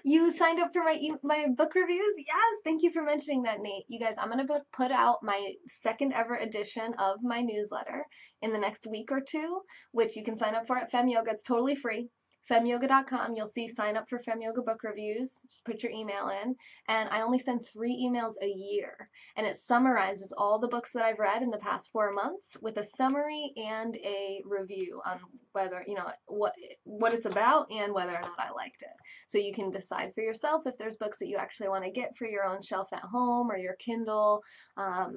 You signed up for my book reviews? Yes, thank you for mentioning that, Nate. You guys, I'm gonna put out my second ever edition of my newsletter in the next week or two, which you can sign up for at FemYoga. It's totally free. Femyoga.com. You'll see sign up for FemYoga book reviews. Just put your email in, and I only send 3 emails a year, and it summarizes all the books that I've read in the past 4 months with a summary and a review on whether what it's about and whether or not I liked it. So you can decide for yourself if there's books that you actually want to get for your own shelf at home or your Kindle,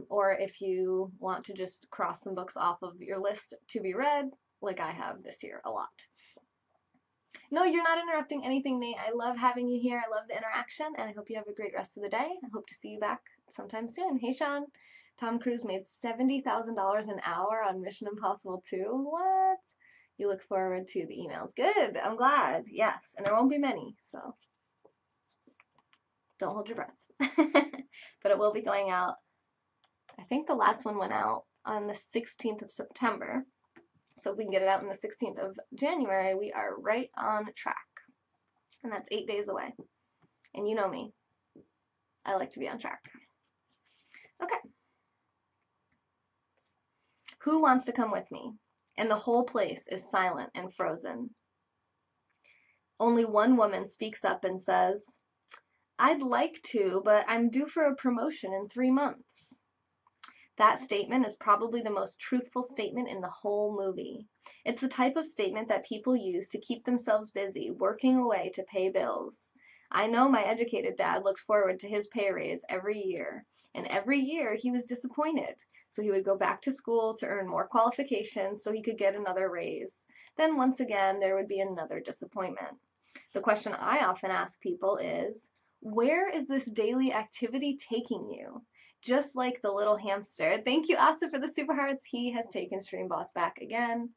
or if you want to just cross some books off of your list to be read, like I have this year a lot. No, you're not interrupting anything, Nate. I love having you here. I love the interaction, and I hope you have a great rest of the day. I hope to see you back sometime soon. Hey, Sean. Tom Cruise made $70,000 an hour on Mission Impossible 2. What? You look forward to the emails. Good. I'm glad. Yes. And there won't be many, so don't hold your breath. But it will be going out. I think the last one went out on the 16th of September. So if we can get it out on the 16th of January, we are right on track. And that's 8 days away. And you know me. I like to be on track. Okay. Who wants to come with me? And the whole place is silent and frozen. Only one woman speaks up and says, I'd like to, but I'm due for a promotion in 3 months. That statement is probably the most truthful statement in the whole movie. It's the type of statement that people use to keep themselves busy, working away to pay bills. I know my educated dad looked forward to his pay raise every year, and every year he was disappointed. So he would go back to school to earn more qualifications so he could get another raise. Then once again, there would be another disappointment. The question I often ask people is, where is this daily activity taking you? Just like the little hamster. Thank you, Asa, for the super hearts. He has taken Stream Boss back again.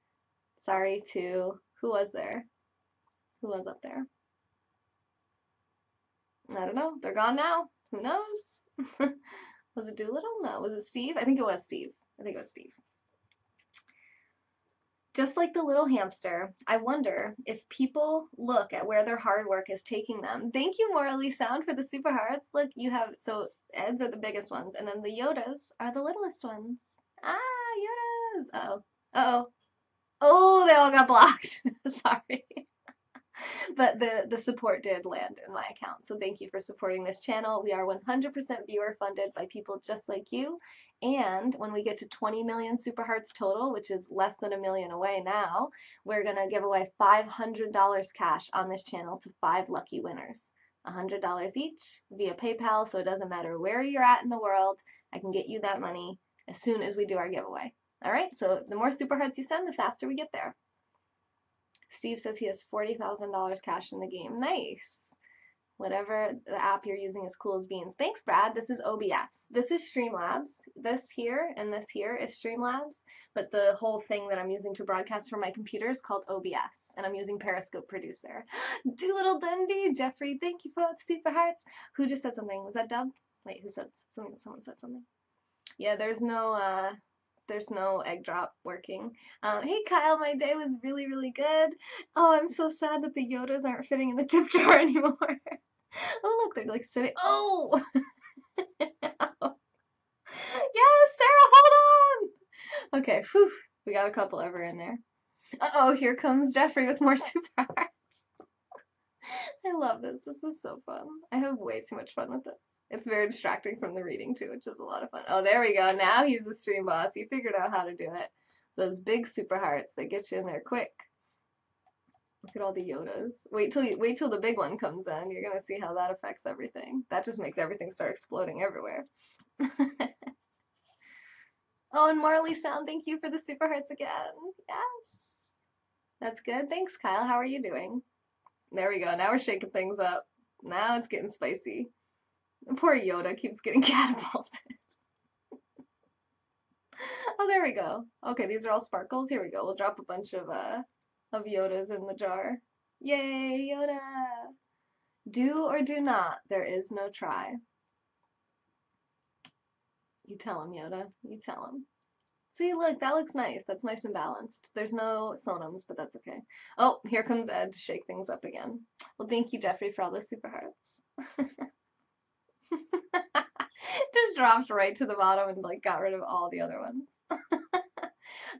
Sorry to, who was there? Who was up there? I don't know. They're gone now. Who knows? Was it Doolittle? No. Was it Steve? I think it was Steve. Just like the little hamster, I wonder if people look at where their hard work is taking them. Thank you, Morally Sound, for the super hearts. Look, you have, so Eds are the biggest ones, and then the Yodas are the littlest ones. Ah, Yodas. Uh-oh. Uh-oh. Oh, they all got blocked. Sorry. But the support did land in my account. So thank you for supporting this channel. We are 100% viewer funded by people just like you. And when we get to 20 million super hearts total, which is less than 1 million away now, we're going to give away $500 cash on this channel to 5 lucky winners. $100 each via PayPal, so it doesn't matter where you're at in the world. I can get you that money as soon as we do our giveaway. All right, so the more super hearts you send, the faster we get there. Steve says he has $40,000 cash in the game. Nice. Whatever the app you're using is cool as beans. Thanks, Brad. This is OBS. This is Streamlabs. This here and this here is Streamlabs, but the whole thing that I'm using to broadcast from my computer is called OBS, and I'm using Periscope Producer. Doolittle Dundee, Jeffrey, thank you for the super hearts. Who just said something? Was that Dub? Wait, who said something? Someone said something. Yeah, there's no egg drop working. Hey Kyle, my day was really, really good. Oh, I'm so sad that the Yodas aren't fitting in the tip jar anymore. Oh, look, they're like sitting. Oh! Yes, Sarah, hold on! Okay, whew, we got a couple ever in there. Uh-oh, here comes Jeffrey with more super hearts. I love this. This is so fun. I have way too much fun with this. It's very distracting from the reading too, which is a lot of fun. Oh, there we go. Now he's the stream boss. He figured out how to do it. Those big super hearts that get you in there quick. Look at all the Yodas. Wait till the big one comes in. You're gonna see how that affects everything. That just makes everything start exploding everywhere. Oh, and Marley Sound, thank you for the super hearts again. Yes. That's good. Thanks, Kyle. How are you doing? There we go. Now we're shaking things up. Now it's getting spicy. Poor Yoda keeps getting catapulted. Oh, there we go. Okay, these are all sparkles. Here we go. We'll drop a bunch of Yodas in the jar. Yay, Yoda! Do or do not. There is no try. You tell him, Yoda. You tell him. See, look, that looks nice. That's nice and balanced. There's no sonams, but that's okay. Oh, here comes Ed to shake things up again. Well, thank you, Jeffrey, for all the super hearts. Just dropped right to the bottom and like got rid of all the other ones.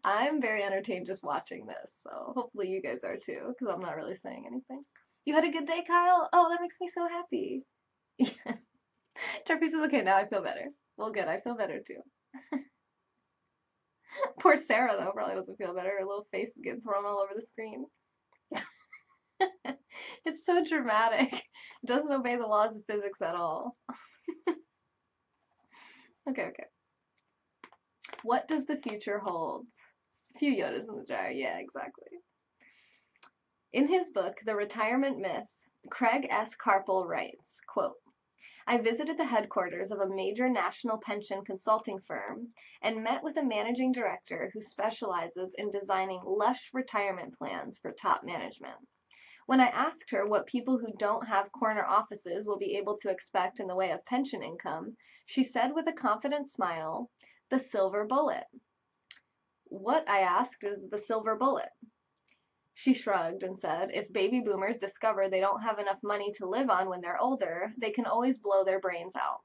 I'm very entertained just watching this, so hopefully you guys are too, because I'm not really saying anything. You had a good day, Kyle? Oh, that makes me so happy. Jeffrey says, okay, now I feel better. Well, good, I feel better too. Poor Sarah, though, probably doesn't feel better. Her little face is getting thrown all over the screen. It's so dramatic. It doesn't obey the laws of physics at all. Okay. What does the future hold? A few Yodas in the jar. Yeah, exactly. In his book, The Retirement Myth, Craig S. Carpel writes, quote, I visited the headquarters of a major national pension consulting firm and met with a managing director who specializes in designing lush retirement plans for top management. When I asked her what people who don't have corner offices will be able to expect in the way of pension income, she said with a confident smile, the silver bullet. What, I asked, is the silver bullet? She shrugged and said, if baby boomers discover they don't have enough money to live on when they're older, they can always blow their brains out.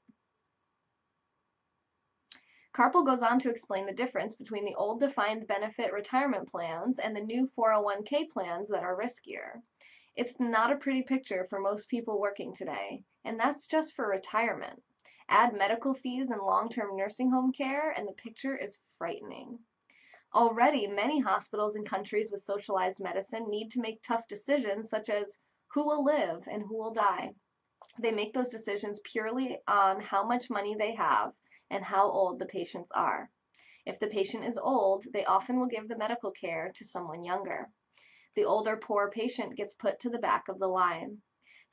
Carpel goes on to explain the difference between the old defined benefit retirement plans and the new 401k plans that are riskier. It's not a pretty picture for most people working today, and that's just for retirement. Add medical fees and long-term nursing home care, and the picture is frightening. Already, many hospitals in countries with socialized medicine need to make tough decisions such as who will live and who will die. They make those decisions purely on how much money they have and how old the patients are. If the patient is old, they often will give the medical care to someone younger. The older poor patient gets put to the back of the line.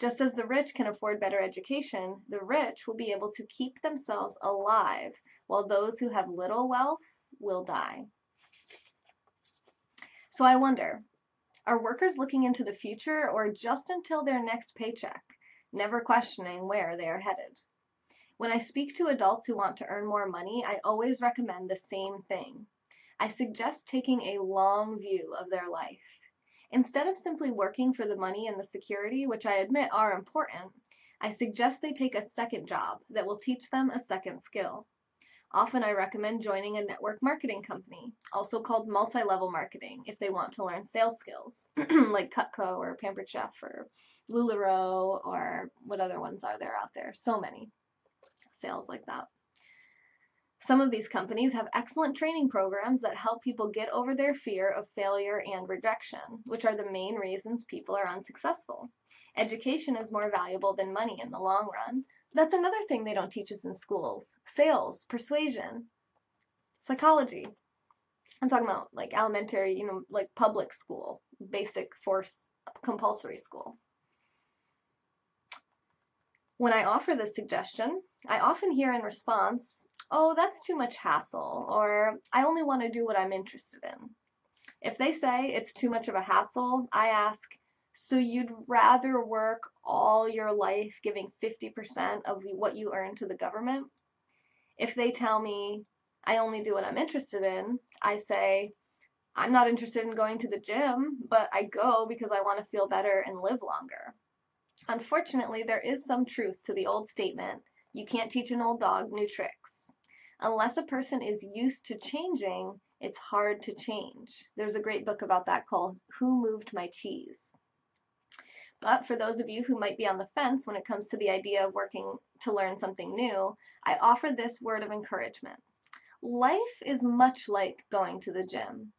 Just as the rich can afford better education, the rich will be able to keep themselves alive, while those who have little wealth will die. So I wonder, are workers looking into the future or just until their next paycheck, never questioning where they are headed? When I speak to adults who want to earn more money, I always recommend the same thing. I suggest taking a long view of their life. Instead of simply working for the money and the security, which I admit are important, I suggest they take a second job that will teach them a second skill. Often I recommend joining a network marketing company, also called multi-level marketing, if they want to learn sales skills, like Cutco or Pampered Chef or LuLaRoe or what other ones are there out there? So many sales like that. Some of these companies have excellent training programs that help people get over their fear of failure and rejection, which are the main reasons people are unsuccessful. Education is more valuable than money in the long run. That's another thing they don't teach us in schools. Sales, persuasion, psychology. I'm talking about like elementary, like public school, basic force compulsory school. When I offer this suggestion, I often hear in response, oh, that's too much hassle, or I only want to do what I'm interested in. If they say it's too much of a hassle, I ask, so you'd rather work all your life giving 50% of what you earn to the government? If they tell me I only do what I'm interested in, I say, I'm not interested in going to the gym, but I go because I want to feel better and live longer. Unfortunately, there is some truth to the old statement, you can't teach an old dog new tricks. Unless a person is used to changing, it's hard to change. There's a great book about that called Who Moved My Cheese? But for those of you who might be on the fence when it comes to the idea of working to learn something new, I offer this word of encouragement. Life is much like going to the gym.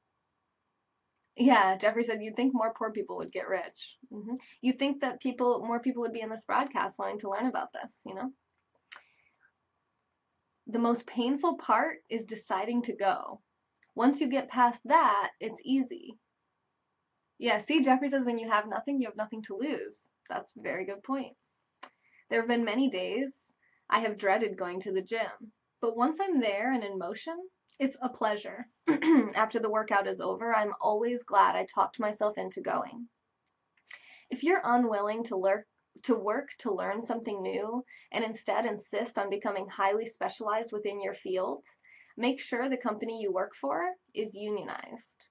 Yeah, Jeffrey said you'd think more poor people would get rich. You'd think that more people would be in this broadcast wanting to learn about this, The most painful part is deciding to go. Once you get past that, it's easy. Yeah, see, Jeffrey says when you have nothing to lose. That's a very good point. There have been many days I have dreaded going to the gym, but once I'm there and in motion, it's a pleasure. After the workout is over, I'm always glad I talked myself into going. If you're unwilling to work to learn something new and instead insist on becoming highly specialized within your field, Make sure the company you work for is unionized.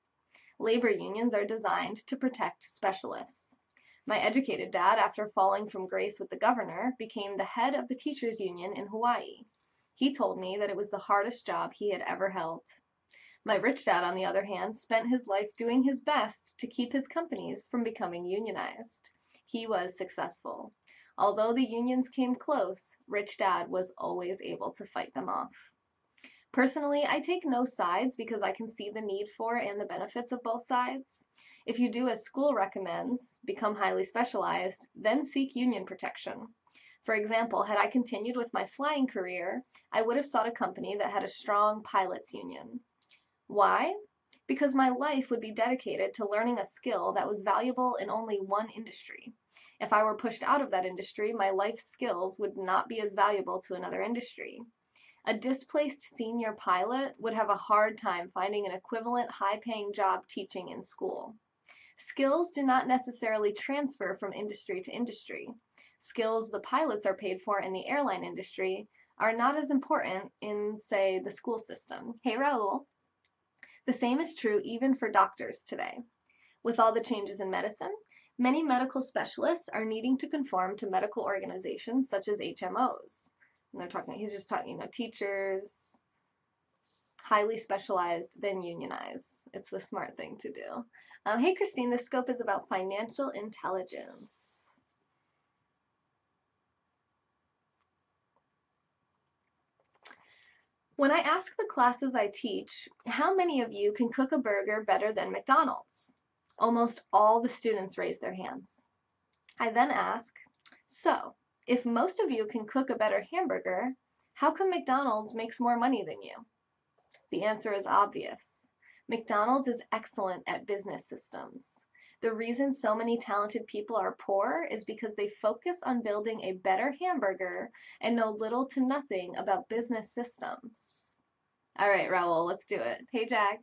Labor unions are designed to protect specialists. My educated dad, after falling from grace with the governor, became the head of the teachers' union in Hawaii. He told me that it was the hardest job he had ever held. My rich dad, on the other hand, spent his life doing his best to keep his companies from becoming unionized. He was successful. Although the unions came close, Rich Dad was always able to fight them off. Personally, I take no sides because I can see the need for and the benefits of both sides. If you do as school recommends, become highly specialized, then seek union protection. For example, had I continued with my flying career, I would have sought a company that had a strong pilots union. Why? Because my life would be dedicated to learning a skill that was valuable in only one industry. If I were pushed out of that industry, my life skills would not be as valuable to another industry. A displaced senior pilot would have a hard time finding an equivalent high-paying job teaching in school. Skills do not necessarily transfer from industry to industry. Skills the pilots are paid for in the airline industry are not as important in, say, the school system. Hey, Raul. The same is true even for doctors today. With all the changes in medicine, many medical specialists are needing to conform to medical organizations such as HMOs. And he's just talking, teachers, highly specialized, then unionize. It's the smart thing to do. Hey, Christine, this scope is about financial intelligence. When I ask the classes I teach, how many of you can cook a burger better than McDonald's? Almost all the students raise their hands. I then ask, so, if most of you can cook a better hamburger, how come McDonald's makes more money than you? The answer is obvious. McDonald's is excellent at business systems. The reason so many talented people are poor is because they focus on building a better hamburger and know little to nothing about business systems. All right, Raul, let's do it. Hey, Jack.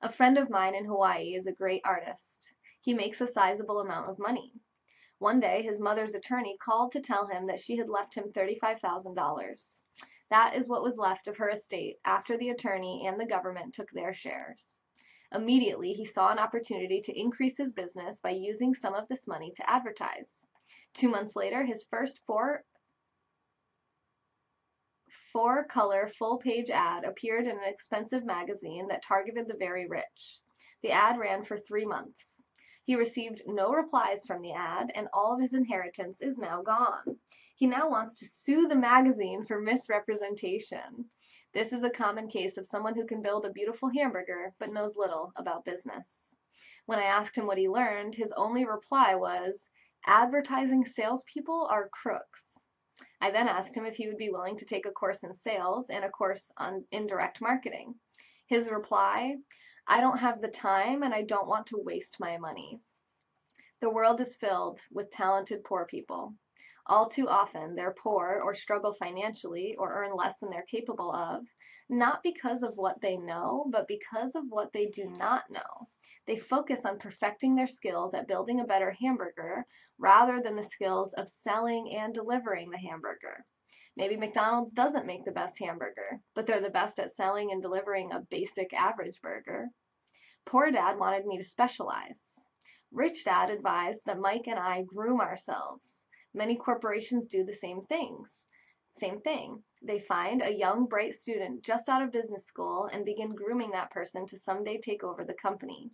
A friend of mine in Hawaii is a great artist. He makes a sizable amount of money. One day, his mother's attorney called to tell him that she had left him $35,000. That is what was left of her estate after the attorney and the government took their shares. Immediately, he saw an opportunity to increase his business by using some of this money to advertise. 2 months later, his first four-color full-page ad appeared in an expensive magazine that targeted the very rich. The ad ran for 3 months. He received no replies from the ad, and all of his inheritance is now gone. He now wants to sue the magazine for misrepresentation. This is a common case of someone who can build a beautiful hamburger but knows little about business. When I asked him what he learned, his only reply was, "Advertising salespeople are crooks." I then asked him if he would be willing to take a course in sales and a course on indirect marketing. His reply, "I don't have the time and I don't want to waste my money." The world is filled with talented poor people. All too often, they're poor or struggle financially or earn less than they're capable of, not because of what they know, but because of what they do not know. They focus on perfecting their skills at building a better hamburger rather than the skills of selling and delivering the hamburger. Maybe McDonald's doesn't make the best hamburger, but they're the best at selling and delivering a basic average burger. Poor Dad wanted me to specialize. Rich Dad advised that Mike and I groom ourselves. Many corporations do the same thing. They find a young, bright student just out of business school and begin grooming that person to someday take over the company.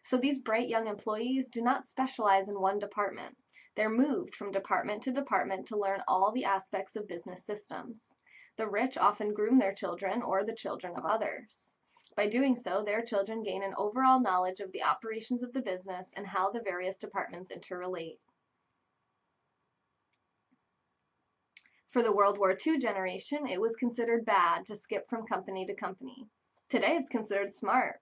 So these bright young employees do not specialize in one department. They're moved from department to department to learn all the aspects of business systems. The rich often groom their children or the children of others. By doing so, their children gain an overall knowledge of the operations of the business and how the various departments interrelate. For the World War II generation, it was considered bad to skip from company to company. Today, it's considered smart.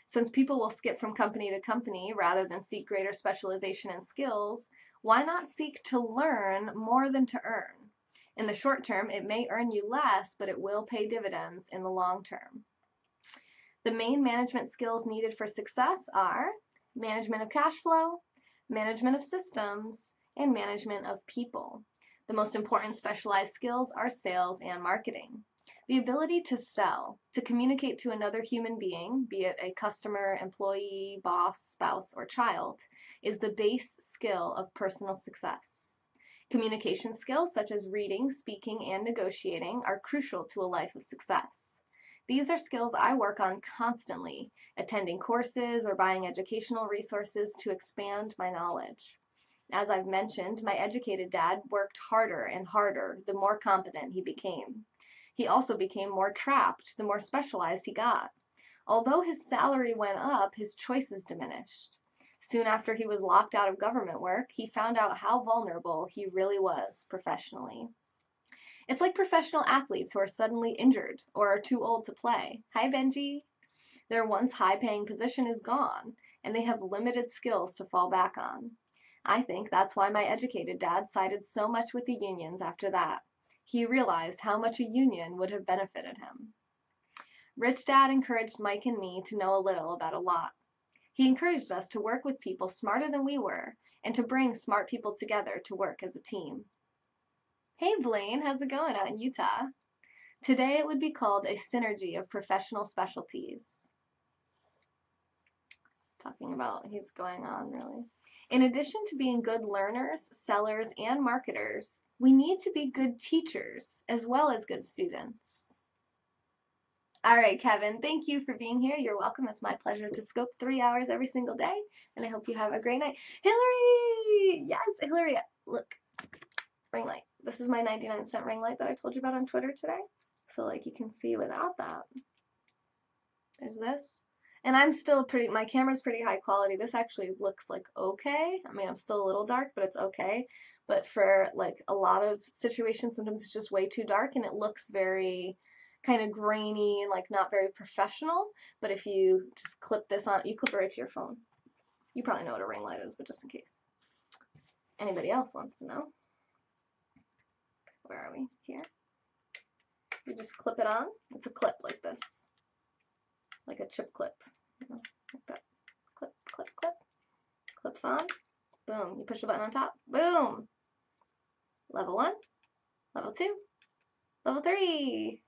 Since people will skip from company to company rather than seek greater specialization and skills, why not seek to learn more than to earn? In the short term, it may earn you less, but it will pay dividends in the long term. The main management skills needed for success are management of cash flow, management of systems, and management of people. The most important specialized skills are sales and marketing. The ability to sell, to communicate to another human being, be it a customer, employee, boss, spouse, or child, is the base skill of personal success. Communication skills such as reading, speaking, and negotiating are crucial to a life of success. These are skills I work on constantly, attending courses or buying educational resources to expand my knowledge. As I've mentioned, my educated dad worked harder and harder the more competent he became. He also became more trapped the more specialized he got. Although his salary went up, his choices diminished. Soon after he was locked out of government work, he found out how vulnerable he really was professionally. It's like professional athletes who are suddenly injured or are too old to play. Hi, Benji. Their once high paying position is gone, and they have limited skills to fall back on. I think that's why my educated dad sided so much with the unions after that. He realized how much a union would have benefited him. Rich Dad encouraged Mike and me to know a little about a lot. He encouraged us to work with people smarter than we were and to bring smart people together to work as a team. Hey Blaine, how's it going out in Utah? Today it would be called a synergy of professional specialties. Talking about he's going on really. In addition to being good learners, sellers, and marketers, we need to be good teachers as well as good students. All right, Kevin, thank you for being here. You're welcome. It's my pleasure to scope 3 hours every single day, and I hope you have a great night. Hillary! Yes, Hillary, look, ring light. This is my 99-cent ring light that I told you about on Twitter today. So, like, you can see without that. There's this. And I'm still my camera's pretty high quality. This actually looks like okay. I mean, I'm still a little dark, but it's okay. But for, like, a lot of situations, sometimes it's just way too dark, and it looks very kind of grainy and like not very professional. But if you just clip this on, you clip it right to your phone. You probably know what a ring light is, but just in case anybody else wants to know. Where are we? Here. You just clip it on. It's a clip like this, like a chip clip, you know, like that. Clip, clip, clip. Clips on. Boom. You push the button on top. Boom. Level 1, level 2, level 3.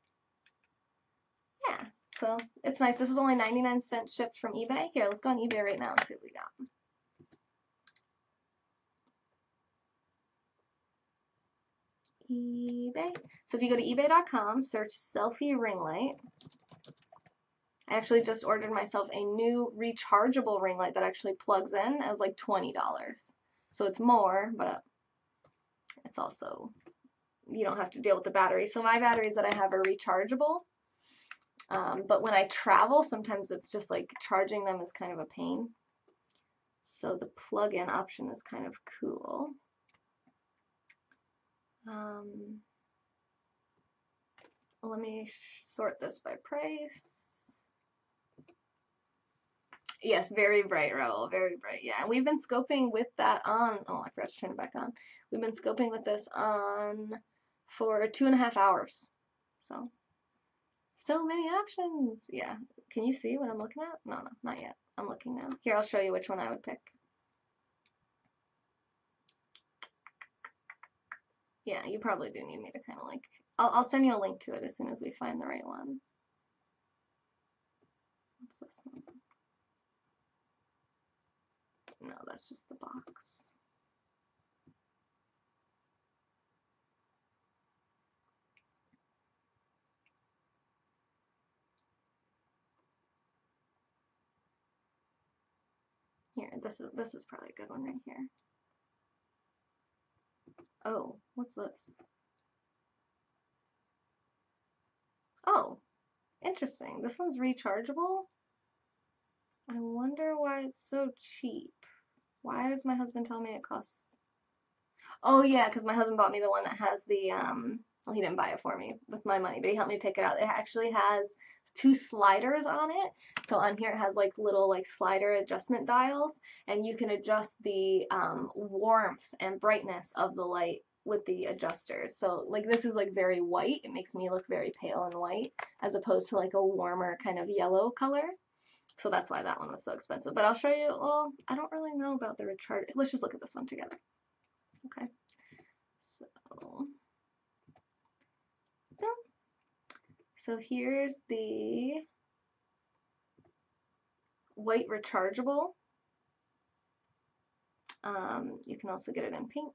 Yeah, so it's nice. This was only 99 cents shipped from eBay. Here, let's go on eBay right now and see what we got. eBay. So if you go to ebay.com, search selfie ring light. I actually just ordered myself a new rechargeable ring light that actually plugs in. It was like $20. So it's more, but it's also, you don't have to deal with the battery. So my batteries that I have are rechargeable. But when I travel, sometimes it's just like charging them is kind of a pain. So the plug-in option is kind of cool. Let me sort this by price. Yes, very bright, Raul, very bright. Yeah, and we've been scoping with that on. Oh, I forgot to turn it back on. We've been scoping with this on for 2.5 hours. So many options. Yeah. Can you see what I'm looking at? No, not yet. I'm looking now. Here, I'll show you which one I would pick. Yeah, you probably do need me to kind of like. I'll send you a link to it as soon as we find the right one. What's this one? No, that's just the box. Here, this is probably a good one right here. Oh, what's this? Oh, interesting. This one's rechargeable. I wonder why it's so cheap. Why is my husband telling me it costs? Oh yeah, because my husband bought me the one that has the well, he didn't buy it for me with my money, but he helped me pick it out. It actually has 2 sliders on it. So on here it has like little like slider adjustment dials, and you can adjust the warmth and brightness of the light with the adjusters. So like this is like very white. It makes me look very pale and white as opposed to like a warmer kind of yellow color. So that's why that one was so expensive. But I'll show you, well, I don't really know about the recharge. Let's just look at this one together. Okay. So, So here's the white rechargeable. You can also get it in pink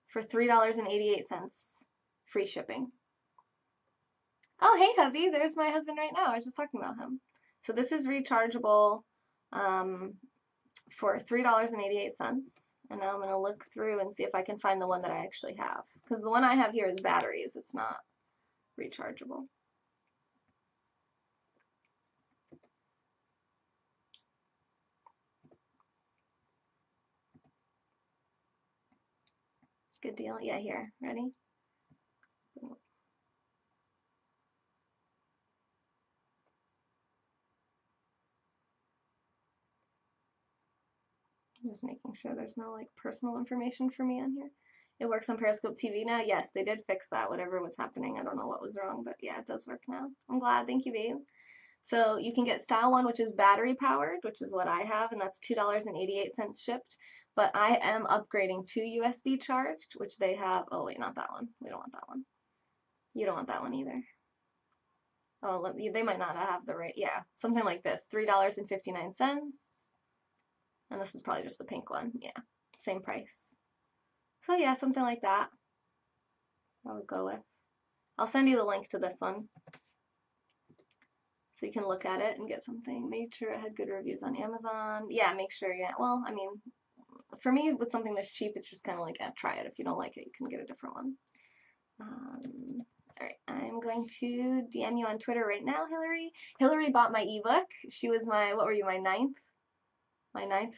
for $3.88, free shipping. Oh, hey, hubby, there's my husband right now. I was just talking about him. So this is rechargeable for $3.88. And now I'm going to look through and see if I can find the one that I actually have. Because the one I have here is batteries. It's not rechargeable. Good deal. Yeah, here. Ready? Just making sure there's no like personal information for me on here. It works on Periscope TV now. Yes, they did fix that. Whatever was happening, I don't know what was wrong, but yeah, it does work now. I'm glad. Thank you, babe. So you can get style one, which is battery powered, which is what I have, and that's $2.88 shipped. But I am upgrading to USB charged, which they have. Oh wait, not that one. We don't want that one. You don't want that one either. Oh, they might not have the right. Yeah, something like this, $3.59. And this is probably just the pink one. Yeah, same price. So yeah, something like that I would go with. I'll send you the link to this one so you can look at it and get something. Make sure it had good reviews on Amazon. Yeah, make sure, yeah. Well, I mean, for me, with something that's cheap, it's just kind of like, try it. If you don't like it, you can get a different one. All right, I'm going to DM you on Twitter right now, Hillary. Hillary bought my ebook. She was my, what were you, my ninth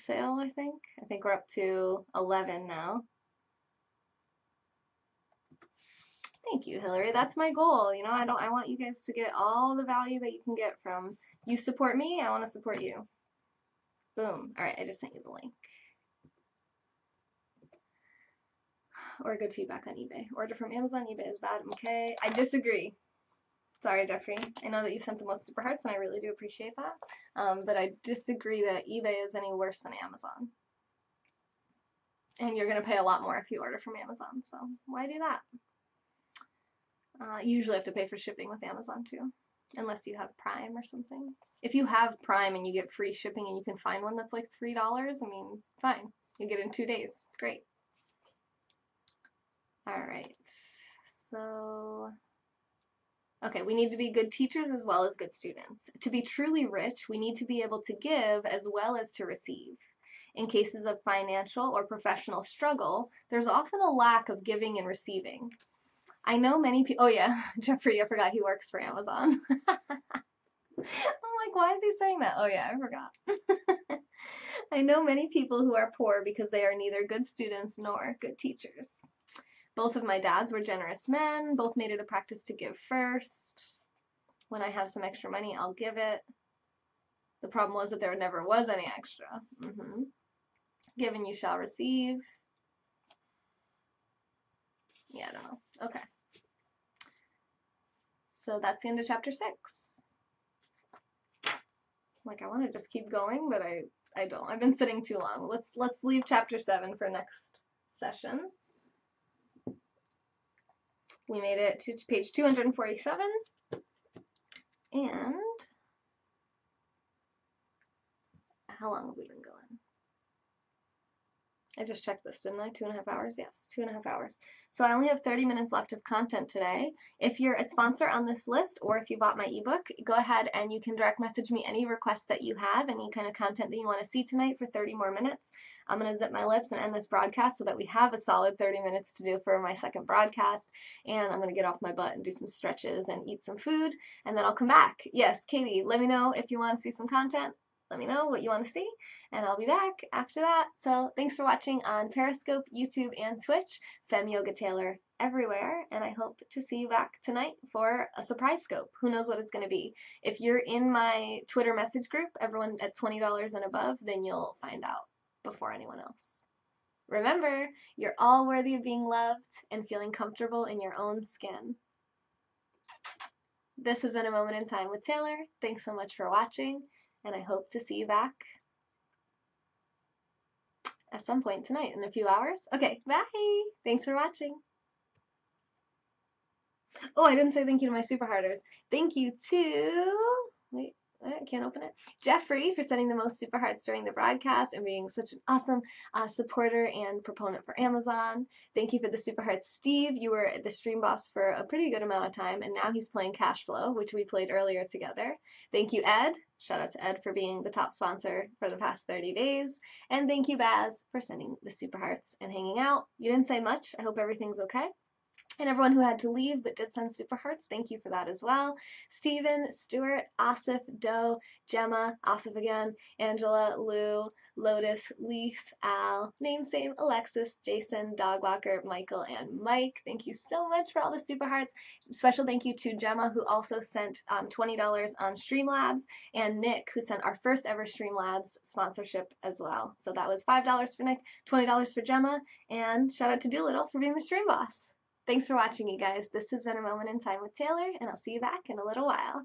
sale, I think. I think we're up to 11 now. Thank you, Hillary. That's my goal. You know, I want you guys to get all the value that you can get from you support me, I want to support you. Boom. All right, I just sent you the link. Or good feedback on eBay. Order from Amazon, eBay is bad. Okay. I disagree. Sorry, Jeffrey. I know that you sent the most super hearts, and I really do appreciate that. But I disagree that eBay is any worse than Amazon. And you're going to pay a lot more if you order from Amazon, so why do that? You usually have to pay for shipping with Amazon too, unless you have Prime or something. If you have Prime and you get free shipping and you can find one that's like $3, I mean, fine. You get it in 2 days. It's great. All right. So, okay, we need to be good teachers as well as good students. To be truly rich, we need to be able to give as well as to receive. In cases of financial or professional struggle, there's often a lack of giving and receiving. I know many people. Oh yeah, Jeffrey, I forgot he works for Amazon. I'm like, why is he saying that? Oh yeah, I forgot. I know many people who are poor because they are neither good students nor good teachers. Both of my dads were generous men. Both made it a practice to give first. When I have some extra money, I'll give it. The problem was that there never was any extra. Give and you shall receive. Yeah, I don't know. Okay. So that's the end of chapter 6. Like, I want to just keep going, but I don't. I've been sitting too long. Let's leave chapter 7 for next session. We made it to page 247. And how long have we been going? I just checked this, didn't I? 2.5 hours? Yes, 2.5 hours. So I only have 30 minutes left of content today. If you're a sponsor on this list, or if you bought my ebook, go ahead and you can direct message me any requests that you have, any kind of content that you want to see tonight for 30 more minutes. I'm going to zip my lips and end this broadcast so that we have a solid 30 minutes to do for my second broadcast. And I'm going to get off my butt and do some stretches and eat some food, and then I'll come back. Yes, Katie, let me know if you want to see some content. Let me know what you want to see, and I'll be back after that. So thanks for watching on Periscope, YouTube, and Twitch. Femme Yoga Taylor everywhere, and I hope to see you back tonight for a surprise scope. Who knows what it's going to be? If you're in my Twitter message group, everyone at $20 and above, then you'll find out before anyone else. Remember, you're all worthy of being loved and feeling comfortable in your own skin. This has been A Moment in Time with Taylor. Thanks so much for watching, and I hope to see you back at some point tonight in a few hours. Okay, bye! Thanks for watching. Oh, I didn't say thank you to my super hearters. Thank you to, wait, I can't open it. Jeffrey for sending the most super hearts during the broadcast and being such an awesome supporter and proponent for Amazon. Thank you for the super hearts, Steve. You were the stream boss for a pretty good amount of time, and now he's playing Cash Flow, which we played earlier together. Thank you, Ed. Shout out to Ed for being the top sponsor for the past 30 days. And thank you, Baz, for sending the super hearts and hanging out. You didn't say much. I hope everything's okay. And everyone who had to leave but did send super hearts, thank you for that as well. Stephen, Stuart, Asif, Doe, Gemma, Asif again, Angela, Lou, Lotus, Lise, Al, Namesame, Alexis, Jason, Dogwalker, Michael, and Mike. Thank you so much for all the super hearts. Special thank you to Gemma, who also sent $20 on Streamlabs, and Nick, who sent our first ever Streamlabs sponsorship as well. So that was $5 for Nick, $20 for Gemma, and shout out to Doolittle for being the stream boss. Thanks for watching, you guys. This has been A Moment in Time with Taylor, and I'll see you back in a little while.